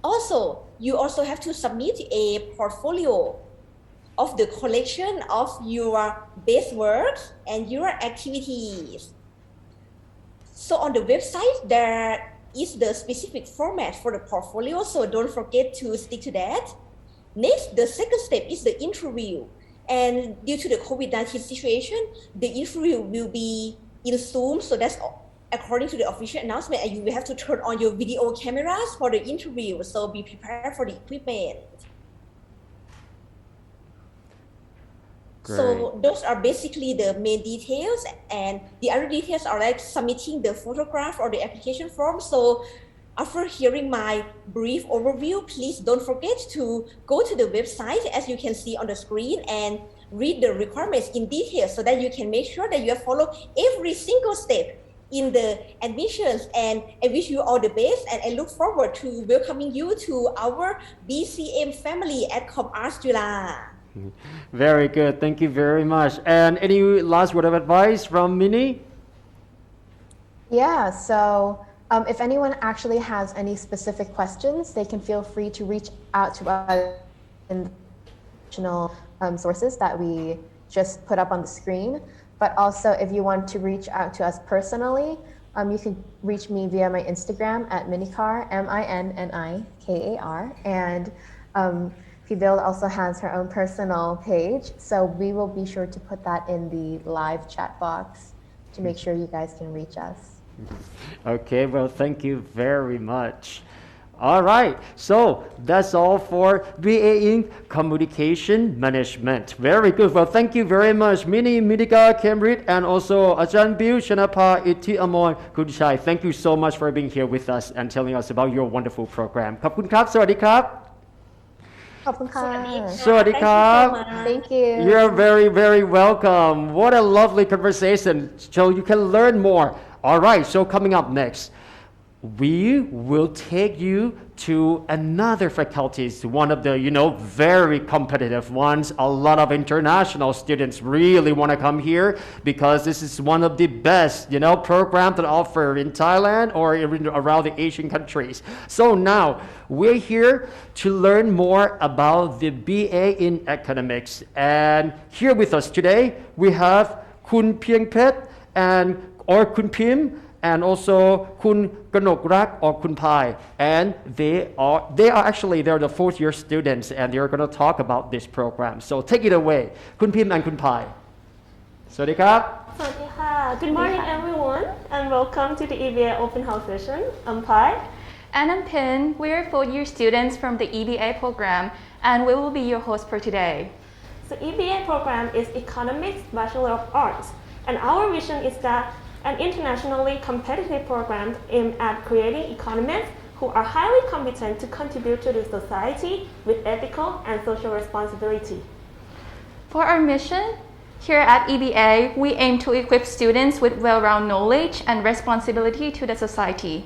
Also, you also have to submit a portfolio of the collection of your best works and your activities. So on the website, there is the specific format for the portfolio, so don't forget to stick to that. Next, the second step is the interview. And due to the COVID-19 situation, the interview will be in Zoom, so that's according to the official announcement, and you will have to turn on your video cameras for the interview, so be prepared for the equipment. Great. So those are basically the main details, and the other details are like submitting the photograph or the application form. So after hearing my brief overview, please don't forget to go to the website, as you can see on the screen, and read the requirements in detail so that you can make sure that you have followed every single step in the admissions. And I wish you all the best, and I look forward to welcoming you to our BCM family at ComArts Chula. Very good. Thank you very much. And any last word of advice from Minnie? Yeah, so if anyone actually has any specific questions, they can feel free to reach out to us in the additional sources that we just put up on the screen. But also, if you want to reach out to us personally, you can reach me via my Instagram at Minikar, MINNIKAR. And Fibil also has her own personal page, so we will be sure to put that in the live chat box to make sure you guys can reach us. Okay, well, thank you very much. All right, so that's all for BA in Communication Management. Very good. Well, thank you very much, Minnie, Mitika, Cambridge, and also Ajahn Bill, Shanapa, Iti Amon, Kunchai. Thank you so much for being here with us and telling us about your wonderful program. ขอบคุณครับ สวัสดีครับ ขอบคุณค่ะ สวัสดีครับ Thank you. You're very, very welcome. What a lovely conversation. So you can learn more. All right, so coming up next, we will take you to another faculties, one of the, very competitive ones. A lot of international students really want to come here because this is one of the best, programs that offer in Thailand or even around the Asian countries. So now we're here to learn more about the BA in economics. And here with us today, we have Kun Pieng Pet or Kun Pim, and also Kun Ganok or Kun Pai, and they're the fourth-year students, and they're going to talk about this program. So take it away, Kun Pim and Kun Pai. สวัสดีครับ Good morning, everyone, and welcome to the EBA Open House session. I'm Pai. And I'm Pin. We're fourth-year students from the EBA program, and we will be your host for today. So EBA program is Economics Bachelor of Arts, and our vision is that an internationally competitive program aimed at creating economists who are highly competent to contribute to the society with ethical and social responsibility. For our mission, here at EBA, we aim to equip students with well-rounded knowledge and responsibility to the society.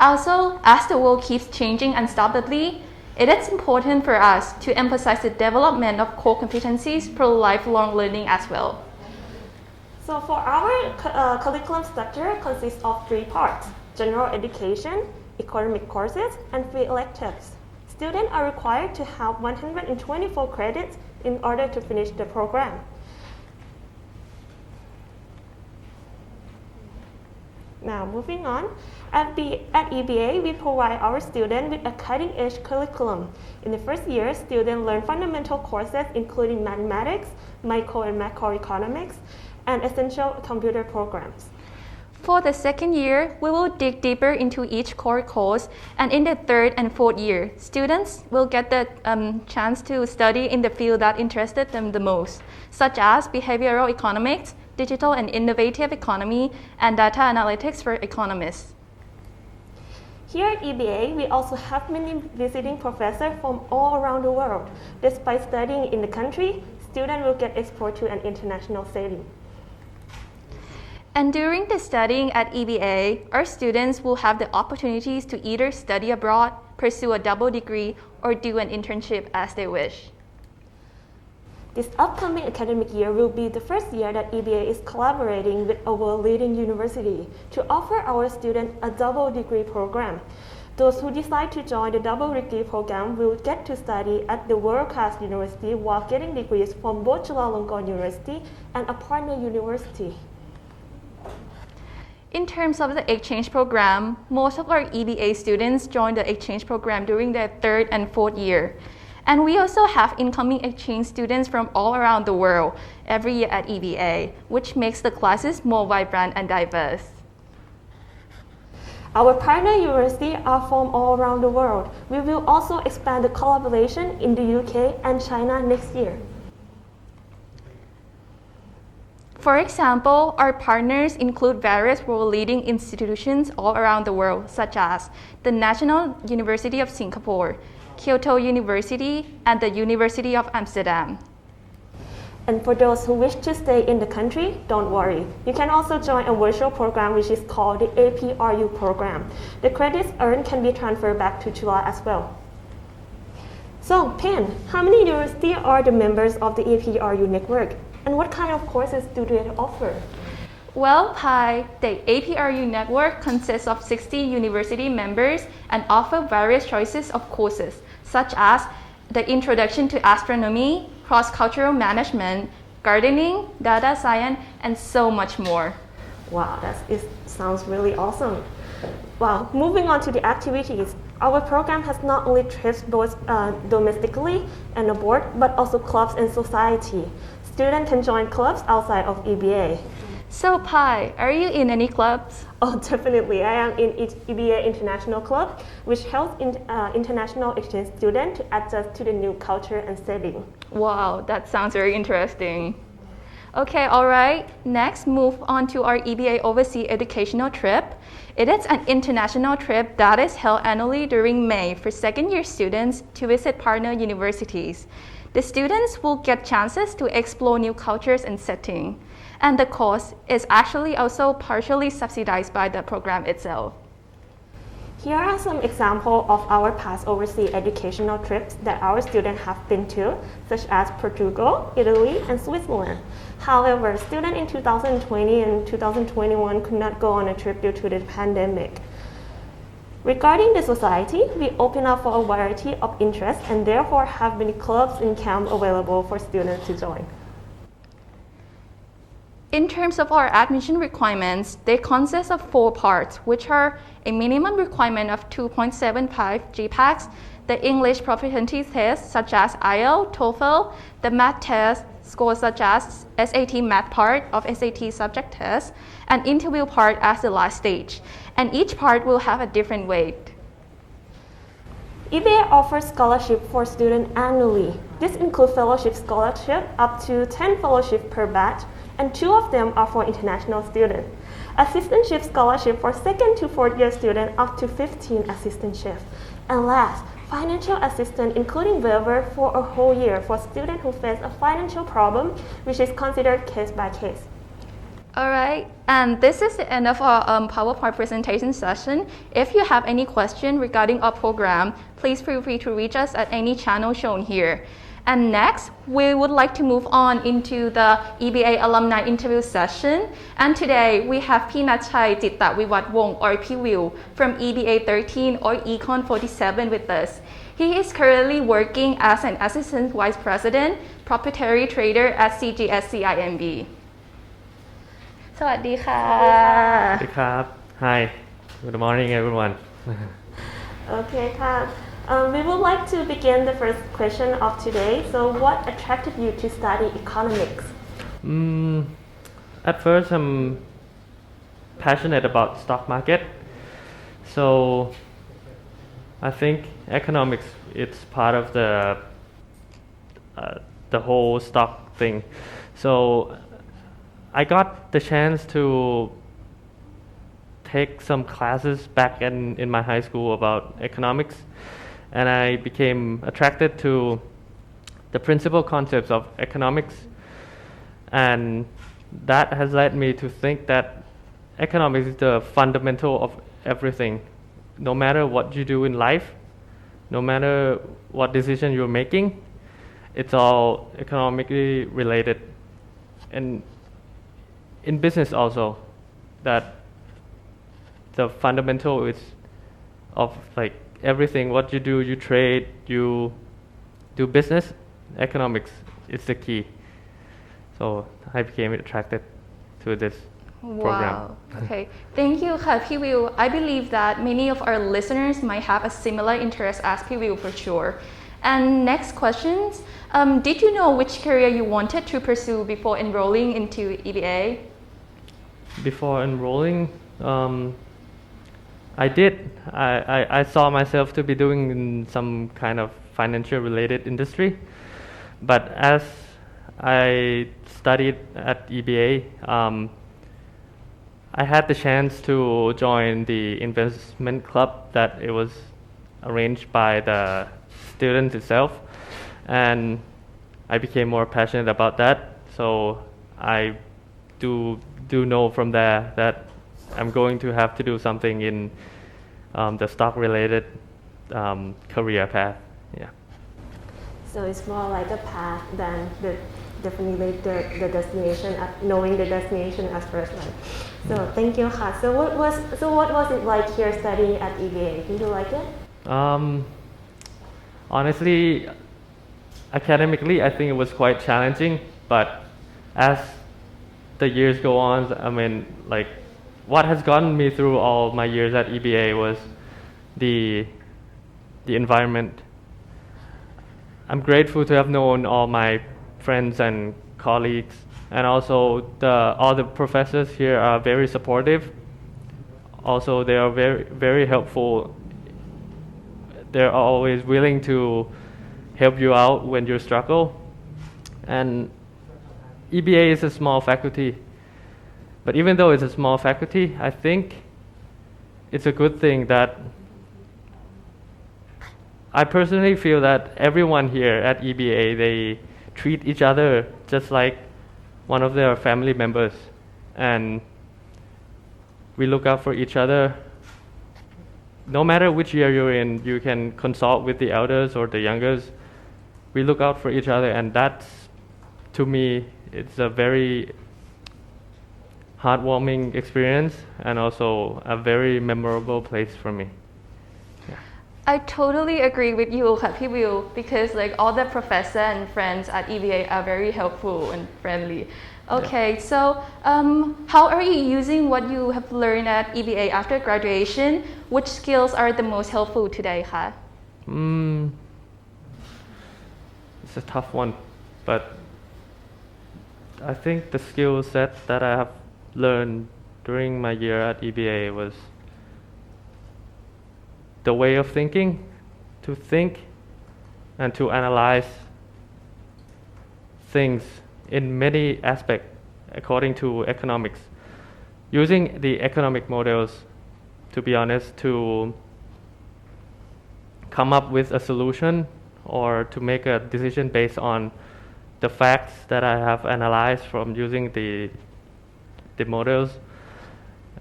Also, as the world keeps changing unstoppably, it is important for us to emphasize the development of core competencies for lifelong learning as well. So for our curriculum structure consists of 3 parts: general education, economic courses, and free electives. Students are required to have 124 credits in order to finish the program. Now moving on, at EBA we provide our students with a cutting-edge curriculum. In the first year, students learn fundamental courses including mathematics, micro and macroeconomics, and essential computer programs. For the second year, we will dig deeper into each core course, and in the third and fourth year, students will get the chance to study in the field that interested them the most, such as behavioral economics, digital and innovative economy, and data analytics for economists. Here at EBA, we also have many visiting professors from all around the world. Despite studying in the country, students will get exposed to an international setting. And during the studying at EBA, our students will have the opportunities to either study abroad, pursue a double degree, or do an internship as they wish. This upcoming academic year will be the first year that EBA is collaborating with a world-leading university to offer our students a double degree program. Those who decide to join the double degree program will get to study at the world-class university while getting degrees from both Chula University and a partner university. In terms of the exchange program, most of our EBA students join the exchange program during their third and fourth year. And we also have incoming exchange students from all around the world every year at EBA, which makes the classes more vibrant and diverse. Our partner universities are from all around the world. We will also expand the collaboration in the UK and China next year. For example, our partners include various world-leading institutions all around the world, such as the National University of Singapore, Kyoto University, and the University of Amsterdam. And for those who wish to stay in the country, don't worry. You can also join a virtual program which is called the APRU program. The credits earned can be transferred back to Chula as well. So, Pen, how many universities are the members of the APRU network? And what kind of courses do they offer? Well, Pi, the APRU network consists of 60 university members and offer various choices of courses, such as the Introduction to Astronomy, Cross-Cultural Management, Gardening, Data Science, and so much more. Wow, it sounds really awesome. Wow, moving on to the activities. Our program has not only trips both domestically and abroad, but also clubs and society. Students can join clubs outside of EBA. So, Pi, are you in any clubs? Oh, definitely. I am in EBA International Club, which helps international exchange students to adjust to the new culture and setting. Wow, that sounds very interesting. Okay, all right. Next, move on to our EBA Overseas Educational Trip. It is an international trip that is held annually during May for second-year students to visit partner universities. The students will get chances to explore new cultures and settings. And the cost is actually also partially subsidized by the program itself. Here are some examples of our past overseas educational trips that our students have been to, such as Portugal, Italy, and Switzerland. However, students in 2020 and 2021 could not go on a trip due to the pandemic. Regarding the society, we open up for a variety of interests and therefore have many clubs and camps available for students to join. In terms of our admission requirements, they consist of 4 parts, which are a minimum requirement of 2.75 GPAs, the English proficiency tests such as IELTS, TOEFL, the math test, scores such as SAT math part of SAT subject test, and interview part as the last stage. And each part will have a different weight. EBA offers scholarship for students annually. This includes fellowship scholarship up to 10 fellowships per batch, and 2 of them are for international students. Assistantship scholarship for 2nd to 4th year students up to 15 assistantships. And last, financial assistance including waiver for a whole year for students who face a financial problem, which is considered case by case. All right, and this is the end of our PowerPoint presentation session. If you have any question regarding our program, please feel free to reach us at any channel shown here. And next, we would like to move on into the EBA alumni interview session. And today, we have Pinachai Jittaviwattwong or Piwiu from EBA 13 or Econ 47 with us. He is currently working as an Assistant Vice President, Proprietary Trader at CGSCIMB. สวัสดีค่ะ สวัสดีครับ Hi Good morning everyone Okay, we would like to begin the first question of today. So what attracted you to study economics? At first I'm passionate about stock market, so I think economics it's part of the whole stock thing. So I got the chance to take some classes back in my high school about economics, and I became attracted to the principal concepts of economics, and that has led me to think that economics is the fundamental of everything. No matter what you do in life, no matter what decision you're making, it's all economically related. And in business also, that the fundamental is of like everything, what you do, you trade, you do business, economics is the key. So I became attracted to this program. Wow. Okay. Thank you, Piwiu. I believe that many of our listeners might have a similar interest as Piwiu for sure. And next questions. Did you know which career you wanted to pursue before enrolling into EBA? Before enrolling, I did. I saw myself to be doing in some kind of financial related industry. But as I studied at EBA, I had the chance to join the investment club that it was arranged by the students itself, and I became more passionate about that. So I do know from there that I'm going to have to do something in the stock related career path. Yeah. So it's more like a path than definitely the destination, knowing the destination as first. So thank you, Ha. So what was it like here studying at EBA? Did you like it? Honestly, academically, I think it was quite challenging. But as the years go on, I mean, like, what has gotten me through all my years at EBA was the environment. I'm grateful to have known all my friends and colleagues, and also all the professors here are very supportive. Also, they are very, very helpful. They're always willing to help you out when you struggle. And EBA is a small faculty, but even though it's a small faculty, I think it's a good thing that I personally feel that everyone here at EBA, they treat each other just like one of their family members, and we look out for each other no matter which year you're in, you can consult with the elders or the youngers. We look out for each other, and that's, to me, it's a very heartwarming experience and also a very memorable place for me. I totally agree with you, Happy Will, because like all the professor and friends at EVA are very helpful and friendly. Okay, so how are you using what you have learned at EVA after graduation? Which skills are the most helpful today, Ka? It's a tough one, but I think the skill set that I have learned during my year at EVA was the way of thinking, to think and to analyze things in many aspects according to economics. Using the economic models, to be honest, to come up with a solution or to make a decision based on the facts that I have analyzed from using the models.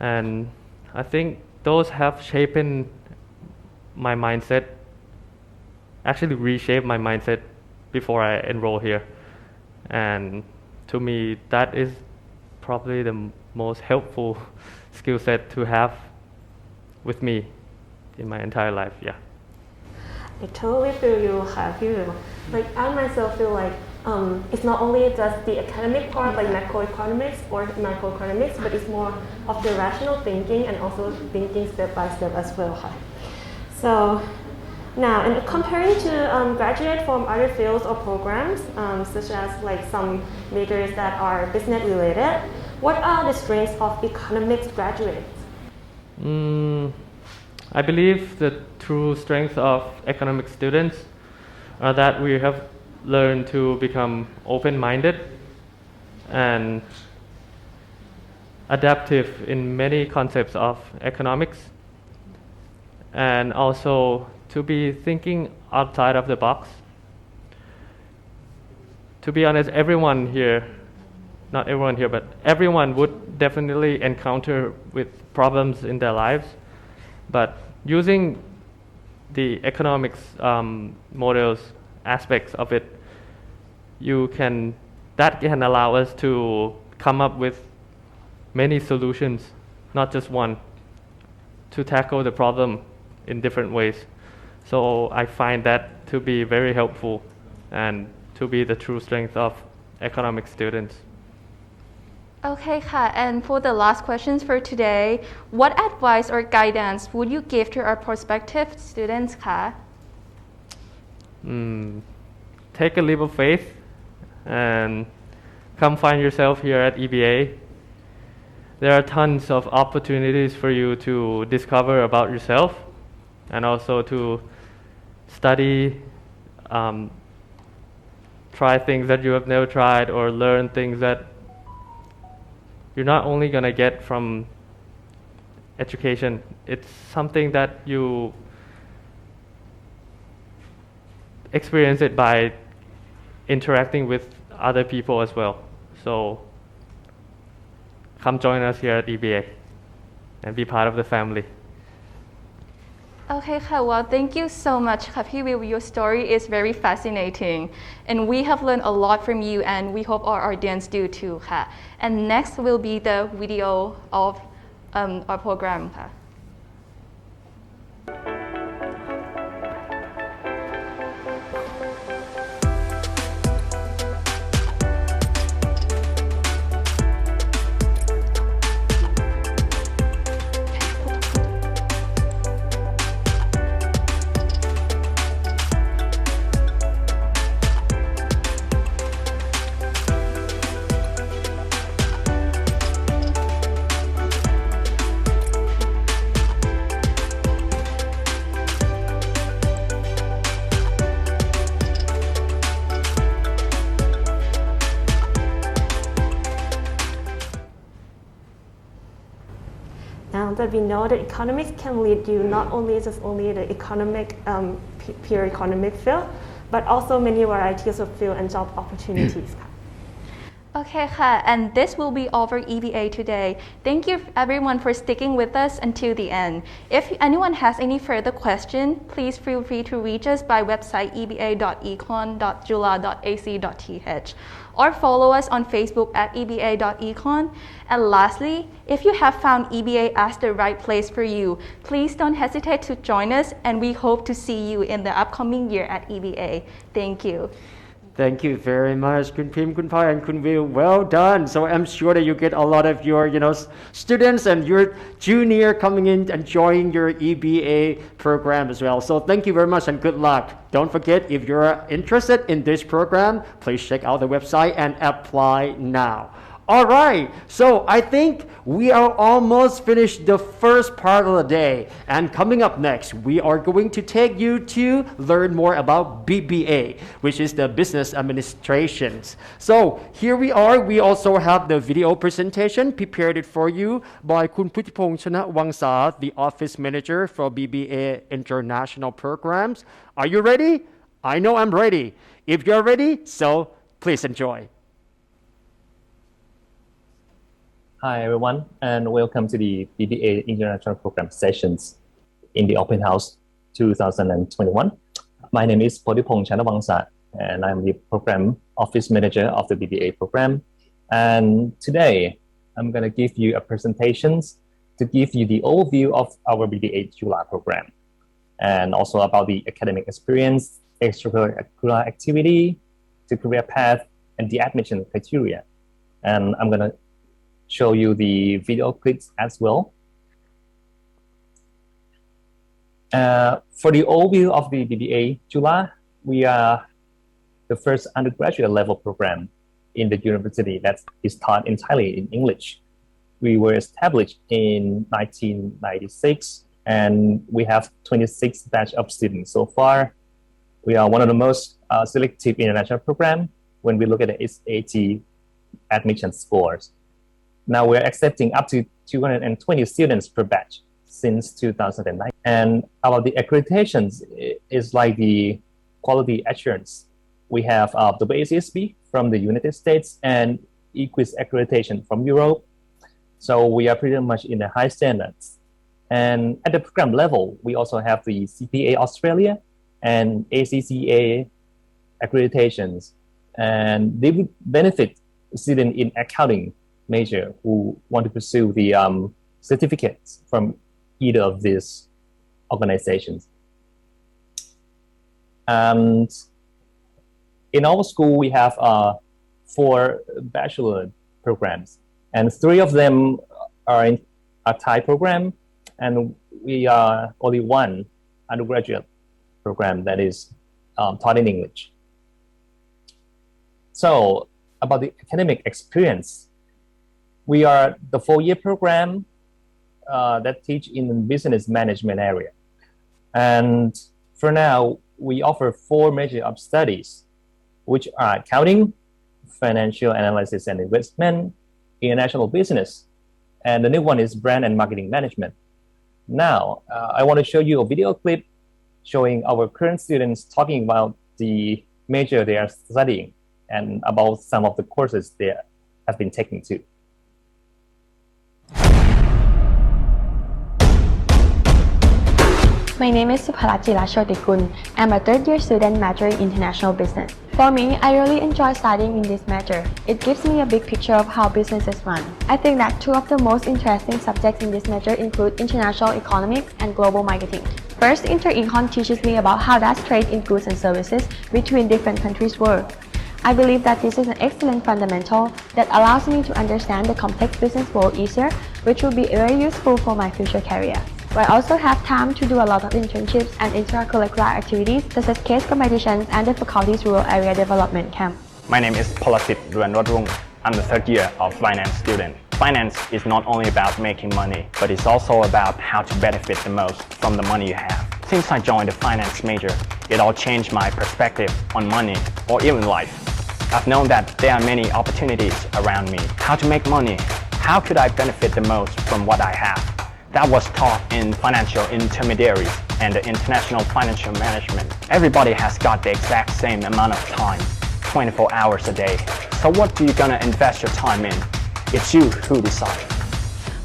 And I think those have shaped my mindset, actually reshaped my mindset before I enroll here. And to me, that is probably the most helpful skill set to have with me in my entire life. Yeah. I totally feel you, Happy. Like I myself feel like it's not only just the academic part, like macroeconomics or microeconomics, but it's more of the rational thinking and also thinking step by step as well. So now, in comparing to graduates from other fields or programs, such as like some majors that are business related, what are the strengths of economics graduates? I believe the true strength of economic students are that we have learned to become open-minded and adaptive in many concepts of economics, and also to be thinking outside of the box. To be honest, everyone here, not everyone here, but everyone would definitely encounter with problems in their lives. But using the economics models, aspects of it, that can allow us to come up with many solutions, not just one, to tackle the problem in different ways. So I find that to be very helpful and to be the true strength of economic students. Okay, Ka, and for the last questions for today, what advice or guidance would you give to our prospective students, Ka? Take a leap of faith and come find yourself here at EBA. There are tons of opportunities for you to discover about yourself and also to study, try things that you have never tried, or learn things that you're not only going to get from education. It's something that you experience it by interacting with other people as well. So come join us here at EBA and be part of the family. Okay, Ka, well, thank you so much, Happy. Your story is very fascinating, and we have learned a lot from you, and we hope our audience do too, Ka. And next will be the video of our program, Ka. Now that we know that economics can lead you not only the economic pure economic field, but also many varieties of field and job opportunities. Okay, and this will be all for EBA today. Thank you everyone for sticking with us until the end. If anyone has any further question, please feel free to reach us by website eba.econ.jula.ac.th or follow us on Facebook at eba.econ. And lastly, if you have found EBA as the right place for you, please don't hesitate to join us, and we hope to see you in the upcoming year at EBA. Thank you. Thank you very much, Kun Pim, Kun Pai, and Kun Will. Well done. So I'm sure that you get a lot of your, students and your junior coming in and joining your EBA program as well. So thank you very much and good luck. Don't forget, if you're interested in this program, please check out the website and apply now. All right, so I think we are almost finished the first part of the day. And coming up next, we are going to take you to learn more about BBA, which is the Business Administrations. So here we are. We also have the video presentation prepared it for you by Kun Putipong Chanawangsa, the Office Manager for BBA International Programs. Are you ready? I know I'm ready. If you're ready, so please enjoy. Hi everyone, and welcome to the BBA International Program sessions in the Open House 2021. My name is Podipong Chanawangsa, and I'm the Program Office Manager of the BBA program. And today, I'm going to give you a presentation to give you the overview of our BBA Chula program, and also about the academic experience, extracurricular activity, the career path, and the admission criteria. And I'm going to show you the video clips as well. For the overview of the BBA Chula, we are the first undergraduate level program in the university that is taught entirely in English. We were established in 1996, and we have 26 batch of students so far. We are one of the most selective international programs when we look at the SAT admission scores. Now we're accepting up to 220 students per batch since 2009. And about the accreditations is like the quality assurance. We have WACSB from the United States and EQUIS accreditation from Europe. So we are pretty much in the high standards. And at the program level, we also have the CPA Australia and ACCA accreditations. And they would benefit students in accounting major who want to pursue the certificates from either of these organizations. And in our school, we have 4 bachelor programs, and 3 of them are in a Thai program, and we are only 1 undergraduate program that is taught in English. So about the academic experience, we are the 4-year program that teach in the business management area. And for now, we offer 4 major of studies, which are accounting, financial analysis and investment, international business, and the new one is brand and marketing management. Now, I want to show you a video clip showing our current students talking about the major they are studying and about some of the courses they have been taking too. My name is Supalachila Shotikun. I'm a 3rd-year student majoring in international business. For me, I really enjoy studying in this major. It gives me a big picture of how businesses run. I think that 2 of the most interesting subjects in this major include international economics and global marketing. First, inter-econ teaches me about how does trade in goods and services between different countries work. I believe that this is an excellent fundamental that allows me to understand the complex business world easier, which will be very useful for my future career. I also have time to do a lot of internships and extracurricular activities such as case competitions and the faculty's rural area development camp. My name is Polasit Ruanrodrung. I'm the 3rd year of finance student. Finance is not only about making money, but it's also about how to benefit the most from the money you have. Since I joined the finance major, it all changed my perspective on money or even life. I've known that there are many opportunities around me. How to make money? How could I benefit the most from what I have? That was taught in financial intermediaries and the international financial management. Everybody has got the exact same amount of time. 24 hours a day. So what do you gonna invest your time in? It's you who decide.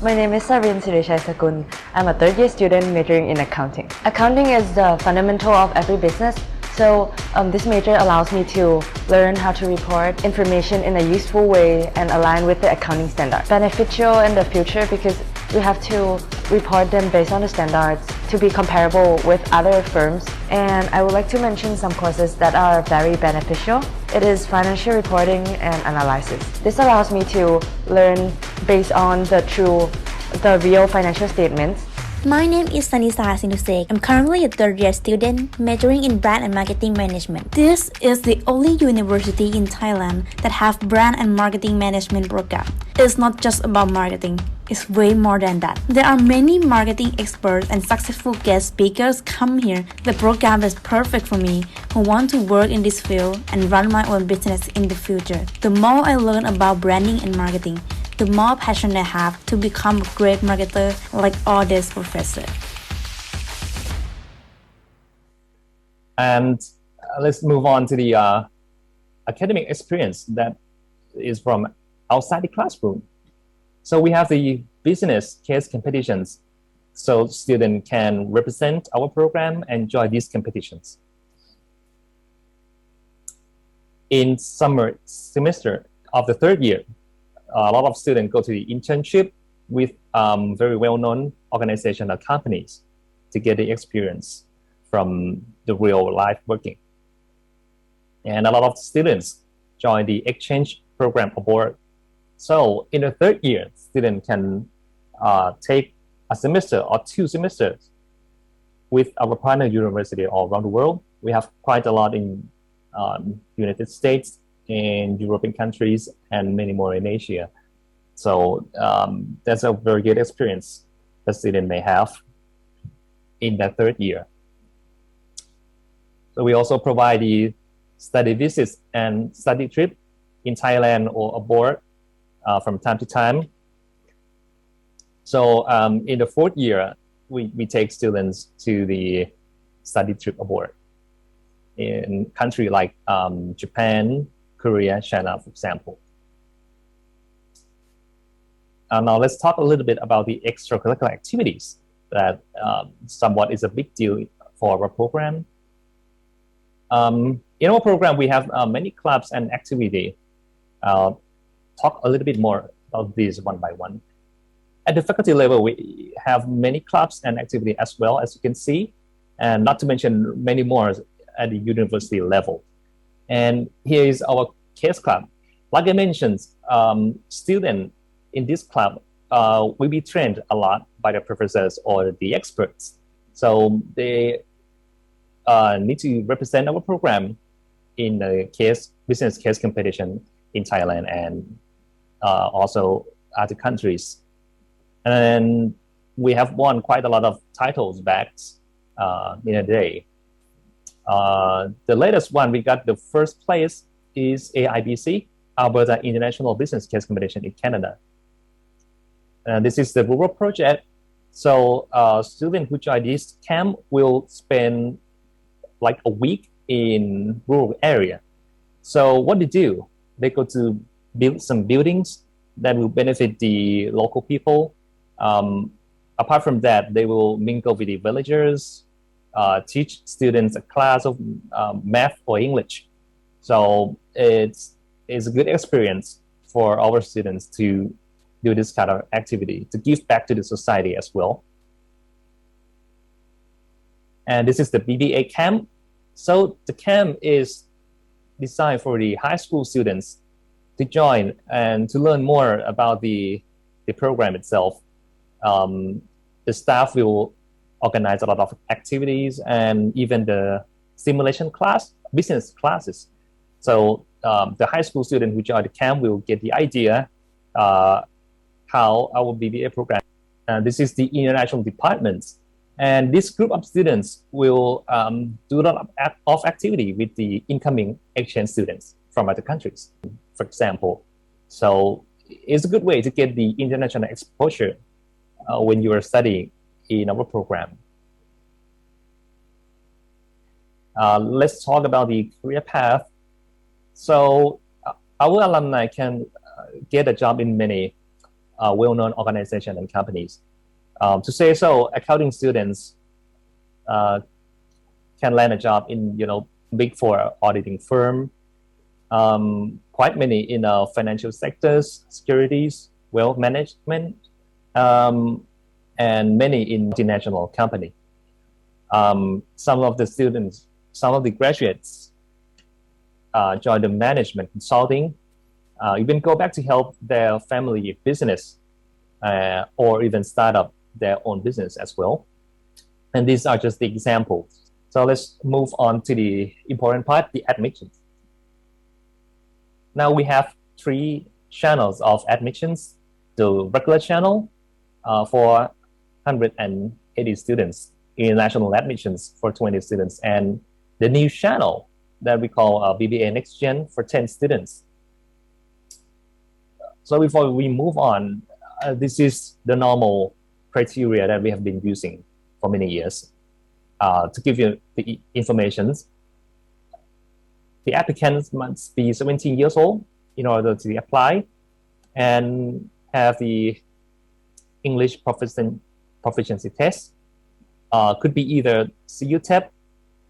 My name is Sarin Sirishai Sakun. I'm a third-year student majoring in accounting. Accounting is the fundamental of every business, so this major allows me to learn how to report information in a useful way and align with the accounting standard. Beneficial in the future because we have to report them based on the standards to be comparable with other firms. And I would like to mention some courses that are very beneficial. It is financial reporting and analysis. This allows me to learn based on the real financial statements. My name is Sanisa Sinusek. I'm currently a third-year student majoring in brand and marketing management. This is the only university in Thailand that have brand and marketing management program. It's not just about marketing. It's way more than that. There are many marketing experts and successful guest speakers come here. The program is perfect for me who want to work in this field and run my own business in the future. The more I learn about branding and marketing, the more passion I have to become a great marketer like all these professors. And let's move on to the academic experience that is from outside the classroom. So we have the business case competitions, so students can represent our program and join these competitions. In summer semester of the third year, a lot of students go to the internship with very well-known organizational companies to get the experience from the real life working. And a lot of students join the exchange program abroad. So in the third year, students can take a semester or 2 semesters with our partner university all around the world. We have quite a lot in United States, in European countries, and many more in Asia. So that's a very good experience the student may have in that third year. So we also provide the study visits and study trip in Thailand or abroad from time to time. So in the fourth year, we take students to the study trip abroad in countries like Japan, Korea, China, for example. Now let's talk a little bit about the extracurricular activities that somewhat is a big deal for our program. In our program, we have many clubs and activities. I'll talk a little bit more about these one by one. At the faculty level, we have many clubs and activities as well, as you can see, and not to mention many more at the university level. And here is our case club. Like I mentioned, students in this club will be trained a lot by the professors or the experts. So they need to represent our program in the business case competition in Thailand and also other countries. And we have won quite a lot of titles back in a day. The latest one, we got the first place is AIBC, Alberta International Business Case Competition in Canada. This is the rural project. So students who join this camp will spend like a week in rural area. So what they do, they go to build some buildings that will benefit the local people. Apart from that, they will mingle with the villagers, teach students a class of math or English. So it's a good experience for our students to do this kind of activity, to give back to the society as well. And this is the BBA camp. So the camp is designed for the high school students to join and to learn more about the program itself. The staff will organize a lot of activities and even the simulation class, business classes. So the high school student who join the camp will get the idea how our BBA program. This is the international department. And this group of students will do a lot of activity with the incoming exchange students from other countries, for example. So it's a good way to get the international exposure when you are studying in our program. Let's talk about the career path. So our alumni can get a job in many well-known organizations and companies. To say so, accounting students can land a job in big four auditing firm, quite many in financial sectors, securities, wealth management, and many in multinational company. Some of the graduates join the management consulting, even go back to help their family business, or even start up their own business as well. And these are just the examples. So let's move on to the important part, the admissions. Now we have 3 channels of admissions. The regular channel for 180 students, international admissions for 20 students, and the new channel that we call BBA Next Gen for 10 students. So before we move on, this is the normal criteria that we have been using for many years. To give you the information, the applicants must be 17 years old in order to apply and have the English proficiency test. Could be either CUTEP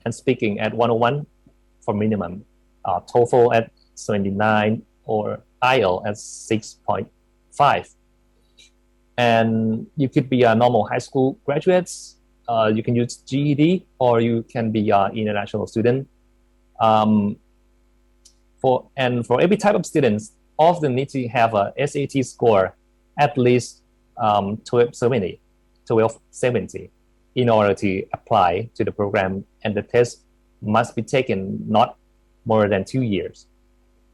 and speaking at 101 for minimum, TOEFL at 79 or IELTS at 6.5. And you could be a normal high school graduates. You can use GED, or you can be an international student. For every type of students, all of them need to have a SAT score at least 1270 in order to apply to the program, and the test must be taken not more than 2 years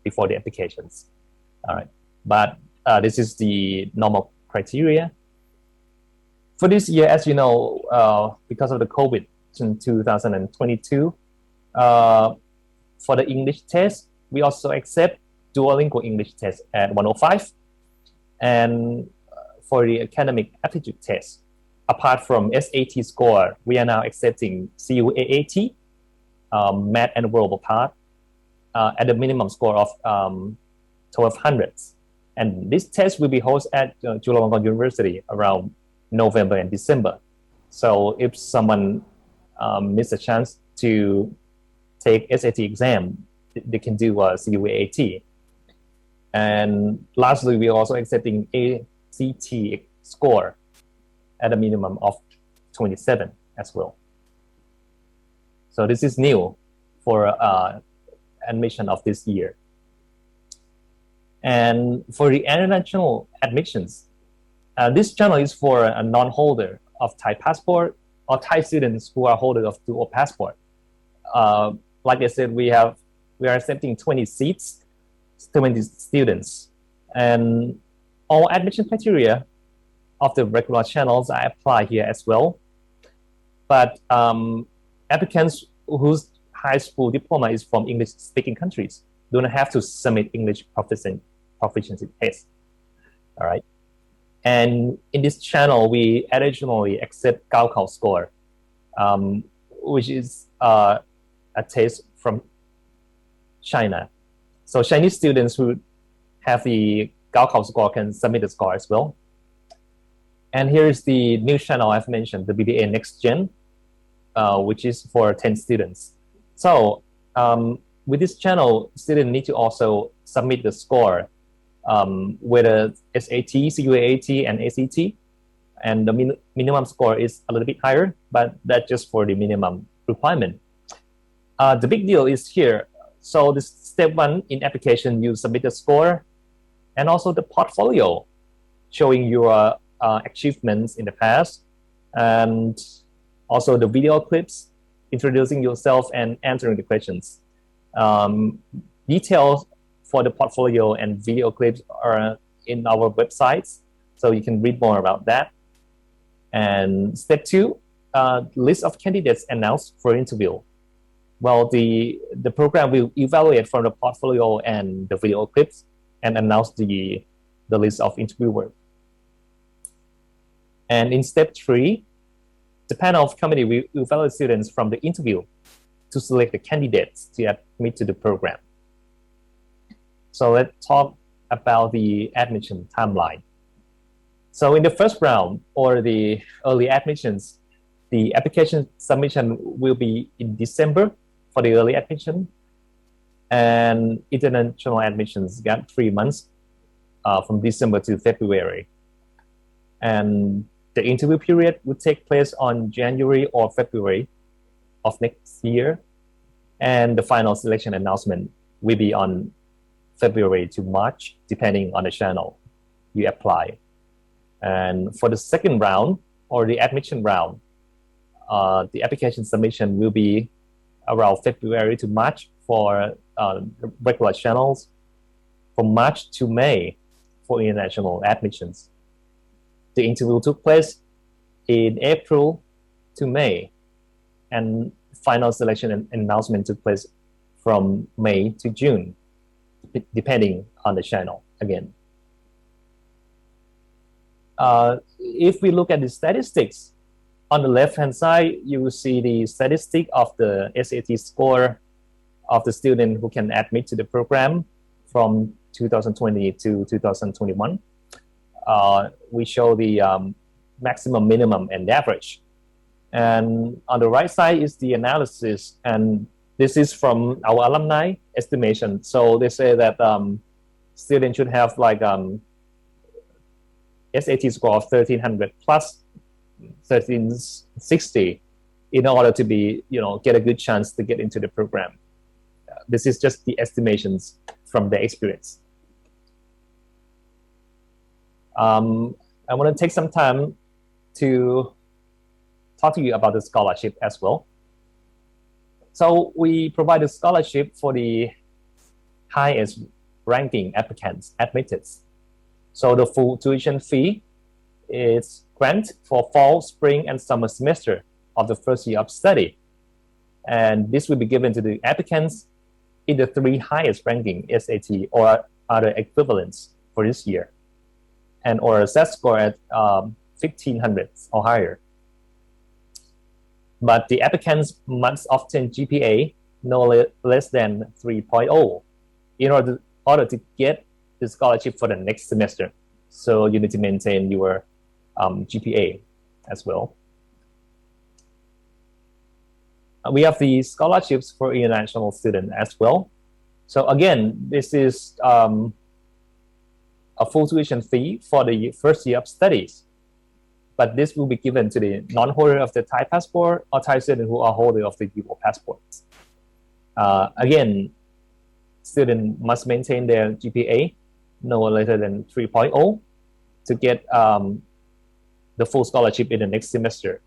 before the applications. All right, but this is the normal criteria. For this year, as you know, because of the COVID in 2022, for the English test, we also accept Duolingo English test at 105. And for the academic aptitude test, apart from SAT score, we are now accepting CUAAT, math and verbal part, at the minimum score of 1200. And this test will be hosted at Chula University around November and December. So if someone missed a chance to take SAT exam, they can do CUAAT. And lastly, we are also accepting ACT score at a minimum of 27 as well. So this is new for admission of this year. And for the international admissions, this channel is for a non-holder of Thai passport or Thai students who are holders of dual passport. Like I said, we are accepting 20 seats, 20 students, and all admission criteria of the regular channels I apply here as well. But applicants whose high school diploma is from English-speaking countries do not have to submit English proficiency test. All right. And in this channel, we additionally accept Gaokao score, which is a test from China. So Chinese students who have the Gaokao score can submit the score as well. And here's the new channel I've mentioned, the BBA Next Gen, which is for 10 students. So with this channel, students need to also submit the score, whether SAT, CUAAT, and ACT. And the minimum score is a little bit higher, but that's just for the minimum requirement. The big deal is here. So this step 1 in application, you submit the score and also the portfolio showing your achievements in the past, and also the video clips introducing yourself and answering the questions. Details for the portfolio and video clips are in our websites, so you can read more about that. And step 2, list of candidates announced for interview. Well, the program will evaluate from the portfolio and the video clips and announce the list of interviewers. And in step 3, the panel of committee will evaluate students from the interview to select the candidates to admit to the program. So let's talk about the admission timeline. So in the first round, or the early admissions, the application submission will be in December for the early admission, and international admissions got 3 months from December to February. And the interview period will take place on January or February of next year, and the final selection announcement will be on February to March, depending on the channel you apply. And for the second round, or the admission round, the application submission will be around February to March for regular channels, from March to May for international admissions. The interview took place in April to May, and final selection and announcement took place from May to June, depending on the channel again. If we look at the statistics, on the left-hand side, you will see the statistic of the SAT score of the student who can admit to the program from 2020 to 2021. We show the maximum, minimum, and average. And on the right side is the analysis, and this is from our alumni estimation. So they say that students should have like SAT score of 1300 plus 1360 in order to be, get a good chance to get into the program. This is just the estimations from the experience. I want to take some time to talk to you about the scholarship as well. So we provide a scholarship for the highest ranking applicants admitted. So the full tuition fee is grant for fall, spring, and summer semester of the first year of study. And this will be given to the applicants in the 3 highest ranking SAT or other equivalents for this year, and or a set score at 1500 or higher. But the applicants must obtain GPA no less than 3.0 in order to get the scholarship for the next semester. So you need to maintain your GPA as well. We have the scholarships for international students as well. So again, this is a full tuition fee for the first year of studies, but this will be given to the non-holder of the Thai passport or Thai students who are holder of the dual passports. Again, students must maintain their GPA no later than 3.0 to get the full scholarship in the next semester.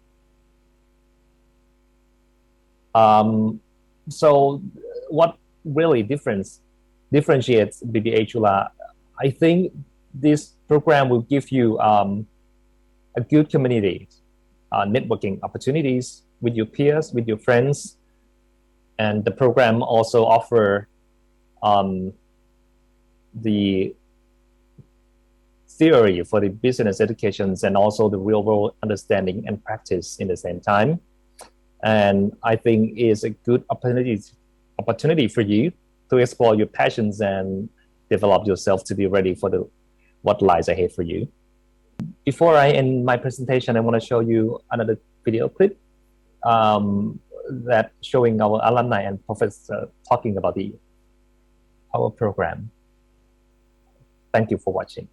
So what really differentiates BBA Chula? I think this program will give you a good community, networking opportunities with your peers, with your friends, and the program also offer the theory for the business educations and also the real world understanding and practice in the same time. And I think it's a good opportunity for you to explore your passions and develop yourself to be ready for what lies ahead for you. Before I end my presentation, I want to show you another video clip that showing our alumni and professors talking about our program. Thank you for watching.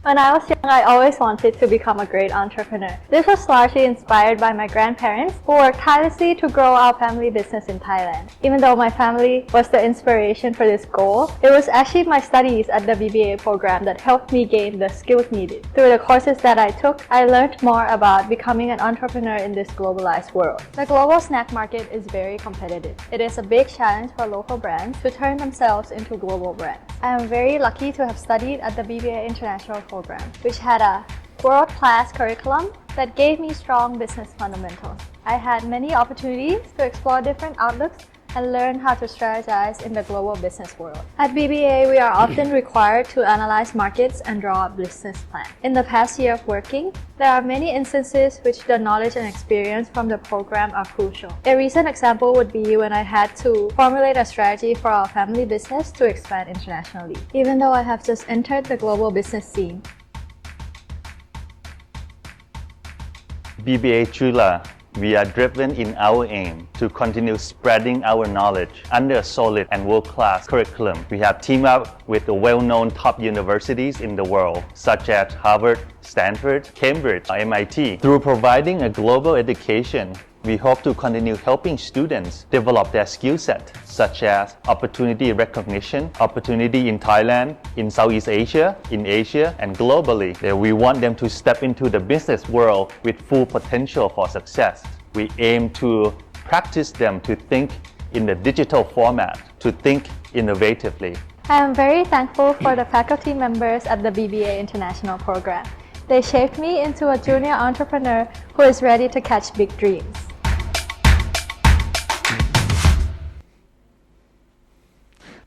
When I was young, I always wanted to become a great entrepreneur. This was largely inspired by my grandparents, who worked tirelessly to grow our family business in Thailand. Even though my family was the inspiration for this goal, it was actually my studies at the BBA program that helped me gain the skills needed. Through the courses that I took, I learned more about becoming an entrepreneur in this globalized world. The global snack market is very competitive. It is a big challenge for local brands to turn themselves into global brands. I am very lucky to have studied at the BBA International program, which had a world-class curriculum that gave me strong business fundamentals. I had many opportunities to explore different outlooks and learn how to strategize in the global business world. At BBA, we are often required to analyze markets and draw a business plan. In the past year of working, there are many instances which the knowledge and experience from the program are crucial. A recent example would be when I had to formulate a strategy for our family business to expand internationally. Even though I have just entered the global business scene, BBA Chula, we are driven in our aim to continue spreading our knowledge under a solid and world-class curriculum. We have teamed up with the well-known top universities in the world, such as Harvard, Stanford, Cambridge, MIT. Through providing a global education, we hope to continue helping students develop their skill set, such as opportunity recognition, opportunity in Thailand, in Southeast Asia, in Asia, and globally. We want them to step into the business world with full potential for success. We aim to practice them to think in the digital format, to think innovatively. I am very thankful for the faculty members at the BBA International program. They shaped me into a junior entrepreneur who is ready to catch big dreams.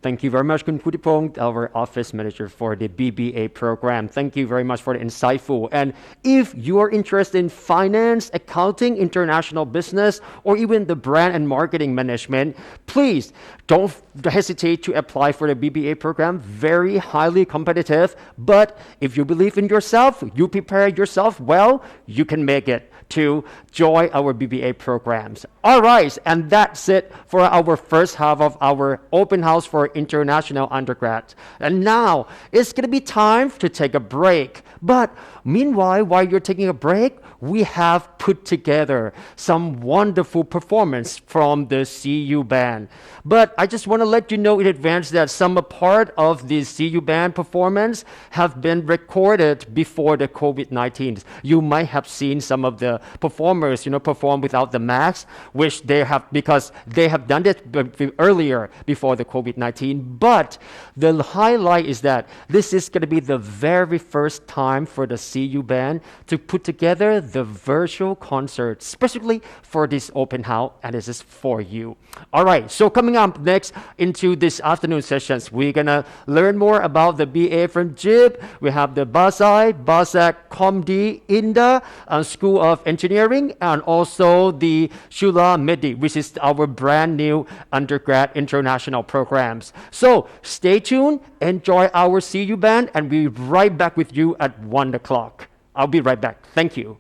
Thank you very much, Kun Putipong, our office manager for the BBA program. Thank you very much for the insightful. And if you are interested in finance, accounting, international business, or even the brand and marketing management, please don't hesitate to apply for the BBA program. Very highly competitive. But if you believe in yourself, you prepare yourself well, you can make it to join our BBA programs. All right, and that's it for our first half of our open house for international undergrads. And now it's going to be time to take a break. But meanwhile, while you're taking a break, we have put together some wonderful performance from the CU band. But I just want to let you know in advance that some part of the CU band performance have been recorded before the COVID-19. You might have seen some of the performers, perform without the mask, which they have, because they have done it earlier before the COVID-19. But the highlight is that this is going to be the very first time for the CU band to put together the virtual concert, specifically for this open house, and this is for you. All right, so coming up next into this afternoon sessions, we're gonna learn more about the BA from JIB. We have the Basai, Basak, Comdi, Inda, School of Engineering, and also the Chula Medi, which is our brand new undergrad international programs. So stay tuned, enjoy our CU band, and we'll be right back with you at 1 o'clock. I'll be right back. Thank you.